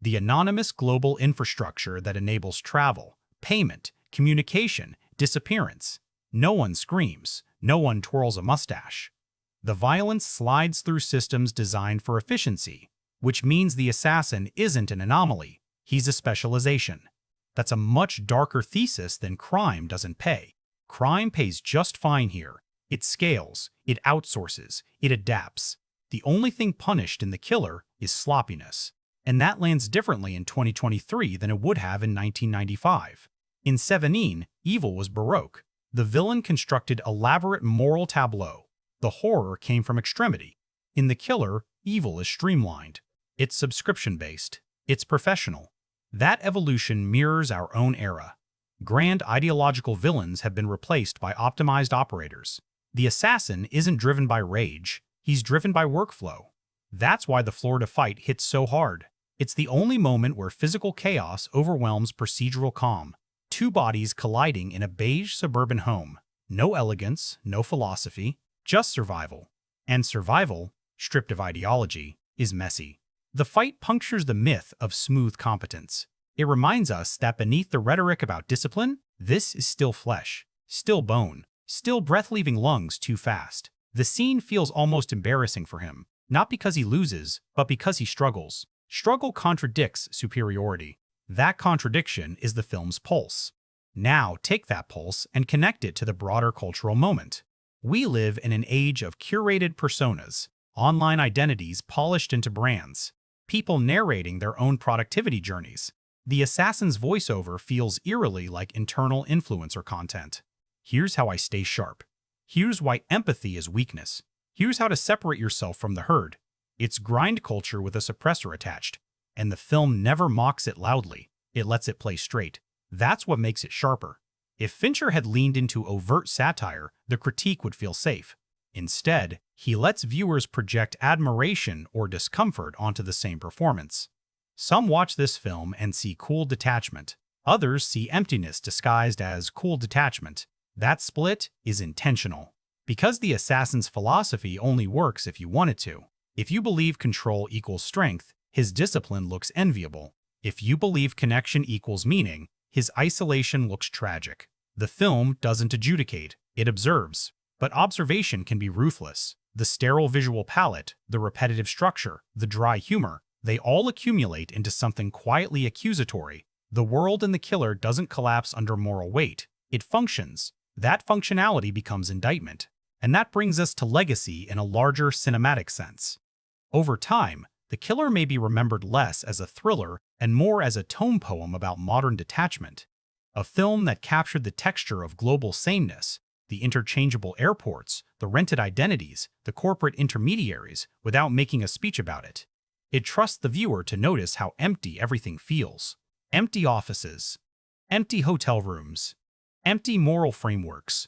Speaker 1: The anonymous global infrastructure that enables travel, payment, communication, disappearance. No one screams, no one twirls a mustache. The violence slides through systems designed for efficiency, which means the assassin isn't an anomaly, he's a specialization. That's a much darker thesis than crime doesn't pay. Crime pays just fine here. It scales, it outsources, it adapts. The only thing punished in The Killer is sloppiness. And that lands differently in 2023 than it would have in 1995. In Sevenine, evil was Baroque. The villain constructed elaborate moral tableau. The horror came from extremity. In The Killer, evil is streamlined. It's subscription-based. It's professional. That evolution mirrors our own era. Grand ideological villains have been replaced by optimized operators. The assassin isn't driven by rage, he's driven by workflow. That's why the Florida fight hits so hard. It's the only moment where physical chaos overwhelms procedural calm. Two bodies colliding in a beige suburban home. No elegance, no philosophy, just survival. And survival, stripped of ideology, is messy. The fight punctures the myth of smooth competence. It reminds us that beneath the rhetoric about discipline, this is still flesh, still bone, still breath-leaving lungs too fast. The scene feels almost embarrassing for him, not because he loses, but because he struggles. Struggle contradicts superiority. That contradiction is the film's pulse. Now take that pulse and connect it to the broader cultural moment. We live in an age of curated personas, online identities polished into brands, people narrating their own productivity journeys. The assassin's voiceover feels eerily like internal influencer content. Here's how I stay sharp. Here's why empathy is weakness. Here's how to separate yourself from the herd. It's grind culture with a suppressor attached, and the film never mocks it loudly. It lets it play straight. That's what makes it sharper. If Fincher had leaned into overt satire, the critique would feel safe. Instead, he lets viewers project admiration or discomfort onto the same performance. Some watch this film and see cool detachment. Others see emptiness disguised as cool detachment. That split is intentional. Because the assassin's philosophy only works if you want it to. If you believe control equals strength, his discipline looks enviable. If you believe connection equals meaning, his isolation looks tragic. The film doesn't adjudicate, it observes. But observation can be ruthless. The sterile visual palette, the repetitive structure, the dry humor, they all accumulate into something quietly accusatory. The world in The Killer doesn't collapse under moral weight. It functions. That functionality becomes indictment. And that brings us to legacy in a larger cinematic sense. Over time, The Killer may be remembered less as a thriller and more as a tone poem about modern detachment. A film that captured the texture of global sameness, the interchangeable airports, the rented identities, the corporate intermediaries, without making a speech about it. It trusts the viewer to notice how empty everything feels. Empty offices, empty hotel rooms, empty moral frameworks.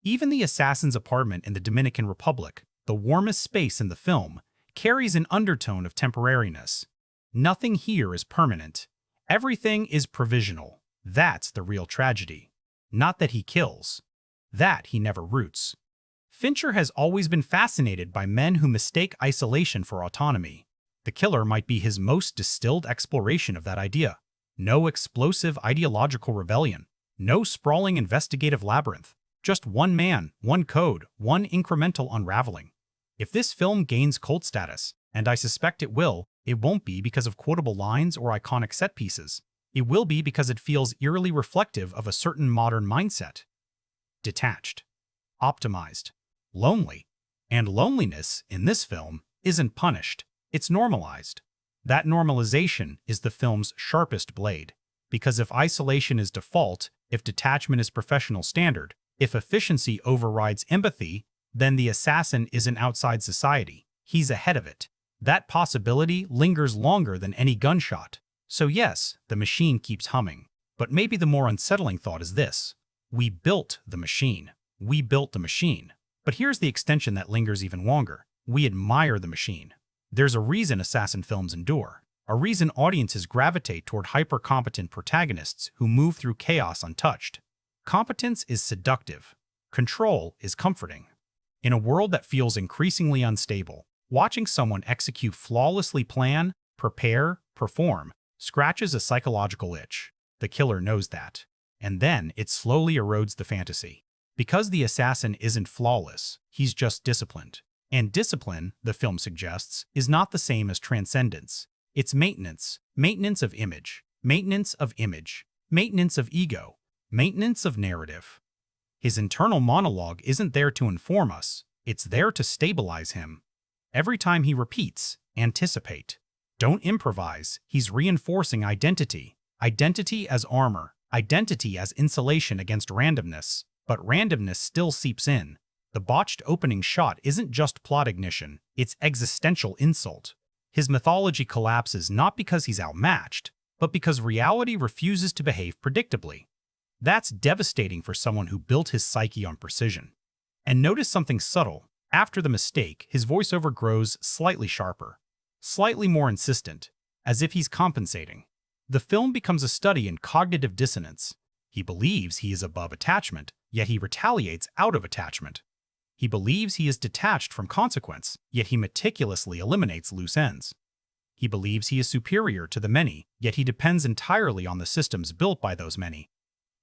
Speaker 1: Even the assassin's apartment in the Dominican Republic, the warmest space in the film, carries an undertone of temporariness. Nothing here is permanent. Everything is provisional. That's the real tragedy. Not that he kills. That he never roots. Fincher has always been fascinated by men who mistake isolation for autonomy. The Killer might be his most distilled exploration of that idea. No explosive ideological rebellion. No sprawling investigative labyrinth. Just one man, one code, one incremental unraveling. If this film gains cult status, and I suspect it will, it won't be because of quotable lines or iconic set pieces. It will be because it feels eerily reflective of a certain modern mindset. Detached. Optimized. Lonely. And loneliness, in this film, isn't punished. It's normalized. That normalization is the film's sharpest blade. Because if isolation is default, if detachment is professional standard, if efficiency overrides empathy, then the assassin isn't outside society. He's ahead of it. That possibility lingers longer than any gunshot. So yes, the machine keeps humming. But maybe the more unsettling thought is this. We built the machine. We built the machine. But here's the extension that lingers even longer. We admire the machine. There's a reason assassin films endure. A reason audiences gravitate toward hyper-competent protagonists who move through chaos untouched. Competence is seductive. Control is comforting. In a world that feels increasingly unstable, watching someone execute flawlessly plan, prepare, perform, scratches a psychological itch. The Killer knows that. and then it slowly erodes the fantasy. Because the assassin isn't flawless, he's just disciplined. And discipline, the film suggests, is not the same as transcendence. It's maintenance. Maintenance of image. Maintenance of image. Maintenance of ego. Maintenance of narrative. His internal monologue isn't there to inform us. It's there to stabilize him. Every time he repeats, anticipate. Don't improvise. He's reinforcing identity. Identity as armor. Identity as insulation against randomness. But randomness still seeps in. The botched opening shot isn't just plot ignition, it's existential insult. His mythology collapses not because he's outmatched, but because reality refuses to behave predictably. That's devastating for someone who built his psyche on precision. And notice something subtle. After the mistake, his voiceover grows slightly sharper, slightly more insistent, as if he's compensating. The film becomes a study in cognitive dissonance. He believes he is above attachment, yet he retaliates out of attachment. He believes he is detached from consequence, yet he meticulously eliminates loose ends. He believes he is superior to the many, yet he depends entirely on the systems built by those many.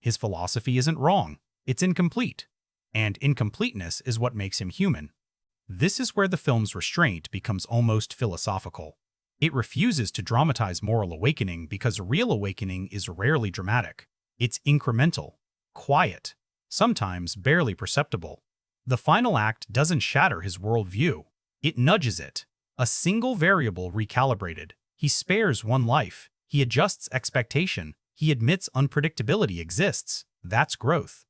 Speaker 1: His philosophy isn't wrong, it's incomplete. And incompleteness is what makes him human. This is where the film's restraint becomes almost philosophical. It refuses to dramatize moral awakening because real awakening is rarely dramatic. It's incremental, quiet, sometimes barely perceptible. The final act doesn't shatter his worldview. It nudges it. A single variable recalibrated. He spares one life. He adjusts expectation. He admits unpredictability exists. That's growth.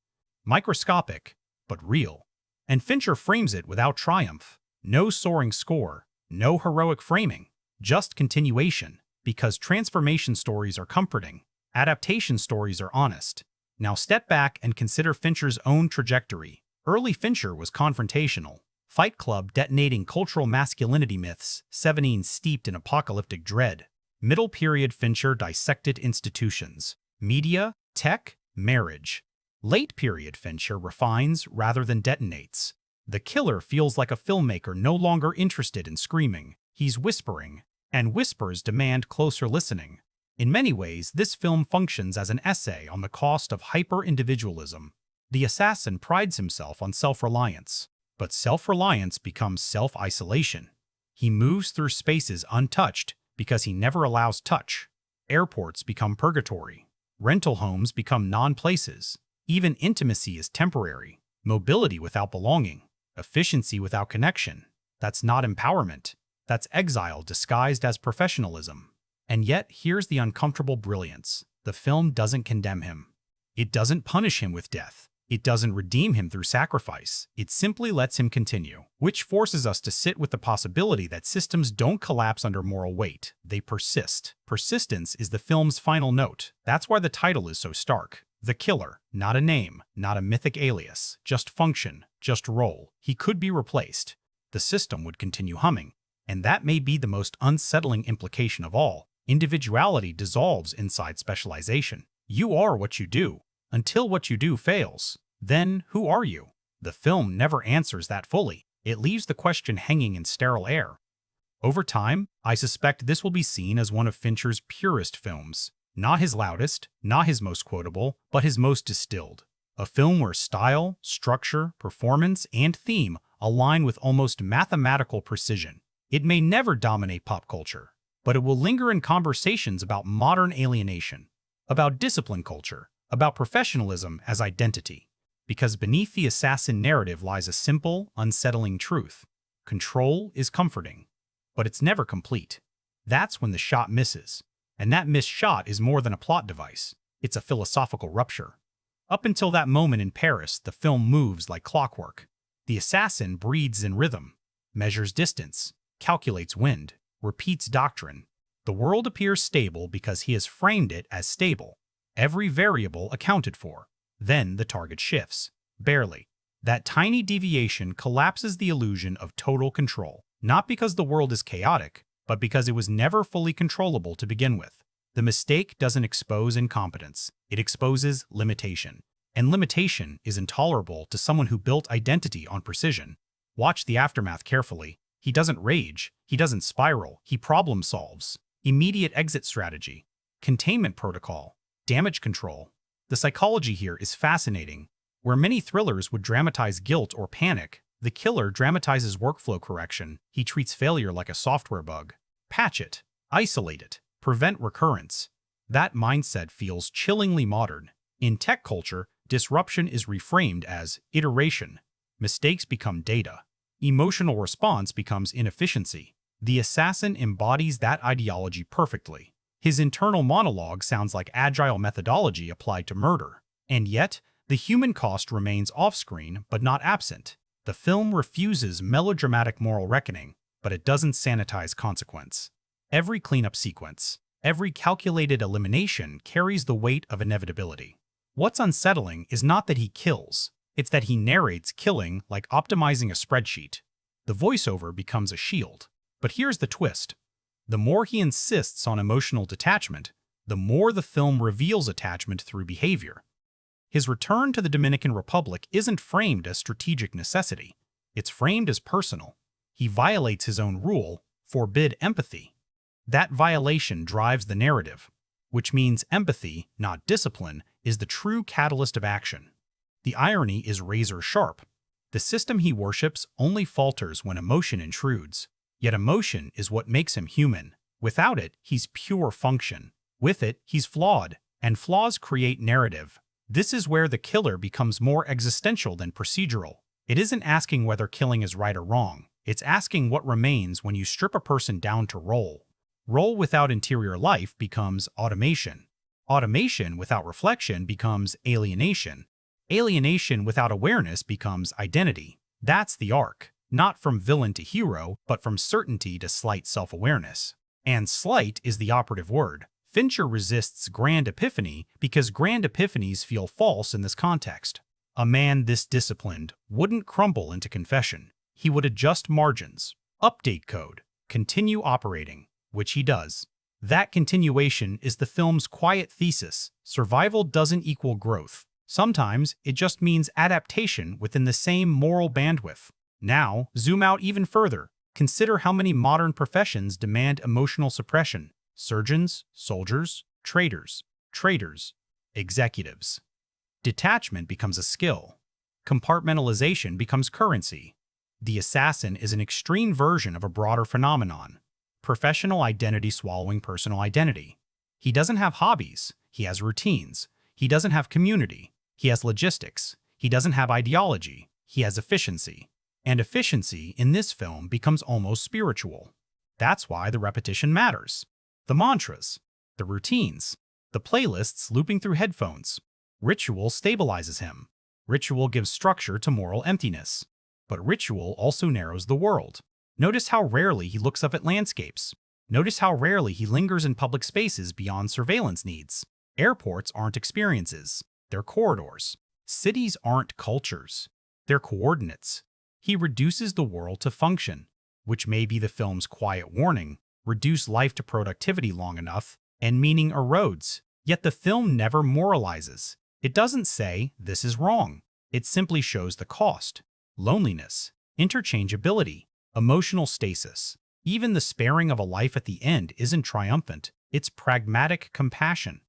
Speaker 1: Microscopic, but real. And Fincher frames it without triumph. No soaring score. No heroic framing. Just continuation. Because transformation stories are comforting. Adaptation stories are honest. Now step back and consider Fincher's own trajectory. Early Fincher was confrontational. Fight Club detonating cultural masculinity myths, 17 steeped in apocalyptic dread. Middle period Fincher dissected institutions. Media, tech, marriage. Late period Fincher refines rather than detonates. The killer feels like a filmmaker no longer interested in screaming. He's whispering, and whispers demand closer listening. In many ways, this film functions as an essay on the cost of hyper-individualism. The assassin prides himself on self-reliance, but self-reliance becomes self-isolation. He moves through spaces untouched because he never allows touch. Airports become purgatory. Rental homes become non-places. Even intimacy is temporary. Mobility without belonging. Efficiency without connection. That's not empowerment. That's exile disguised as professionalism. And yet, here's the uncomfortable brilliance. The film doesn't condemn him. It doesn't punish him with death. It doesn't redeem him through sacrifice. It simply lets him continue, which forces us to sit with the possibility that systems don't collapse under moral weight. They persist. Persistence is the film's final note. That's why the title is so stark. The killer, not a name, not a mythic alias, just function, just role. He could be replaced. The system would continue humming. And that may be the most unsettling implication of all. Individuality dissolves inside specialization. You are what you do, until what you do fails. Then, who are you? The film never answers that fully. It leaves the question hanging in sterile air. Over time, I suspect this will be seen as one of Fincher's purest films. Not his loudest, not his most quotable, but his most distilled. A film where style, structure, performance, and theme align with almost mathematical precision. It may never dominate pop culture, but it will linger in conversations about modern alienation, about discipline culture, about professionalism as identity. Because beneath the assassin narrative lies a simple, unsettling truth. Control is comforting, but it's never complete. That's when the shot misses. And that missed shot is more than a plot device. It's a philosophical rupture. Up until that moment in Paris, the film moves like clockwork. The assassin breathes in rhythm, measures distance, calculates wind, repeats doctrine. The world appears stable because he has framed it as stable. Every variable accounted for. Then the target shifts. Barely. That tiny deviation collapses the illusion of total control. Not because the world is chaotic, but because it was never fully controllable to begin with. The mistake doesn't expose incompetence. It exposes limitation. And limitation is intolerable to someone who built identity on precision. Watch the aftermath carefully. He doesn't rage. He doesn't spiral. He problem solves. Immediate exit strategy. Containment protocol. Damage control. The psychology here is fascinating. Where many thrillers would dramatize guilt or panic, the killer dramatizes workflow correction. He treats failure like a software bug. Patch it, isolate it, prevent recurrence. That mindset feels chillingly modern. In tech culture, disruption is reframed as iteration. Mistakes become data. Emotional response becomes inefficiency. The assassin embodies that ideology perfectly. His internal monologue sounds like agile methodology applied to murder. And yet, the human cost remains off-screen but not absent. The film refuses melodramatic moral reckoning, but it doesn't sanitize consequence. Every cleanup sequence, every calculated elimination carries the weight of inevitability. What's unsettling is not that he kills, it's that he narrates killing like optimizing a spreadsheet. The voiceover becomes a shield. But here's the twist. The more he insists on emotional detachment, the more the film reveals attachment through behavior. His return to the Dominican Republic isn't framed as strategic necessity. It's framed as personal. He violates his own rule, forbid empathy. That violation drives the narrative, which means empathy, not discipline, is the true catalyst of action. The irony is razor sharp. The system he worships only falters when emotion intrudes. Yet emotion is what makes him human. Without it, he's pure function. With it, he's flawed, and flaws create narrative. This is where the killer becomes more existential than procedural. It isn't asking whether killing is right or wrong. It's asking what remains when you strip a person down to role. Role without interior life becomes automation. Automation without reflection becomes alienation. Alienation without awareness becomes identity. That's the arc. Not from villain to hero, but from certainty to slight self-awareness. And slight is the operative word. Fincher resists grand epiphany because grand epiphanies feel false in this context. A man this disciplined wouldn't crumble into confession. He would adjust margins, update code, continue operating, which he does. That continuation is the film's quiet thesis. Survival doesn't equal growth. Sometimes it just means adaptation within the same moral bandwidth. Now, zoom out even further. Consider how many modern professions demand emotional suppression. Surgeons, soldiers, traders, executives. Detachment becomes a skill. Compartmentalization becomes currency. The assassin is an extreme version of a broader phenomenon. Professional identity swallowing personal identity. He doesn't have hobbies. He has routines. He doesn't have community. He has logistics. He doesn't have ideology. He has efficiency. And efficiency in this film becomes almost spiritual. That's why the repetition matters. The mantras, the routines, the playlists looping through headphones. Ritual stabilizes him. Ritual gives structure to moral emptiness. But ritual also narrows the world. Notice how rarely he looks up at landscapes. Notice how rarely he lingers in public spaces beyond surveillance needs. Airports aren't experiences. They're corridors. Cities aren't cultures. They're coordinates. He reduces the world to function, which may be the film's quiet warning. Reduce life to productivity long enough, and meaning erodes. Yet the film never moralizes. It doesn't say, this is wrong. It simply shows the cost. Loneliness, interchangeability, emotional stasis. Even the sparing of a life at the end isn't triumphant. It's pragmatic compassion.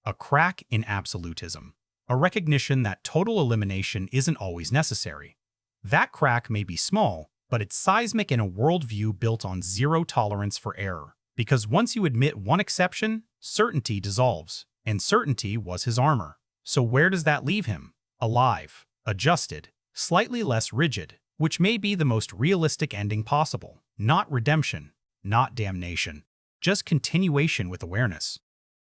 Speaker 1: A crack in absolutism. A recognition that total elimination isn't always necessary. That crack may be small, but it's seismic in a worldview built on zero tolerance for error. Because once you admit one exception, certainty dissolves, and certainty was his armor. So where does that leave him? Alive, adjusted, slightly less rigid, which may be the most realistic ending possible. Not redemption, not damnation, just continuation with awareness.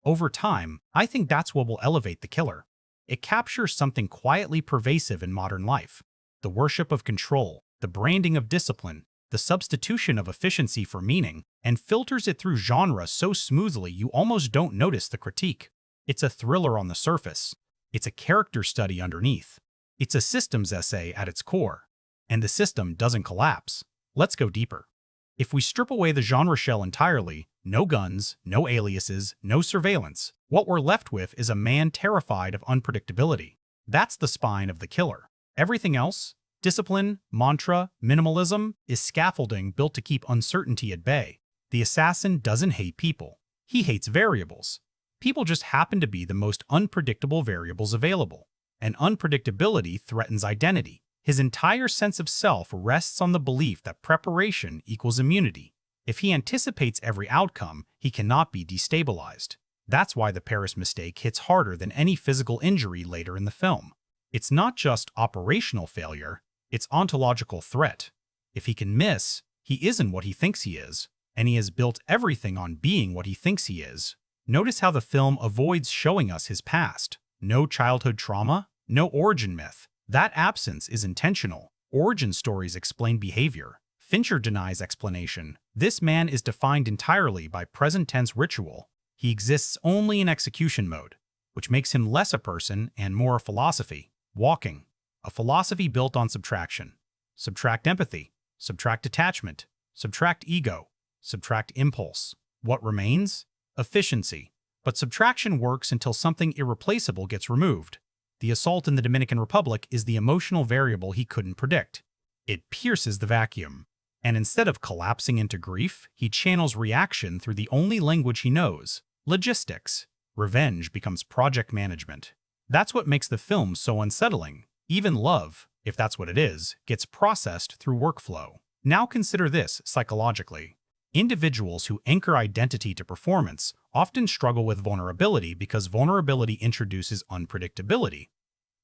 Speaker 1: Over time, I think that's what will elevate The Killer. It captures something quietly pervasive in modern life. The worship of control, the branding of discipline, the substitution of efficiency for meaning, and filters it through genre so smoothly you almost don't notice the critique. It's a thriller on the surface. It's a character study underneath. It's a systems essay at its core. And the system doesn't collapse. Let's go deeper. If we strip away the genre shell entirely, no guns, no aliases, no surveillance, what we're left with is a man terrified of unpredictability. That's the spine of The Killer. Everything else, discipline, mantra, minimalism, is scaffolding built to keep uncertainty at bay. The assassin doesn't hate people. He hates variables. People just happen to be the most unpredictable variables available, and unpredictability threatens identity. His entire sense of self rests on the belief that preparation equals immunity. If he anticipates every outcome, he cannot be destabilized. That's why the Paris mistake hits harder than any physical injury later in the film. It's not just operational failure, it's ontological threat. If he can miss, he isn't what he thinks he is, and he has built everything on being what he thinks he is. Notice how the film avoids showing us his past. No childhood trauma, no origin myth. That absence is intentional. Origin stories explain behavior. Fincher denies explanation. This man is defined entirely by present-tense ritual. He exists only in execution mode, which makes him less a person and more a philosophy. Walking. A philosophy built on subtraction. Subtract empathy. Subtract attachment. Subtract ego. Subtract impulse. What remains? Efficiency. But subtraction works until something irreplaceable gets removed. The assault in the Dominican Republic is the emotional variable he couldn't predict. It pierces the vacuum. And instead of collapsing into grief, he channels reaction through the only language he knows, logistics. Revenge becomes project management. That's what makes the film so unsettling. Even love, if that's what it is, gets processed through workflow. Now consider this psychologically. Individuals who anchor identity to performance often struggle with vulnerability because vulnerability introduces unpredictability.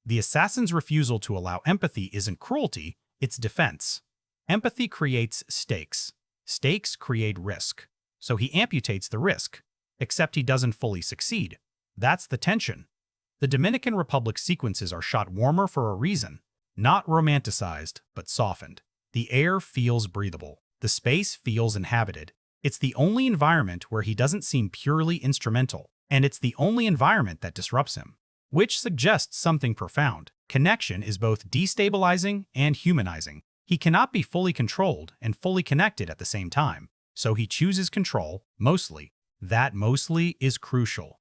Speaker 1: The assassin's refusal to allow empathy isn't cruelty, it's defense. Empathy creates stakes. Stakes create risk. So he amputates the risk, except he doesn't fully succeed. That's the tension. The Dominican Republic sequences are shot warmer for a reason, not romanticized, but softened. The air feels breathable. The space feels inhabited. It's the only environment where he doesn't seem purely instrumental, and it's the only environment that disrupts him, which suggests something profound. Connection is both destabilizing and humanizing. He cannot be fully controlled and fully connected at the same time, so he chooses control, mostly. That mostly is crucial.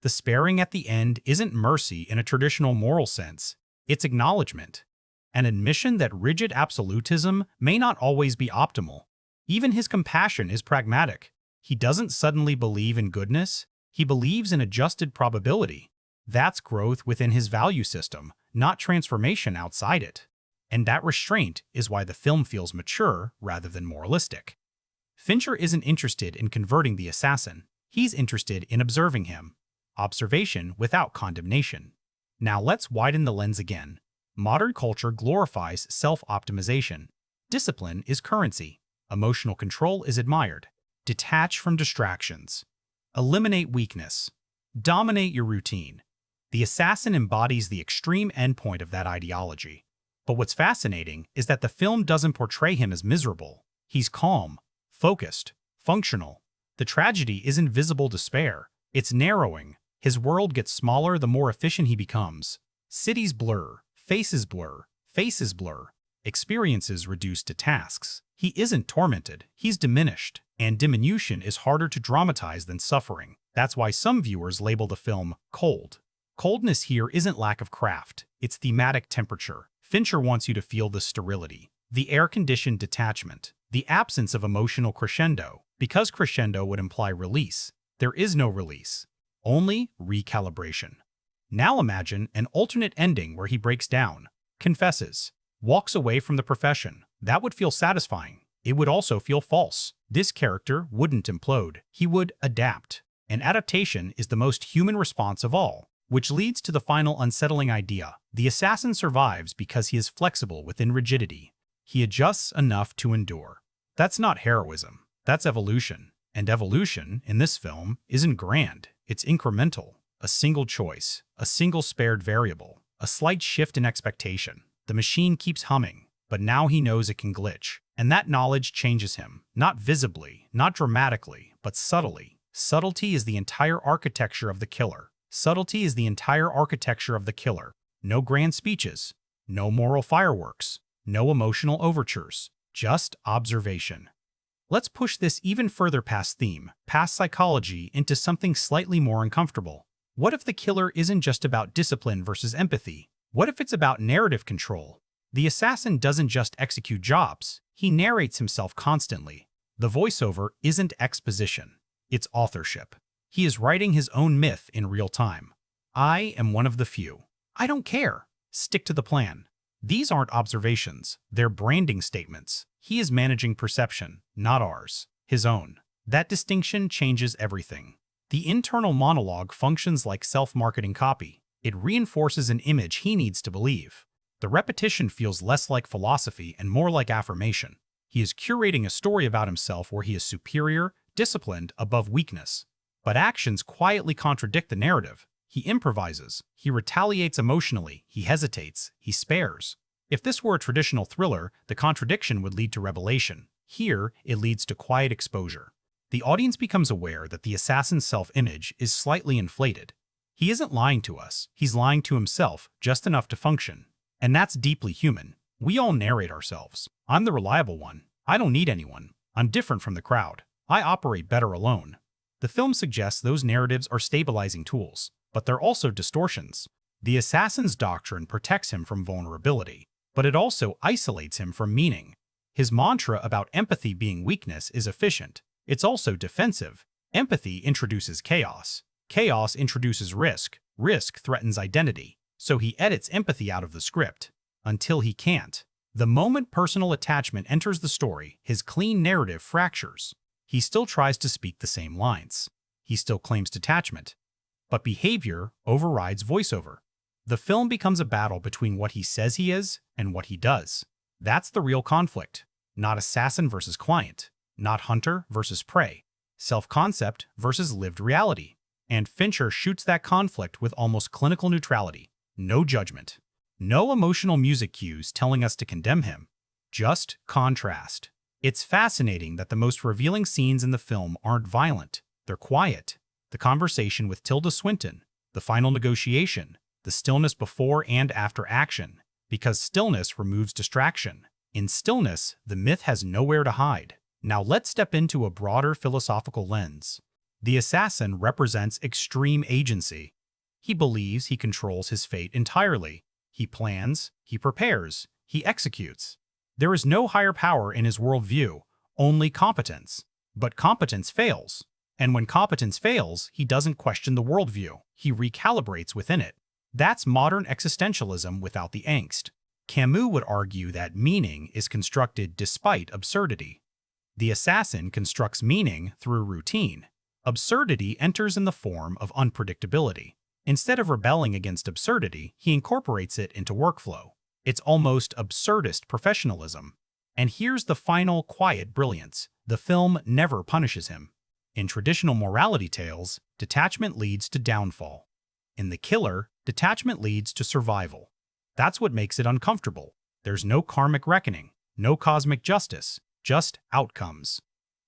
Speaker 1: The sparing at the end isn't mercy in a traditional moral sense, it's acknowledgement. An admission that rigid absolutism may not always be optimal. Even his compassion is pragmatic. He doesn't suddenly believe in goodness, he believes in adjusted probability. That's growth within his value system, not transformation outside it. And that restraint is why the film feels mature rather than moralistic. Fincher isn't interested in converting the assassin, he's interested in observing him. Observation without condemnation. Now let's widen the lens again. Modern culture glorifies self-optimization. Discipline is currency. Emotional control is admired. Detach from distractions. Eliminate weakness. Dominate your routine. The assassin embodies the extreme endpoint of that ideology. But what's fascinating is that the film doesn't portray him as miserable. He's calm, focused, functional. The tragedy isn't visible despair. It's narrowing. His world gets smaller the more efficient he becomes. Cities blur. Faces blur. Faces blur. Experiences reduced to tasks. He isn't tormented, he's diminished, and diminution is harder to dramatize than suffering. That's why some viewers label the film cold. Coldness here isn't lack of craft, it's thematic temperature. Fincher wants you to feel the sterility, the air-conditioned detachment, the absence of emotional crescendo. Because crescendo would imply release, there is no release, only recalibration. Now imagine an alternate ending where he breaks down, confesses, walks away from the profession. That would feel satisfying. It would also feel false. This character wouldn't implode. He would adapt. And adaptation is the most human response of all, which leads to the final unsettling idea. The assassin survives because he is flexible within rigidity. He adjusts enough to endure. That's not heroism. That's evolution. And evolution, in this film, isn't grand. It's incremental. A single choice, a single spared variable, a slight shift in expectation. The machine keeps humming, but now he knows it can glitch. And that knowledge changes him, not visibly, not dramatically, but subtly. Subtlety is the entire architecture of the killer. Subtlety is the entire architecture of the killer. No grand speeches, no moral fireworks, no emotional overtures, just observation. Let's push this even further past theme, past psychology, into something slightly more uncomfortable. What if the killer isn't just about discipline versus empathy? What if it's about narrative control? The assassin doesn't just execute jobs, he narrates himself constantly. The voiceover isn't exposition, it's authorship. He is writing his own myth in real time. I am one of the few. I don't care. Stick to the plan. These aren't observations, they're branding statements. He is managing perception, not ours, his own. That distinction changes everything. The internal monologue functions like self-marketing copy. It reinforces an image he needs to believe. The repetition feels less like philosophy and more like affirmation. He is curating a story about himself where he is superior, disciplined, above weakness. But actions quietly contradict the narrative. He improvises, he retaliates emotionally, he hesitates, he spares. If this were a traditional thriller, the contradiction would lead to revelation. Here, it leads to quiet exposure. The audience becomes aware that the assassin's self-image is slightly inflated. He isn't lying to us, he's lying to himself just enough to function. And that's deeply human. We all narrate ourselves. I'm the reliable one. I don't need anyone. I'm different from the crowd. I operate better alone. The film suggests those narratives are stabilizing tools, but they're also distortions. The assassin's doctrine protects him from vulnerability, but it also isolates him from meaning. His mantra about empathy being weakness is efficient. It's also defensive. Empathy introduces chaos. Chaos introduces risk. Risk threatens identity. So he edits empathy out of the script. Until he can't. The moment personal attachment enters the story, his clean narrative fractures. He still tries to speak the same lines. He still claims detachment. But behavior overrides voiceover. The film becomes a battle between what he says he is and what he does. That's the real conflict. Not assassin versus client. Not hunter versus prey. Self-concept versus lived reality. And Fincher shoots that conflict with almost clinical neutrality. No judgment. No emotional music cues telling us to condemn him. Just contrast. It's fascinating that the most revealing scenes in the film aren't violent. They're quiet. The conversation with Tilda Swinton, the final negotiation, the stillness before and after action, because stillness removes distraction. In stillness, the myth has nowhere to hide. Now let's step into a broader philosophical lens. The assassin represents extreme agency. He believes he controls his fate entirely. He plans, he prepares, he executes. There is no higher power in his worldview, only competence. But competence fails. And when competence fails, he doesn't question the worldview. He recalibrates within it. That's modern existentialism without the angst. Camus would argue that meaning is constructed despite absurdity. The assassin constructs meaning through routine. Absurdity enters in the form of unpredictability. Instead of rebelling against absurdity, he incorporates it into workflow. It's almost absurdist professionalism. And here's the final quiet brilliance. The film never punishes him. In traditional morality tales, detachment leads to downfall. In The Killer, detachment leads to survival. That's what makes it uncomfortable. There's no karmic reckoning, no cosmic justice, just outcomes.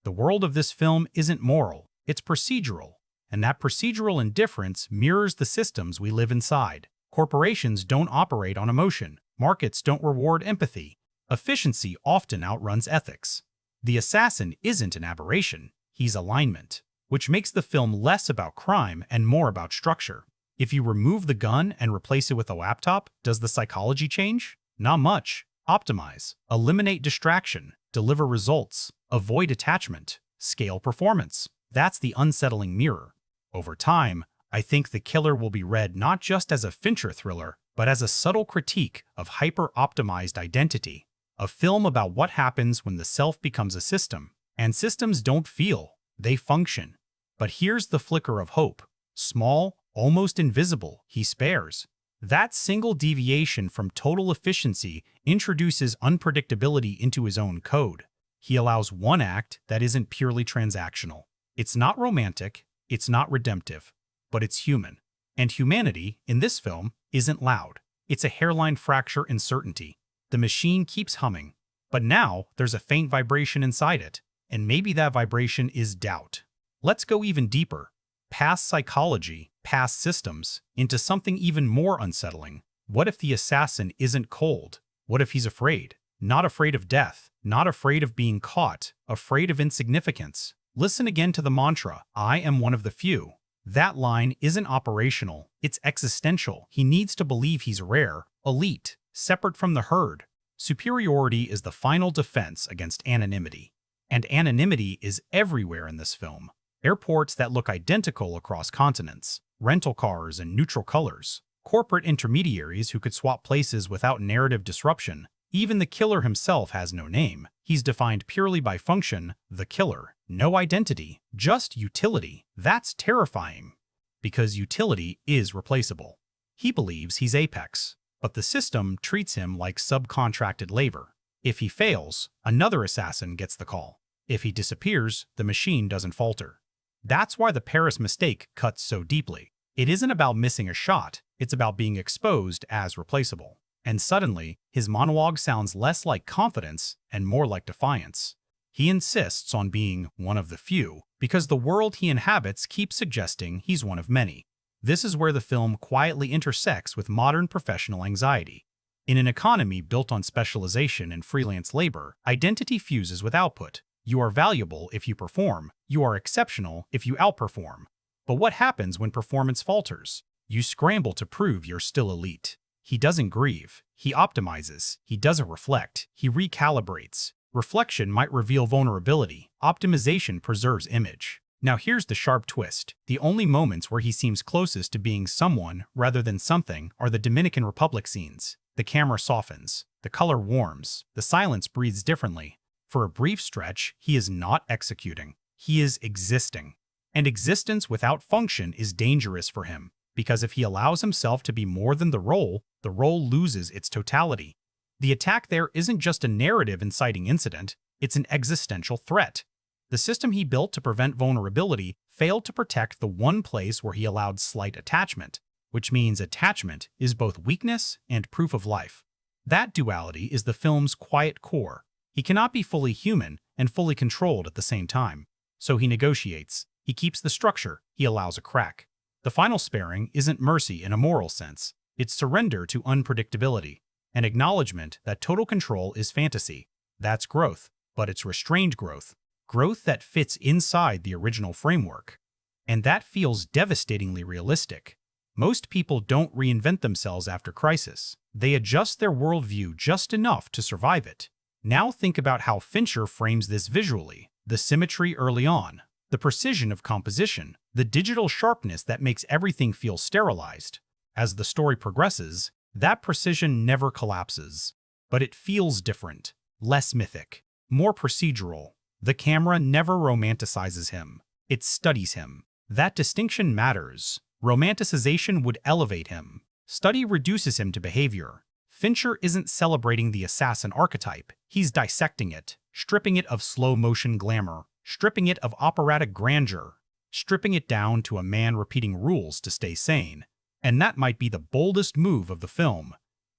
Speaker 1: The world of this film isn't moral, it's procedural. And that procedural indifference mirrors the systems we live inside. Corporations don't operate on emotion. Markets don't reward empathy. Efficiency often outruns ethics. The assassin isn't an aberration, he's alignment, which makes the film less about crime and more about structure. If you remove the gun and replace it with a laptop, does the psychology change? Not much. Optimize, eliminate distraction, deliver results, avoid attachment, scale performance. That's the unsettling mirror. Over time, I think The Killer will be read not just as a Fincher thriller, but as a subtle critique of hyper-optimized identity, a film about what happens when the self becomes a system. And systems don't feel, they function. But here's the flicker of hope. Small, almost invisible, he spares. That single deviation from total efficiency introduces unpredictability into his own code. He allows one act that isn't purely transactional. It's not romantic, it's not redemptive, but it's human. And humanity, in this film, isn't loud. It's a hairline fracture in certainty. The machine keeps humming, but now there's a faint vibration inside it, and maybe that vibration is doubt. Let's go even deeper, past psychology, past systems, into something even more unsettling. What if the assassin isn't cold? What if he's afraid? Not afraid of death, not afraid of being caught, afraid of insignificance. Listen again to the mantra, I am one of the few. That line isn't operational, it's existential. He needs to believe he's rare, elite, separate from the herd. Superiority is the final defense against anonymity. And anonymity is everywhere in this film. Airports that look identical across continents, rental cars in neutral colors, corporate intermediaries who could swap places without narrative disruption. Even the killer himself has no name. He's defined purely by function, the killer. No identity, just utility. That's terrifying. Because utility is replaceable. He believes he's Apex, but the system treats him like subcontracted labor. If he fails, another assassin gets the call. If he disappears, the machine doesn't falter. That's why the Paris mistake cuts so deeply. It isn't about missing a shot, it's about being exposed as replaceable. And suddenly, his monologue sounds less like confidence and more like defiance. He insists on being one of the few, because the world he inhabits keeps suggesting he's one of many. This is where the film quietly intersects with modern professional anxiety. In an economy built on specialization and freelance labor, identity fuses with output. You are valuable if you perform. You are exceptional if you outperform. But what happens when performance falters? You scramble to prove you're still elite. He doesn't grieve. He optimizes. He doesn't reflect. He recalibrates. Reflection might reveal vulnerability. Optimization preserves image. Now here's the sharp twist. The only moments where he seems closest to being someone rather than something are the Dominican Republic scenes. The camera softens. The color warms. The silence breathes differently. For a brief stretch, he is not executing. He is existing. And existence without function is dangerous for him, because if he allows himself to be more than the role loses its totality. The attack there isn't just a narrative inciting incident, it's an existential threat. The system he built to prevent vulnerability failed to protect the one place where he allowed slight attachment, which means attachment is both weakness and proof of life. That duality is the film's quiet core. He cannot be fully human and fully controlled at the same time. So he negotiates. He keeps the structure. He allows a crack. The final sparing isn't mercy in a moral sense. It's surrender to unpredictability, an acknowledgement that total control is fantasy. That's growth, but it's restrained growth. Growth that fits inside the original framework. And that feels devastatingly realistic. Most people don't reinvent themselves after crisis. They adjust their worldview just enough to survive it. Now think about how Fincher frames this visually. The symmetry early on, the precision of composition, the digital sharpness that makes everything feel sterilized. As the story progresses, that precision never collapses. But it feels different, less mythic, more procedural. The camera never romanticizes him. It studies him. That distinction matters. Romanticization would elevate him. Study reduces him to behavior. Fincher isn't celebrating the assassin archetype. He's dissecting it, stripping it of slow-motion glamour, stripping it of operatic grandeur, stripping it down to a man repeating rules to stay sane. And that might be the boldest move of the film.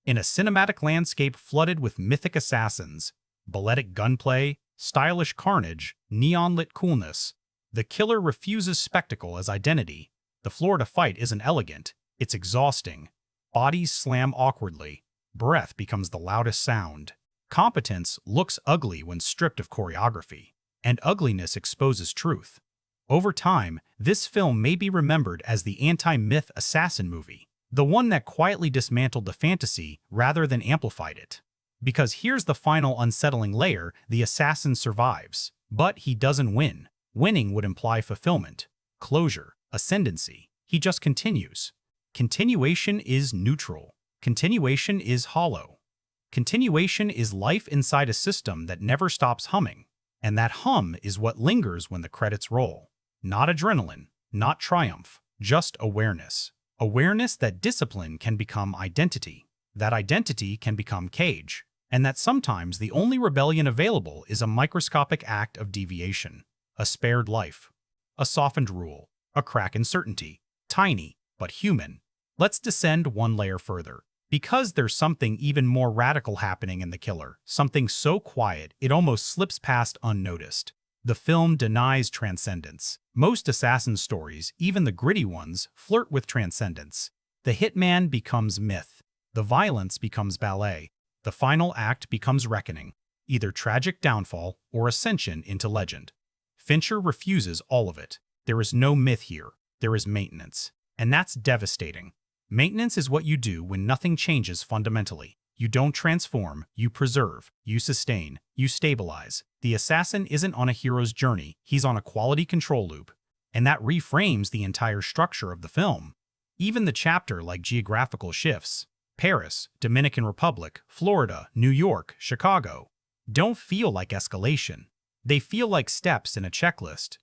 Speaker 1: In a cinematic landscape flooded with mythic assassins, balletic gunplay, stylish carnage, neon-lit coolness, the killer refuses spectacle as identity. The floor to fight isn't elegant, it's exhausting. Bodies slam awkwardly. Breath becomes the loudest sound. Competence looks ugly when stripped of choreography, and ugliness exposes truth. Over time, this film may be remembered as the anti-myth assassin movie, the one that quietly dismantled the fantasy rather than amplified it. Because here's the final unsettling layer: the assassin survives, but he doesn't win. Winning would imply fulfillment, closure, ascendancy. He just continues. Continuation is neutral. Continuation is hollow. Continuation is life inside a system that never stops humming. And that hum is what lingers when the credits roll. Not adrenaline, not triumph, just awareness. Awareness that discipline can become identity, that identity can become cage, and that sometimes the only rebellion available is a microscopic act of deviation, a spared life, a softened rule, a crack in certainty, tiny but human. Let's descend one layer further, because there's something even more radical happening in The Killer, something so quiet it almost slips past unnoticed. The film denies transcendence. Most assassin stories, even the gritty ones, flirt with transcendence. The hitman becomes myth. The violence becomes ballet. The final act becomes reckoning, either tragic downfall or ascension into legend. Fincher refuses all of it. There is no myth here. There is maintenance. And that's devastating. Maintenance is what you do when nothing changes fundamentally. You don't transform, you preserve, you sustain, you stabilize. The assassin isn't on a hero's journey, he's on a quality control loop. And that reframes the entire structure of the film. Even the chapter like geographical shifts, Paris, Dominican Republic, Florida, New York, Chicago, don't feel like escalation. They feel like steps in a checklist.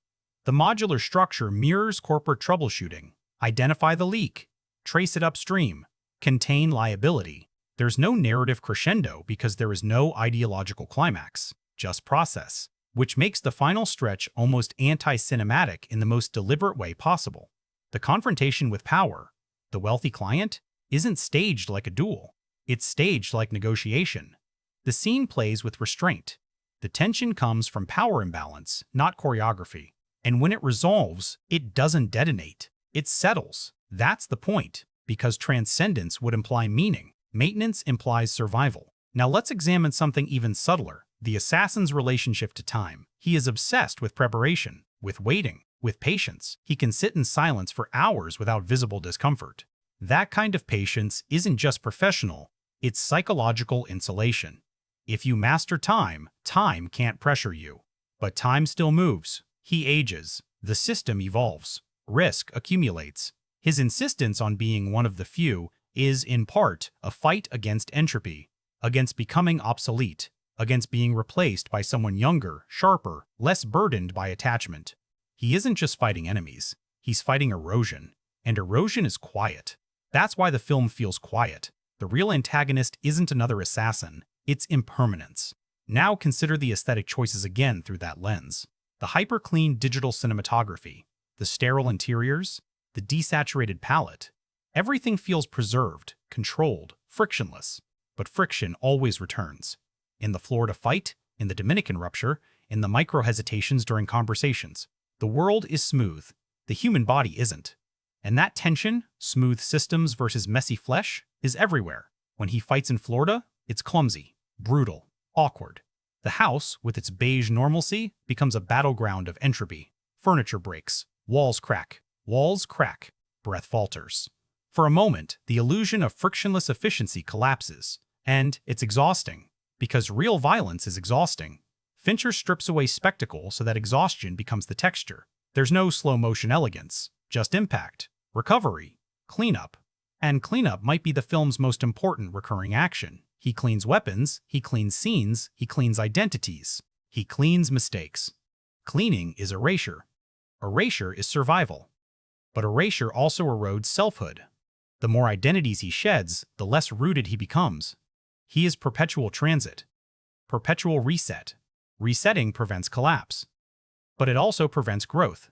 Speaker 1: The modular structure mirrors corporate troubleshooting. Identify the leak, trace it upstream, contain liability. There's no narrative crescendo because there is no ideological climax, just process, which makes the final stretch almost anti-cinematic in the most deliberate way possible. The confrontation with power, the wealthy client, isn't staged like a duel. It's staged like negotiation. The scene plays with restraint. The tension comes from power imbalance, not choreography. And when it resolves, it doesn't detonate. It settles. That's the point, because transcendence would imply meaning. Maintenance implies survival. Now let's examine something even subtler, the assassin's relationship to time. He is obsessed with preparation, with waiting, with patience. He can sit in silence for hours without visible discomfort. That kind of patience isn't just professional, it's psychological insulation. If you master time, time can't pressure you. But time still moves. He ages. The system evolves. Risk accumulates. His insistence on being one of the few is, in part, a fight against entropy, against becoming obsolete, against being replaced by someone younger, sharper, less burdened by attachment. He isn't just fighting enemies. He's fighting erosion. And erosion is quiet. That's why the film feels quiet. The real antagonist isn't another assassin. It's impermanence. Now consider the aesthetic choices again through that lens. The hyper-clean digital cinematography, the sterile interiors, the desaturated palette. Everything feels preserved, controlled, frictionless. But friction always returns. In the Florida fight, in the Dominican rupture, in the micro-hesitations during conversations. The world is smooth. The human body isn't. And that tension, smooth systems versus messy flesh, is everywhere. When he fights in Florida, it's clumsy, brutal, awkward. The house, with its beige normalcy, becomes a battleground of entropy. Furniture breaks, walls crack, breath falters. For a moment, the illusion of frictionless efficiency collapses. And it's exhausting, because real violence is exhausting. Fincher strips away spectacle so that exhaustion becomes the texture. There's no slow-motion elegance, just impact, recovery, cleanup. And cleanup might be the film's most important recurring action. He cleans weapons, he cleans scenes, he cleans identities. He cleans mistakes. Cleaning is erasure. Erasure is survival. But erasure also erodes selfhood. The more identities he sheds, the less rooted he becomes. He is perpetual transit. Perpetual reset. Resetting prevents collapse. But it also prevents growth.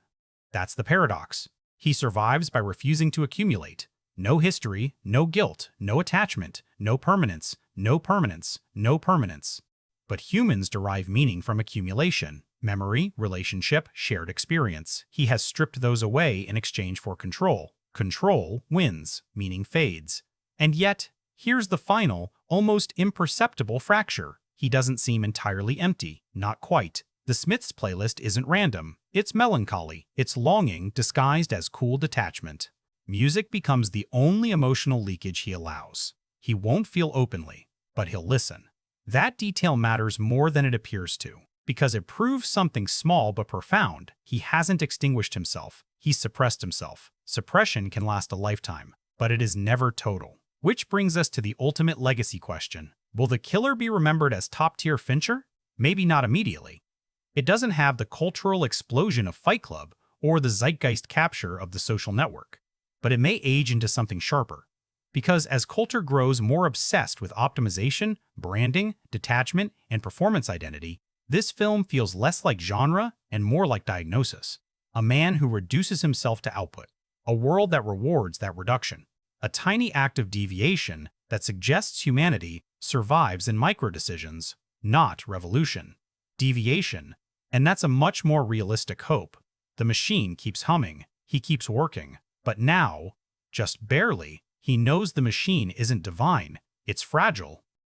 Speaker 1: That's the paradox. He survives by refusing to accumulate. No history, no guilt, no attachment, no permanence, no permanence, no permanence. But humans derive meaning from accumulation. Memory, relationship, shared experience. He has stripped those away in exchange for control. Control wins, meaning fades. And yet, here's the final, almost imperceptible fracture. He doesn't seem entirely empty. Not quite. The Smiths playlist isn't random. It's melancholy. It's longing disguised as cool detachment. Music becomes the only emotional leakage he allows. He won't feel openly, but he'll listen. That detail matters more than it appears to, because it proves something small but profound. He hasn't extinguished himself. He's suppressed himself. Suppression can last a lifetime, but it is never total. Which brings us to the ultimate legacy question. Will the killer be remembered as top-tier Fincher? Maybe not immediately. It doesn't have the cultural explosion of Fight Club or the zeitgeist capture of The Social Network. But it may age into something sharper. Because as culture grows more obsessed with optimization, branding, detachment, and performance identity, this film feels less like genre and more like diagnosis. A man who reduces himself to output. A world that rewards that reduction. A tiny act of deviation that suggests humanity survives in micro-decisions, not revolution. Deviation. And that's a much more realistic hope. The machine keeps humming. He keeps working. But now, just barely, he knows the machine isn't divine. It's fragile.